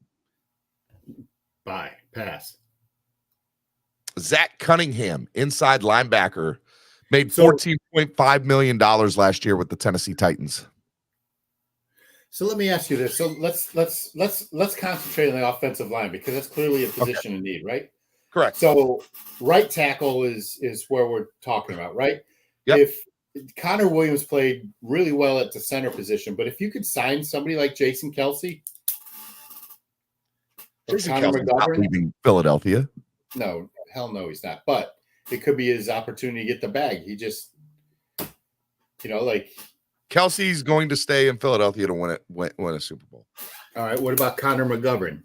Bye. Pass. Zach Cunningham, inside linebacker, made $14.5 million last year with the Tennessee Titans. So let me ask you this. So let's concentrate on the offensive line, because that's clearly a position in need, right? Correct. So right tackle is where we're talking about, right? Yep. If Connor Williams played really well at the center position, but if you could sign somebody like Jason Kelce, Jason Kelce's not leaving Philadelphia. No, hell no, he's not. But it could be his opportunity to get the bag. He just, Kelsey's going to stay in Philadelphia to win a Super Bowl. All right. What about Connor McGovern?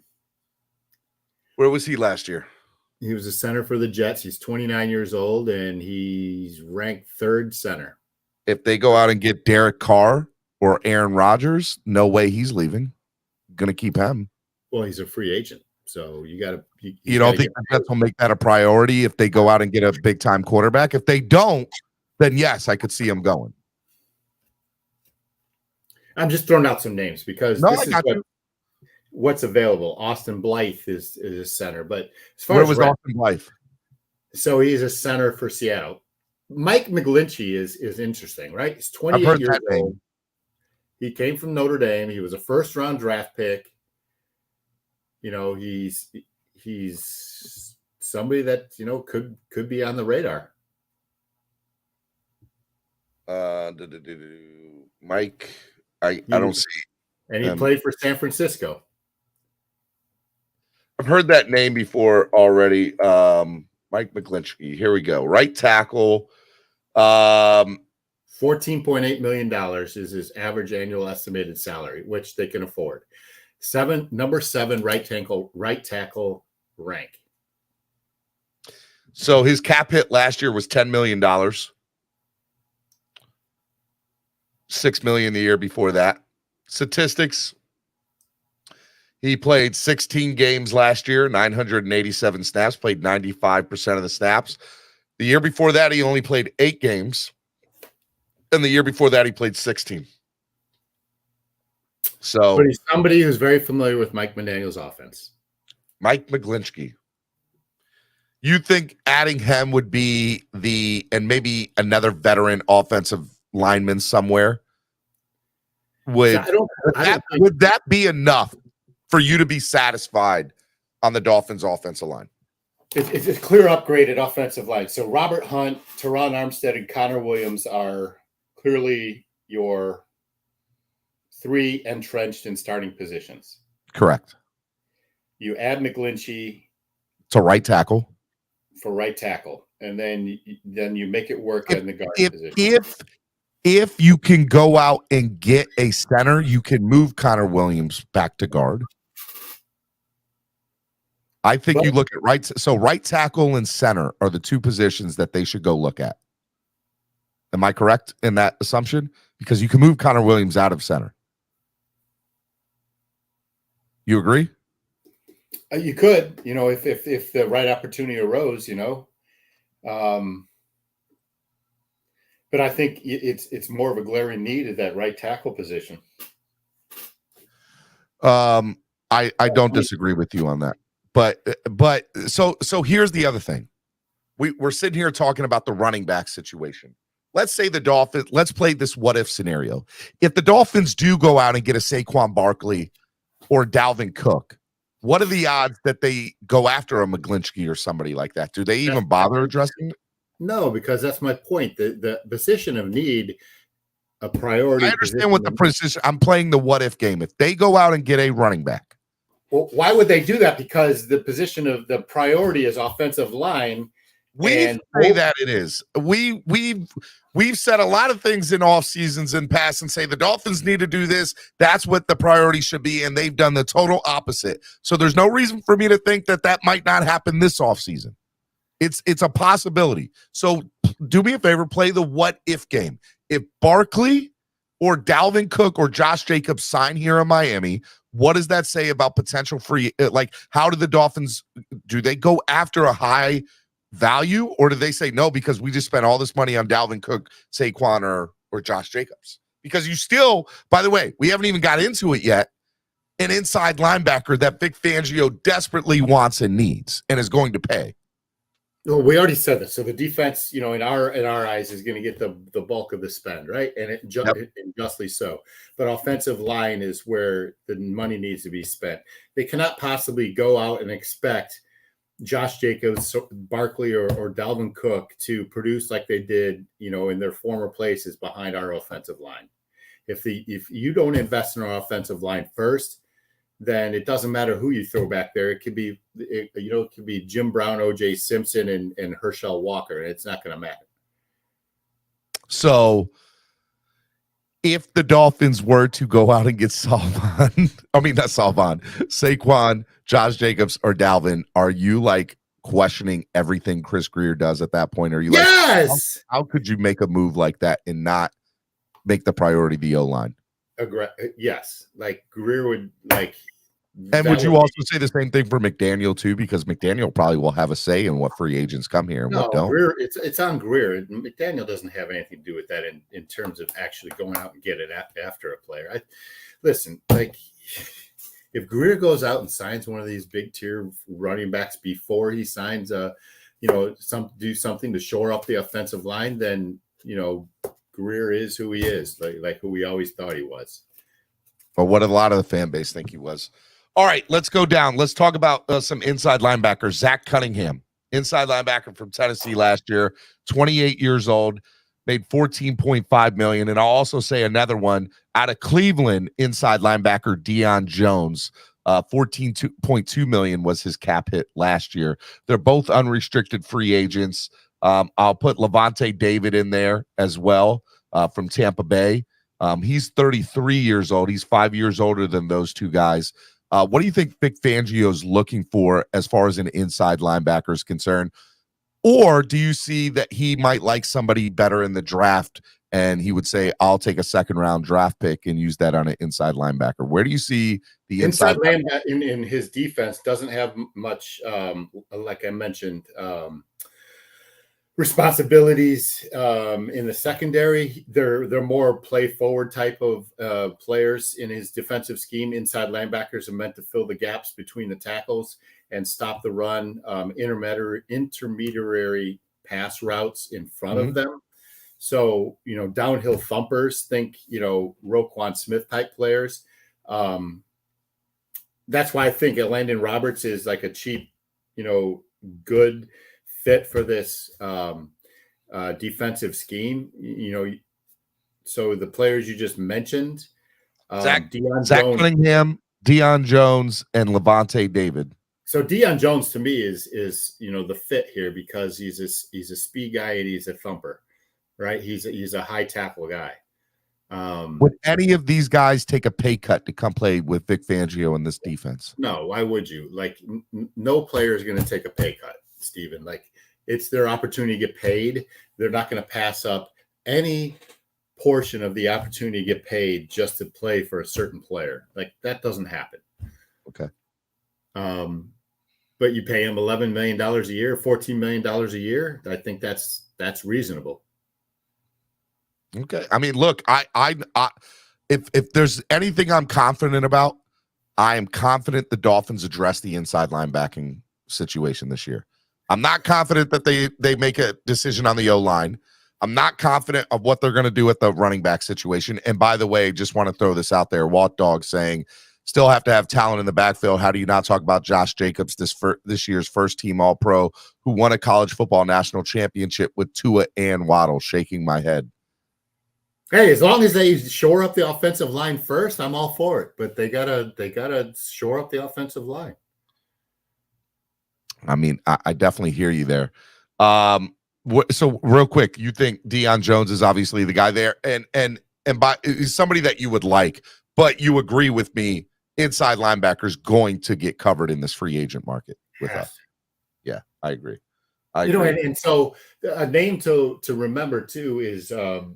Where was he last year? He was a center for the Jets. He's 29 years old, and he's ranked third center. If they go out and get Derek Carr or Aaron Rodgers, no way he's leaving. Going to keep him. Well, he's a free agent, so you got to. You don't think the Jets will make that a priority if they go out and get a big-time quarterback? If they don't, then yes, I could see him going. I'm just throwing out some names because this is what's available. Austin Blythe is a center, but as far as Austin Blythe? So he's a center for Seattle. Mike McGlinchey is interesting, right? He's 28 years old. He came from Notre Dame. He was a first-round draft pick. He's somebody that could be on the radar. Mike, I don't see. And he played for San Francisco. I've heard that name before already. Mike McGlinchey. Here we go. Right tackle. $14.8 million is his average annual estimated salary, which they can afford. Number 7 right tackle rank. So his cap hit last year was $10 million. $6 million the year before that. Statistics. He played 16 games last year, 987 snaps, played 95% of the snaps. The year before that, he only played 8 games. And the year before that, he played 16. But he's somebody who's very familiar with Mike McDaniel's offense. Mike McGlinchey. You think adding him would be and maybe another veteran offensive lineman somewhere? Would that be enough for you to be satisfied on the Dolphins' offensive line? It's a clear upgrade at offensive line. So Robert Hunt, Teron Armstead, and Connor Williams are clearly your 3 entrenched in starting positions. Correct. You add McGlinchey to right tackle. For right tackle, and then you make it work in the guard position. If you can go out and get a center, you can move Connor Williams back to guard. I think you look at right tackle and center are the 2 positions that they should go look at. Am I correct in that assumption? Because you can move Connor Williams out of center. You agree? You could, if the right opportunity arose, but I think it's more of a glaring need at that right tackle position. I don't disagree with you on that, but so here's the other thing. We're sitting here talking about the running back situation. Let's say the Dolphins. Let's play this what if scenario. If the Dolphins do go out and get a Saquon Barkley or Dalvin Cook, what are the odds that they go after a McGlinchey or somebody like that? Do they even bother addressing it? No, because that's my point. The position of need, a priority. I understand what the position. I'm playing the what if game. If they go out and get a running back Well, why would they do that? Because the position of the priority is offensive line. We say that it is. We've said a lot of things in off seasons in past and say the Dolphins need to do this. That's what the priority should be, and they've done the total opposite. So there's no reason for me to think that might not happen this off season. It's a possibility. So do me a favor, play the what if game. If Barkley or Dalvin Cook or Josh Jacobs sign here in Miami, what does that say about potential free? Like, how do the Dolphins, do they go after a high value, or do they say no because we just spent all this money on Dalvin Cook, Saquon, or Josh Jacobs? Because you still, by the way, we haven't even got into it yet, an inside linebacker that Vic Fangio desperately wants and needs and is going to pay. Well, we already said this. So the defense, in our eyes, is going to get the bulk of the spend, right? And and justly so. But offensive line is where the money needs to be spent. They cannot possibly go out and expect Josh Jacobs, Barkley, or Dalvin Cook to produce like they did, in their former places behind our offensive line. If you don't invest in our offensive line first, then it doesn't matter who you throw back there. It could be, it could be Jim Brown, O.J. Simpson, and Herschel Walker, and it's not going to matter. So if the Dolphins were to go out and get Saquon, Josh Jacobs, or Dalvin, are you like questioning everything Chris Grier does at that point? Are you yes! How could you make a move like that and not make the priority the O-line? Yes, like Grier would like. And would you also say the same thing for McDaniel too? Because McDaniel probably will have a say in what free agents come here and what don't. Grier, it's on Grier. McDaniel doesn't have anything to do with that in terms of actually going out and get it after a player. Listen, like if Grier goes out and signs one of these big tier running backs before he signs do something to shore up the offensive line, then Grier is who he is, like who we always thought he was. Or what a lot of the fan base think he was. All right, let's go down. Let's talk about some inside linebackers. Zach Cunningham, inside linebacker from Tennessee last year, 28 years old, made $14.5 million. And I'll also say another one out of Cleveland, inside linebacker Deion Jones, $14.2 million was his cap hit last year. They're both unrestricted free agents. I'll put Levante David in there as well from Tampa Bay. He's 33 years old. He's 5 years older than those two guys. What do you think Vic Fangio's looking for as far as an inside linebacker is concerned? Or do you see that he might like somebody better in the draft and he would say, I'll take a second-round draft pick and use that on an inside linebacker? Where do you see the inside linebacker in his defense doesn't have much, like I mentioned, responsibilities in the secondary. They're more play forward type of players in his defensive scheme. Inside linebackers are meant to fill the gaps between the tackles and stop the run, intermediary pass routes in front of them. So, downhill thumpers, think, Roquan Smith type players. That's why I think Landon Roberts is like a cheap, good fit for this defensive scheme. So the players you just mentioned, Zach Cunningham, Deion Jones, and Levante David. So Deion Jones to me is the fit here because he's a speed guy and he's a thumper, right? He's a high tackle guy. Would any of these guys take a pay cut to come play with Vic Fangio in this defense? No, why would you? Like, no player is going to take a pay cut, Steven. Like, it's their opportunity to get paid. They're not going to pass up any portion of the opportunity to get paid just to play for a certain player. Like, that doesn't happen. Okay. But you pay him $11 million a year, $14 million a year. I think that's reasonable. Okay. I mean, look, if there's anything I'm confident about, I am confident the Dolphins address the inside linebacking situation this year. I'm not confident that they make a decision on the O-line. I'm not confident of what they're going to do with the running back situation. And by the way, just want to throw this out there. Walt Dog saying, still have to have talent in the backfield. How do you not talk about Josh Jacobs, this year's first team All-Pro, who won a college football national championship with Tua and Waddle? Shaking my head. Hey, as long as they shore up the offensive line first, I'm all for it. But they gotta shore up the offensive line. I mean, I definitely hear you there. So real quick, you think Deion Jones is obviously the guy there, and by is somebody that you would like, but you agree with me, inside linebackers going to get covered in this free agent market with us. Yeah, I agree. And so a name to remember too is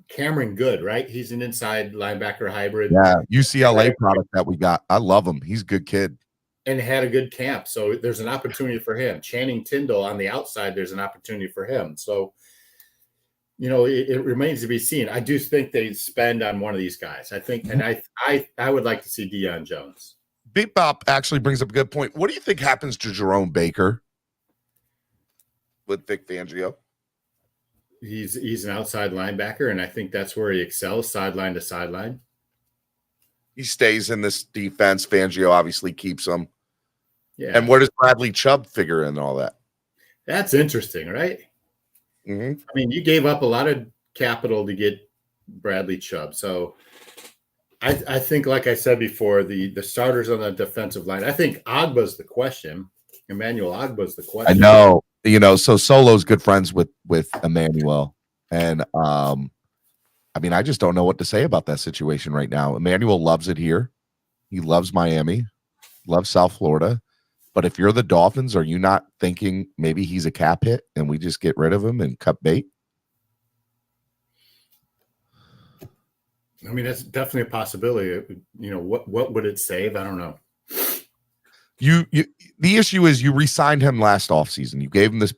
Cameron Good, right? He's an inside linebacker hybrid. Yeah, UCLA product that we got. I love him. He's a good kid. And had a good camp. So there's an opportunity for him. Channing Tindall on the outside, there's an opportunity for him. So, it remains to be seen. I do think they spend on one of these guys. I think, and I would like to see Deion Jones. Big Bop actually brings up a good point. What do you think happens to Jerome Baker with Vic Fangio? He's an outside linebacker, and I think that's where he excels, sideline to sideline. He stays in this defense. Fangio obviously keeps him. Yeah. And where does Bradley Chubb figure in all that? That's interesting, right? Mm-hmm. I mean, you gave up a lot of capital to get Bradley Chubb. So I think, like I said before, the starters on the defensive line, I think Ogba's the question. Emmanuel Ogba's the question. I know. So Solo's good friends with Emmanuel. And I mean, I just don't know what to say about that situation right now. Emmanuel loves it here. He loves Miami, loves South Florida. But if you're the Dolphins, are you not thinking maybe he's a cap hit and we just get rid of him and cut bait? I mean, that's definitely a possibility. What would it save? I don't know. The issue is you re-signed him last offseason. You gave him this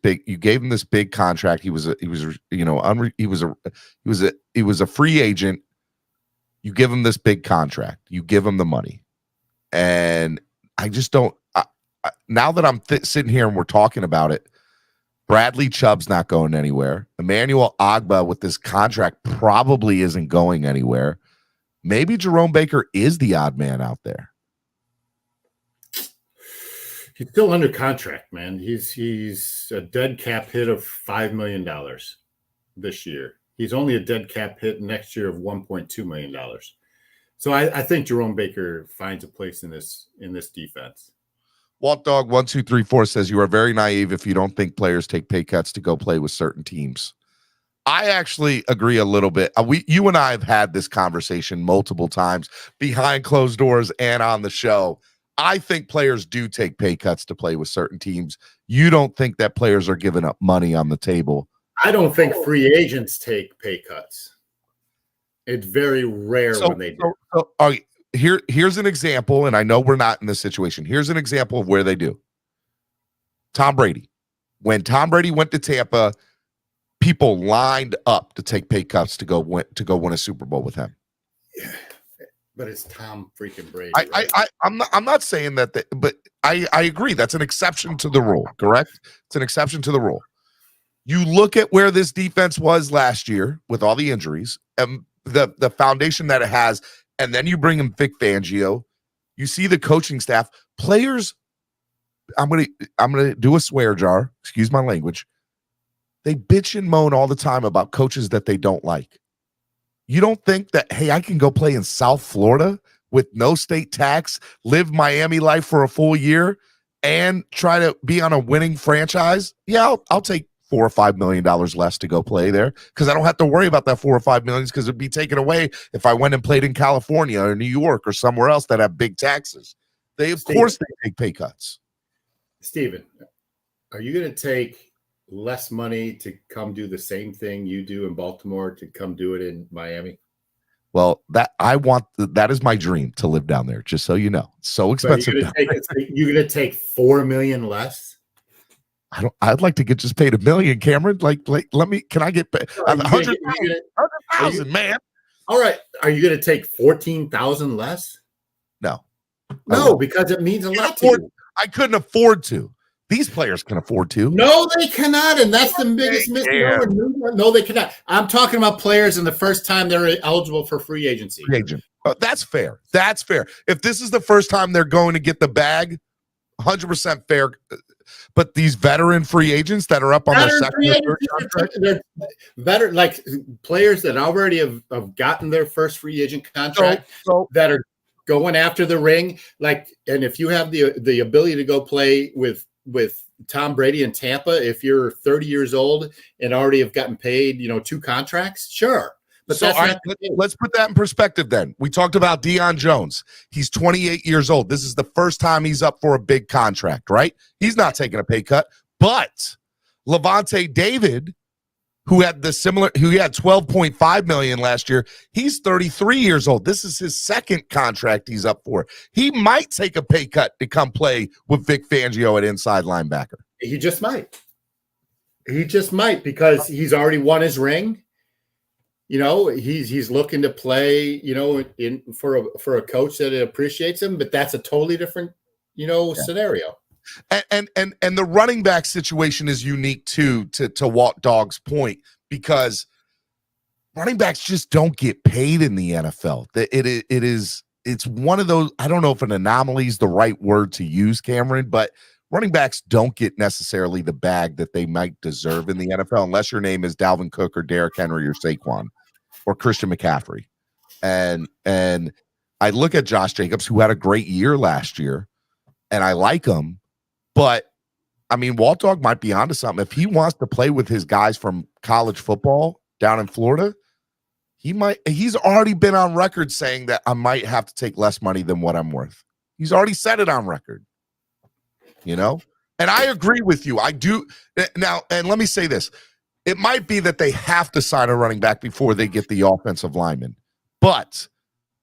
big contract. He was a free agent. You give him this big contract. You give him the money. And I just don't now that I'm sitting here and we're talking about it, Bradley Chubb's not going anywhere. Emmanuel Ogba with this contract probably isn't going anywhere. Maybe Jerome Baker is the odd man out there. He's still under contract, man. He's a dead cap hit of $5 million this year. He's only a dead cap hit next year of $1.2 million. So I think Jerome Baker finds a place in this defense. Walt Dog 1234 says you are very naive if you don't think players take pay cuts to go play with certain teams. I actually agree a little bit. You and I have had this conversation multiple times behind closed doors and on the show. I think players do take pay cuts to play with certain teams. You don't think that players are giving up money on the table? I don't think free agents take pay cuts. It's very rare when they do. Here's an example, and I know we're not in this situation. Here's an example of where they do. Tom Brady. When Tom Brady went to Tampa, people lined up to take pay cuts to go win a Super Bowl with him. Yeah, but it's Tom freaking Brady. I'm not saying that, but I agree. That's an exception to the rule, correct? It's an exception to the rule. You look at where this defense was last year with all the injuries and the foundation that it has, and then you bring in Vic Fangio. You see the coaching staff, players. I'm gonna do a swear jar. Excuse my language. They bitch and moan all the time about coaches that they don't like. You don't think that, hey, I can go play in South Florida with no state tax, live Miami life for a full year, and try to be on a winning franchise? Yeah, I'll take $4 or $5 million less to go play there because I don't have to worry about that $4 or $5 million because it'd be taken away if I went and played in California or New York or somewhere else that have big taxes. Of course they take pay cuts. Steven, are you going to take less money to come do the same thing you do in Baltimore to come do it in Miami? Well, that is my dream, to live down there, just so you know. It's so expensive. You're going to take $4 million less? I'd like to get just paid $1 million, Cameron. Can I get paid 100,000, man? All right. Are you going to take 14,000 less? No, because it means a lot to you. I couldn't afford to. These players can afford to. No, they cannot, and that's the biggest misnomer. No, they cannot. I'm talking about players in the first time they're eligible for free agency. Free agent. That's fair. That's fair. If this is the first time they're going to get the bag, 100% fair. But these veteran free agents that are up on their second or third contract, they're better, like players that already have gotten their first free agent contract, that are going after the ring. Like, and if you have the ability to go play with Tom Brady in Tampa, if you're 30 years old and already have gotten paid, 2 contracts, sure. But so let's put that in perspective then. We talked about Deion Jones. He's 28 years old. This is the first time he's up for a big contract, right? He's not taking a pay cut. But Levante David, who had $12.5 million last year, he's 33 years old. This is his second contract he's up for. He might take a pay cut to come play with Vic Fangio at inside linebacker. He just might. Because he's already won his ring. He's looking to play, for a coach that appreciates him, but that's a totally different, scenario. And the running back situation is unique too, to Walt Dogg's point, because running backs just don't get paid in the NFL. It's one of those, I don't know if an anomaly is the right word to use, Cameron, but running backs don't get necessarily the bag that they might deserve in the NFL unless your name is Dalvin Cook or Derrick Henry or Saquon or Christian McCaffrey. And I look at Josh Jacobs, who had a great year last year, and I like him, but I mean, Walt Dog might be onto something. If he wants to play with his guys from college football down in Florida, he's already been on record saying that I might have to take less money than what I'm worth. He's already said it on record, and I agree with you. I do now. And let me say this. It might be that they have to sign a running back before they get the offensive lineman, but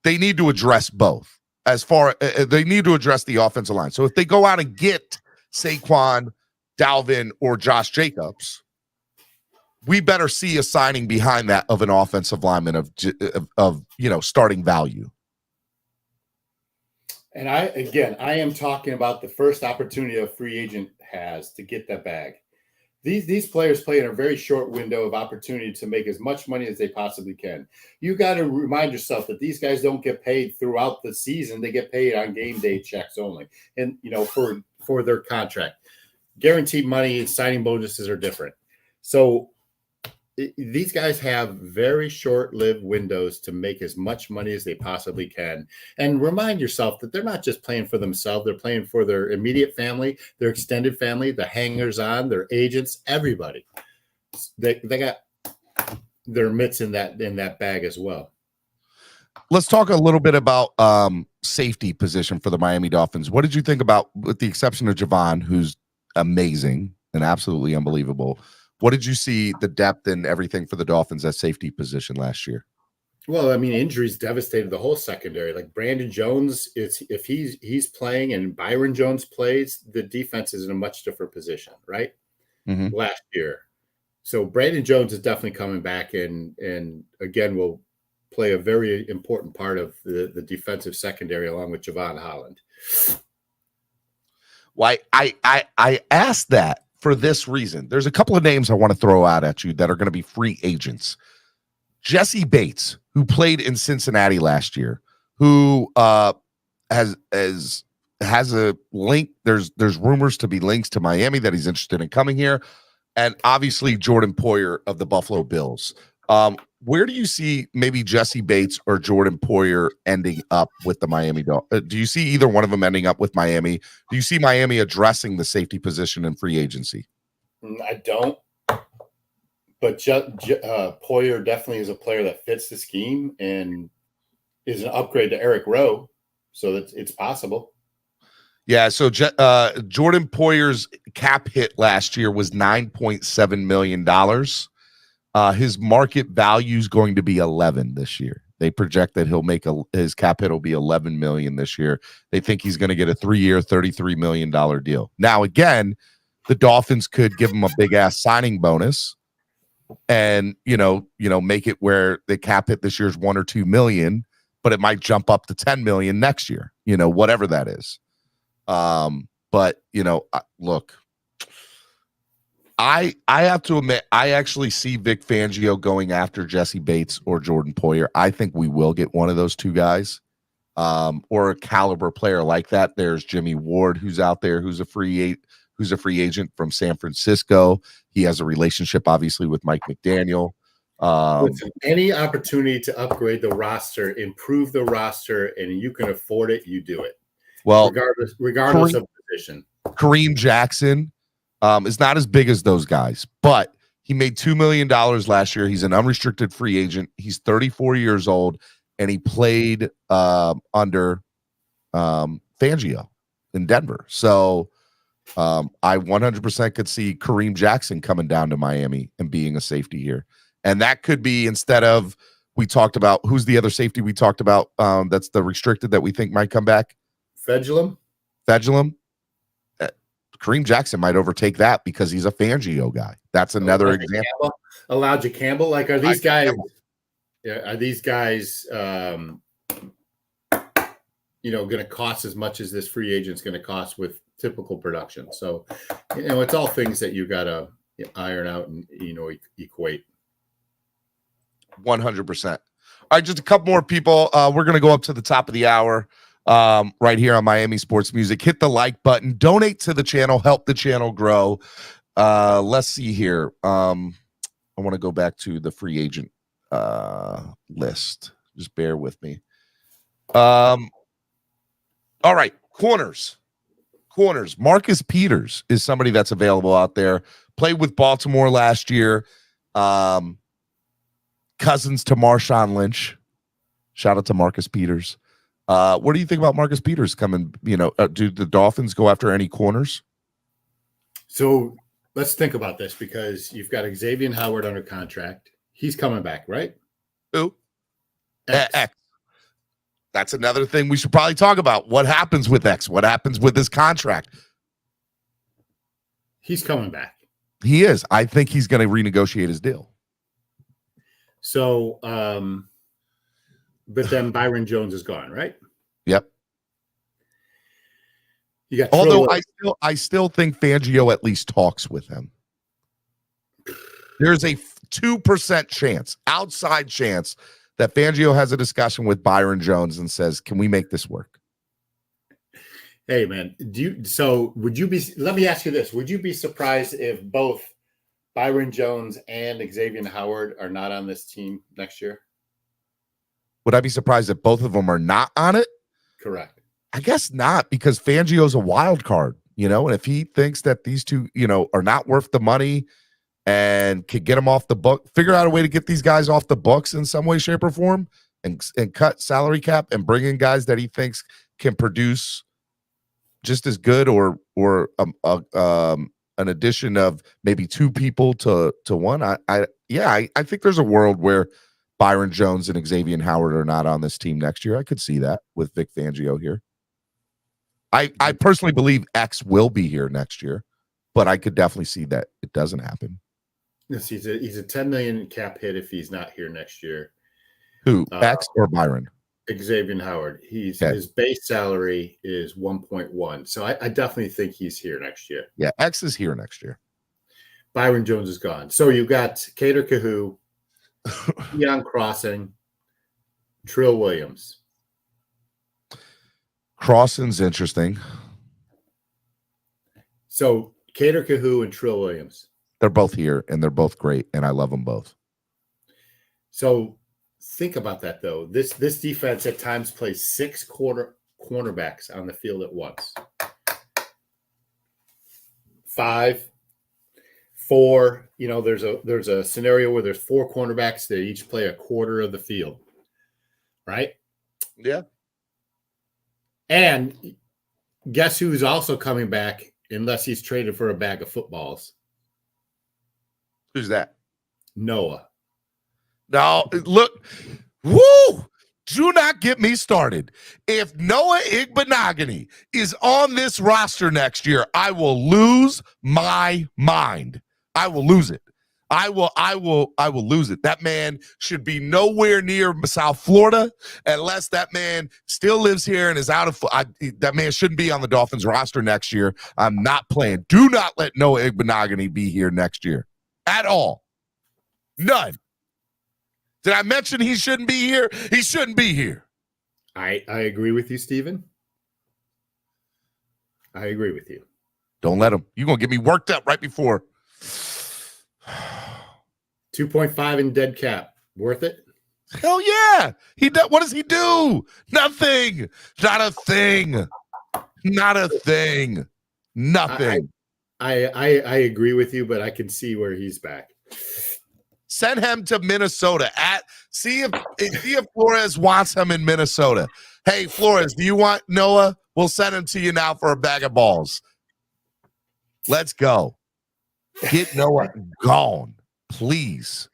they need to address both. They need to address the offensive line. So if they go out and get Saquon, Dalvin, or Josh Jacobs, we better see a signing behind that of an offensive lineman of starting value. And I am talking about the first opportunity a free agent has to get that bag. These players play in a very short window of opportunity to make as much money as they possibly can. You got to remind yourself that these guys don't get paid throughout the season. They get paid on game day checks only. And, for their contract. Guaranteed money, signing bonuses are different. So these guys have very short-lived windows to make as much money as they possibly can. And remind yourself that they're not just playing for themselves. They're playing for their immediate family, their extended family, the hangers-on, their agents, everybody. They got their mitts in that bag as well. Let's talk a little bit about safety position for the Miami Dolphins. What did you think about, with the exception of Javon, who's amazing and absolutely unbelievable, what did you see the depth and everything for the Dolphins at safety position last year? Well, I mean, injuries devastated the whole secondary. Like Brandon Jones, if he's playing and Byron Jones plays, the defense is in a much different position, right? Mm-hmm. Last year. So Brandon Jones is definitely coming back and again will play a very important part of the defensive secondary along with Javon Holland. Well, I asked that for this reason. There's a couple of names I want to throw out at you that are going to be free agents. Jesse Bates, who played in Cincinnati last year, who has a link. There's rumors to be links to Miami that he's interested in coming here, and obviously Jordan Poyer of the Buffalo Bills. Where do you see maybe Jesse Bates or Jordan Poyer ending up with the Miami Dolphins? Do you see either one of them ending up with Miami? Do you see Miami addressing the safety position in free agency? I don't. But Poyer definitely is a player that fits the scheme and is an upgrade to Eric Rowe, so that it's possible. Yeah, so Jordan Poyer's cap hit last year was $9.7 million. His market value is going to be 11 this year. They project that he'll make his cap hit will be 11 million this year. They think he's going to get a 3-year, $33 million deal. Now, again, the Dolphins could give him a big ass signing bonus and, make it where the cap hit this year is 1 or 2 million, but it might jump up to 10 million next year, whatever that is. But look, I have to admit, I actually see Vic Fangio going after Jesse Bates or Jordan Poyer. I think we will get one of those two guys, or a caliber player like that. There's Jimmy Ward, who's out there, who's who's a free agent from San Francisco. He has a relationship, obviously, with Mike McDaniel. Listen, any opportunity to upgrade the roster, improve the roster, and you can afford it, you do it. Well, regardless of position. Kareem Jackson is not as big as those guys, but he made $2 million last year. He's an unrestricted free agent. He's 34 years old, and he played under Fangio in Denver. So I 100% could see Kareem Jackson coming down to Miami and being a safety here. And that could be, instead of, we talked about, who's the other safety we talked about that's the restricted that we think might come back? Fedulum. Kareem Jackson might overtake that because he's a Fangio guy. That's another example. Elijah Campbell. Like, are these guys? Yeah, are these guys? Going to cost as much as this free agent's going to cost with typical production. So, it's all things that you got to iron out and equate. 100%. All right, just a couple more people. We're going to go up to the top of the hour right here on Miami Sports Music. Hit the like button. Donate to the channel. Help the channel grow. Let's see here. I want to go back to the free agent list. Just bear with me. All right, corners. Marcus Peters is somebody that's available out there. Played with Baltimore last year. Cousins to Marshawn Lynch. Shout out to Marcus Peters. What do you think about Marcus Peters coming? Do the Dolphins go after any corners? So let's think about this, because you've got Xavier Howard under contract. He's coming back, right? Who? X. That's another thing we should probably talk about. What happens with X? What happens with his contract? He's coming back. He is. I think he's going to renegotiate his deal. So, but then Byron Jones is gone, right? Yep. You got. Although I still think Fangio at least talks with him. There's a 2% chance, outside chance, that Fangio has a discussion with Byron Jones and says, "Can we make this work?" Hey, man, would you be? Let me ask you this: would you be surprised if both Byron Jones and Xavier Howard are not on this team next year? Would I be surprised if both of them are not on it? Correct. I guess not, because Fangio's a wild card, and if he thinks that these two, are not worth the money and could get them off the book, figure out a way to get these guys off the books in some way, shape, or form, and cut salary cap and bring in guys that he thinks can produce just as good or an addition of maybe two people to one. I think there's a world where Byron Jones and Xavier Howard are not on this team next year. I could see that with Vic Fangio here. I personally believe X will be here next year, but I could definitely see that it doesn't happen. Yes, he's a $10 million cap hit if he's not here next year. Who, X or Byron? Xavier Howard. His base salary is 1.1. So I definitely think he's here next year. Yeah, X is here next year. Byron Jones is gone. So you got Cater Kahoo, Deion Crossing, Trill Williams. Crossing's interesting. So Cater Kahoo and Trill Williams. They're both here, and they're both great, and I love them both. So think about that, though. This defense at times plays 6 cornerbacks on the field at once. 5, 4. There's a scenario where there's 4 cornerbacks that each play a quarter of the field, right? Yeah. And guess who's also coming back unless he's traded for a bag of footballs? Who's that? Noah. No, look. Woo! Do not get me started. If Noah Igbenogany is on this roster next year, I will lose my mind. I will lose it. I will lose it. That man should be nowhere near South Florida unless that man still lives here and is out of. That man shouldn't be on the Dolphins roster next year. I'm not playing. Do not let Noah Igbenogany be here next year at all. None. Did I mention he shouldn't be here? He shouldn't be here. I agree with you, Steven. I agree with you. Don't let him. You're going to get me worked up right before. 2.5 in dead cap. Worth it? Hell yeah. What does he do? Nothing. Not a thing. Not a thing. Nothing. I agree with you, but I can see where he's back. Send him to Minnesota. See if Flores wants him in Minnesota. Hey, Flores, do you want Noah? We'll send him to you now for a bag of balls. Let's go. Get Noah gone, please.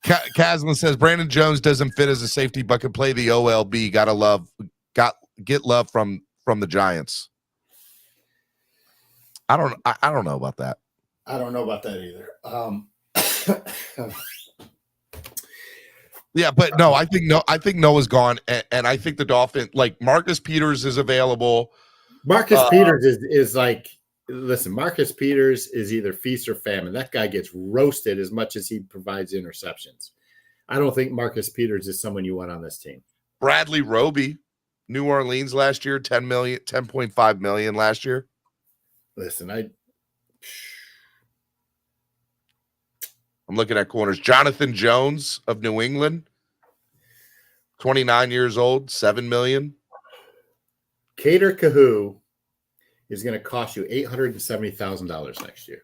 Caslin says Brandon Jones doesn't fit as a safety, but can play the OLB. Get love from the Giants. I don't know about that. I don't know about that either. Yeah, but no, I think Noah's gone, and I think the Dolphins, like Marcus Peters is available. Marcus Peters is like, listen, Marcus Peters is either feast or famine. That guy gets roasted as much as he provides interceptions. I don't think Marcus Peters is someone you want on this team. Bradley Roby, New Orleans last year, 10.5 million last year. Listen, I'm looking at corners. Jonathan Jones of New England, 29 years old, 7 million. Kader Kahoo is going to cost you $870,000 next year.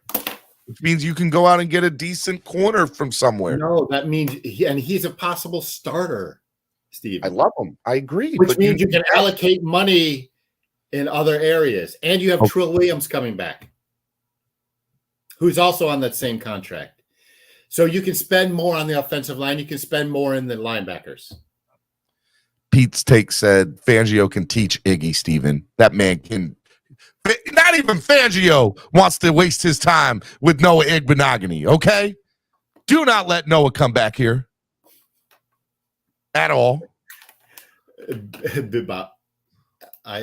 Which means you can go out and get a decent corner from somewhere. No, that means he's a possible starter, Steve. I love him. I agree. Which means you can allocate money in other areas. And you have Trill Williams coming back, who's also on that same contract. So you can spend more on the offensive line. You can spend more in the linebackers. Pete's take said Fangio can teach Iggy, Steven. That man can. Not even Fangio wants to waste his time with Noah Igbenogany, okay? Do not let Noah come back here at all. Bebop. I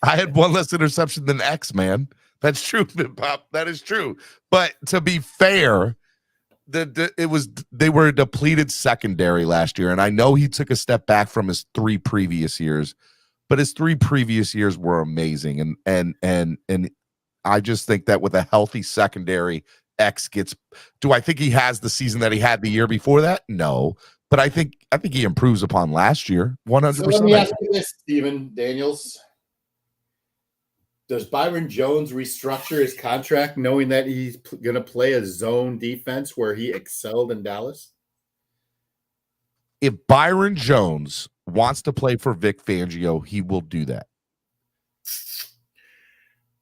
had one less interception than X, man. That's true, Bebop. That is true. But to be fair, they were a depleted secondary last year, and I know he took a step back from his 3 previous years. But his 3 previous years were amazing, and I just think that with a healthy secondary, X gets. Do I think he has the season that he had the year before that? No, but I think he improves upon last year 100%. So let me ask you this, Steven Daniels: does Byron Jones restructure his contract, knowing that he's going to play a zone defense where he excelled in Dallas? If Byron Jones wants to play for Vic Fangio, he will do that.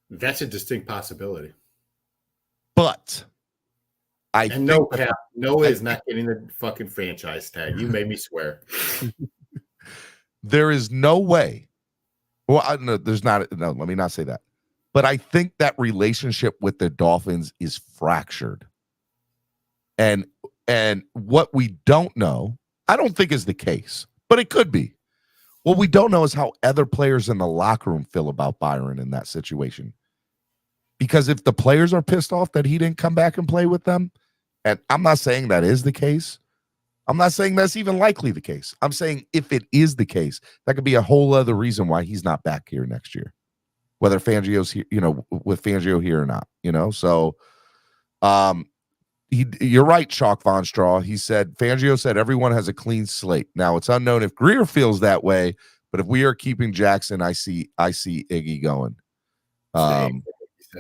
That's a distinct possibility. But Noah is not getting the fucking franchise tag. You made me swear. There is no way. Well, there's not. No, let me not say that. But I think that relationship with the Dolphins is fractured. And what we don't know, I don't think is the case, but it could be. What we don't know is how other players in the locker room feel about Byron in that situation. Because if the players are pissed off that he didn't come back and play with them, and I'm not saying that is the case. I'm not saying that's even likely the case. I'm saying if it is the case, that could be a whole other reason why he's not back here next year. Whether Fangio's here, with Fangio here or not, So you're right, Chalk Von Straw. He said, Fangio said everyone has a clean slate. Now it's unknown if Greer feels that way, but if we are keeping Jackson, I see Iggy going.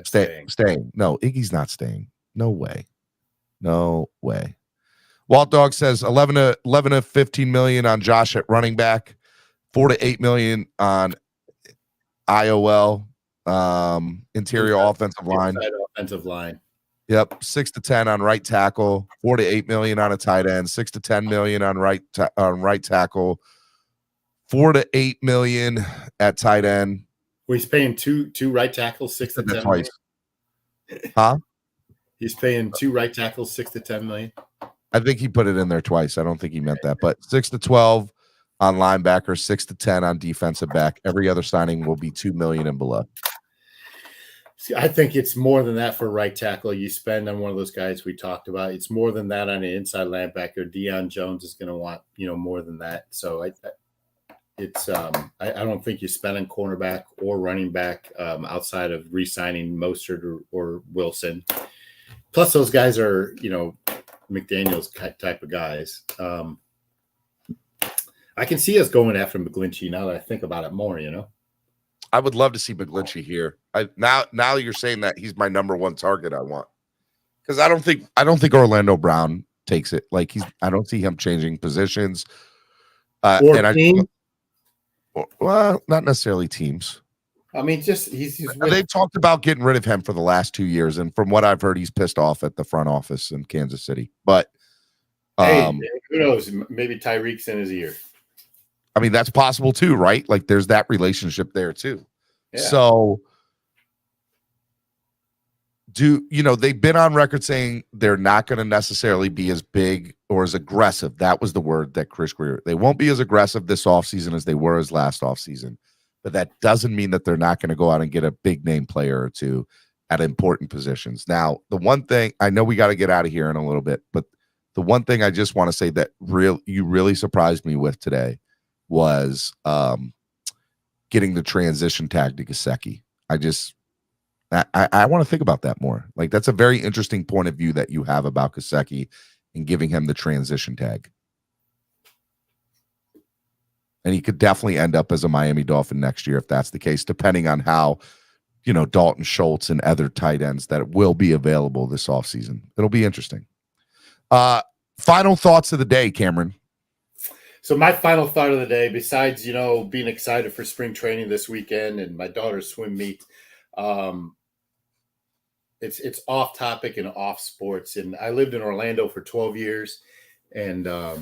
Staying. No, Iggy's not staying. No way. Walt Dog says 11 to 15 million on Josh at running back, 4 to 8 million on IOL, interior offensive line. Yep, 6 to 10 on right tackle, 4 to 8 million on a tight end, 6 to 10 million on right tackle, 4 to 8 million at tight end. Well, he's paying two right tackles, 6 to 10 twice. Huh? He's paying 2 right tackles, 6 to 10 million. I think he put it in there twice. I don't think he meant that, but 6 to 12 on linebacker, 6 to 10 on defensive back. Every other signing will be 2 million and below. See, I think it's more than that for right tackle. You spend on one of those guys we talked about. It's more than that on an inside linebacker. Deion Jones is going to want, more than that. So it's I don't think you spend on cornerback or running back outside of re-signing Mostert or Wilson. Plus, those guys are, McDaniel's type of guys. I can see us going after McGlinchey now that I think about it more, I would love to see McGlinchey here. Now you're saying that he's my number one target I want. Because I don't think Orlando Brown takes it. Like I don't see him changing positions. Well, not necessarily teams. I mean, just they talked about getting rid of him for the last 2 years, and from what I've heard, he's pissed off at the front office in Kansas City. But hey, who knows? Maybe Tyreek's in his ear. I mean, that's possible too, right? Like there's that relationship there too. Yeah. So they've been on record saying they're not going to necessarily be as big or as aggressive. That was the word that Chris Greer. They won't be as aggressive this offseason as they were as last offseason. But that doesn't mean that they're not going to go out and get a big name player or two at important positions. Now, the one thing I know we got to get out of here in a little bit, but the one thing I just want to say that you really surprised me with today was getting the transition tag to Gesicki. I want to think about that more. Like that's a very interesting point of view that you have about Gesicki and giving him the transition tag. And he could definitely end up as a Miami Dolphin next year if that's the case, depending on how, Dalton Schultz and other tight ends that will be available this offseason. It'll be interesting. Final thoughts of the day, Cameron. So my final thought of the day, besides, being excited for spring training this weekend and my daughter's swim meet, it's off topic and off sports. And I lived in Orlando for 12 years and I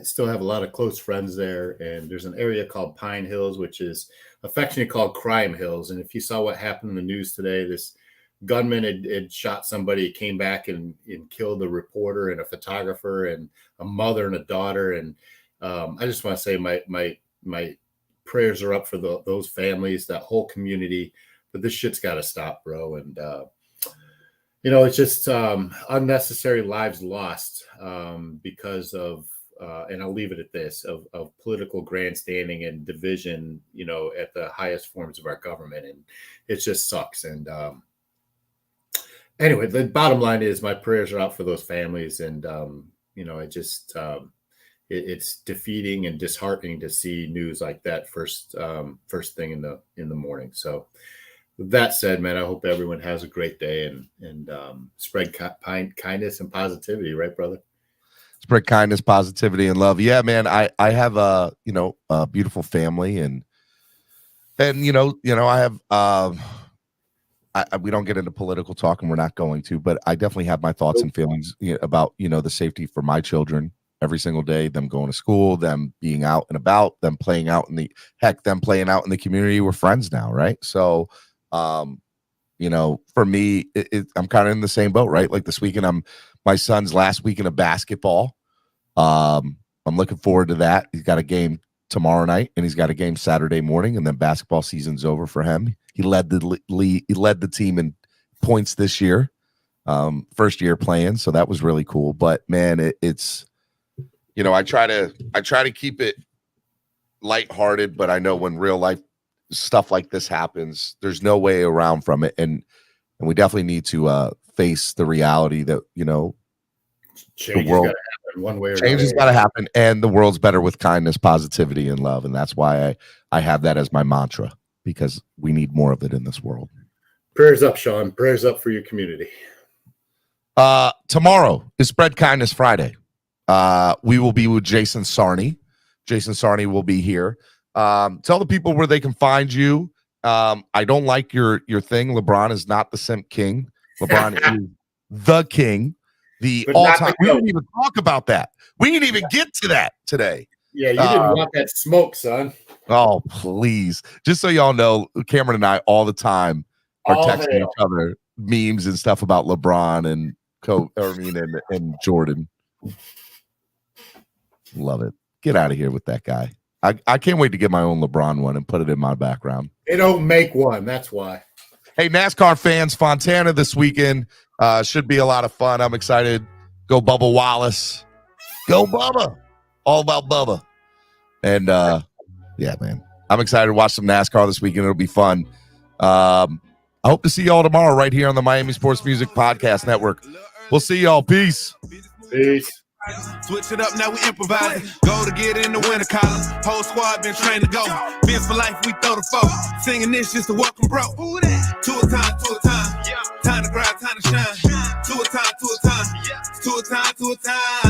still have a lot of close friends there. And there's an area called Pine Hills, which is affectionately called Crime Hills. And if you saw what happened in the news today, this gunman had shot somebody, came back and killed a reporter and a photographer and a mother and a daughter. And I just want to say my prayers are up for those families, that whole community. But this shit's got to stop, bro. And it's just unnecessary lives lost because of, and I'll leave it at this, of political grandstanding and division, at the highest forms of our government. And it just sucks. And anyway, the bottom line is my prayers are out for those families. And, it's defeating and disheartening to see news like that first thing in the morning. So with that said, man, I hope everyone has a great day and spread kindness and positivity, right, brother? Spread kindness, positivity, and love. Yeah, man. I have a beautiful family and I have we don't get into political talk and we're not going to, but I definitely have my thoughts and feelings about the safety for my children every single day, them going to school, them being out and about, them playing out them playing out in the community. We're friends now, right? So for me, I'm kind of in the same boat, right? Like this weekend, my son's last weekend of basketball. I'm looking forward to that. He's got a game tomorrow night and he's got a game Saturday morning, and then basketball season's over for him. He led the team in points this year, first year playing. So that was really cool. But man, it's, I try to keep it lighthearted, but I know when real life stuff like this happens, there's no way around from it. And we definitely need to face the reality that, change the world has got to happen one way or change has got to happen, and the world's better with kindness, positivity, and love. And that's why I have that as my mantra, because we need more of it in this world. Prayers up, Sean. Prayers up for your community. Tomorrow is Spread Kindness Friday. We will be with Jason Sarney. Jason Sarney will be here. Tell the people where they can find you. I don't like your thing. LeBron is not the simp king. LeBron is the king, the all-time. We didn't even talk about that. We didn't even get to that today. Yeah, you didn't want that smoke, son. Oh, please. Just so y'all know, Cameron and I all the time are texting each other memes and stuff about LeBron and and Jordan. Love it. Get out of here with that guy. I can't wait to get my own LeBron one and put it in my background. They don't make one. That's why. Hey, NASCAR fans, Fontana this weekend should be a lot of fun. I'm excited. Go Bubba Wallace. Go Bubba. All about Bubba. And Yeah, man. I'm excited to watch some NASCAR this weekend. It'll be fun. I hope to see y'all tomorrow right here on the Miami Sports Music Podcast Network. We'll see y'all. Peace. Peace. Switch it up, now we improvising. Go to get in the winter column. Whole squad been trained to go. Been for life, we throw the foe. Singing this just to welcome bro. To a time, to a time. Time to grind, time to shine. To a time, to a time. To a time, to a time.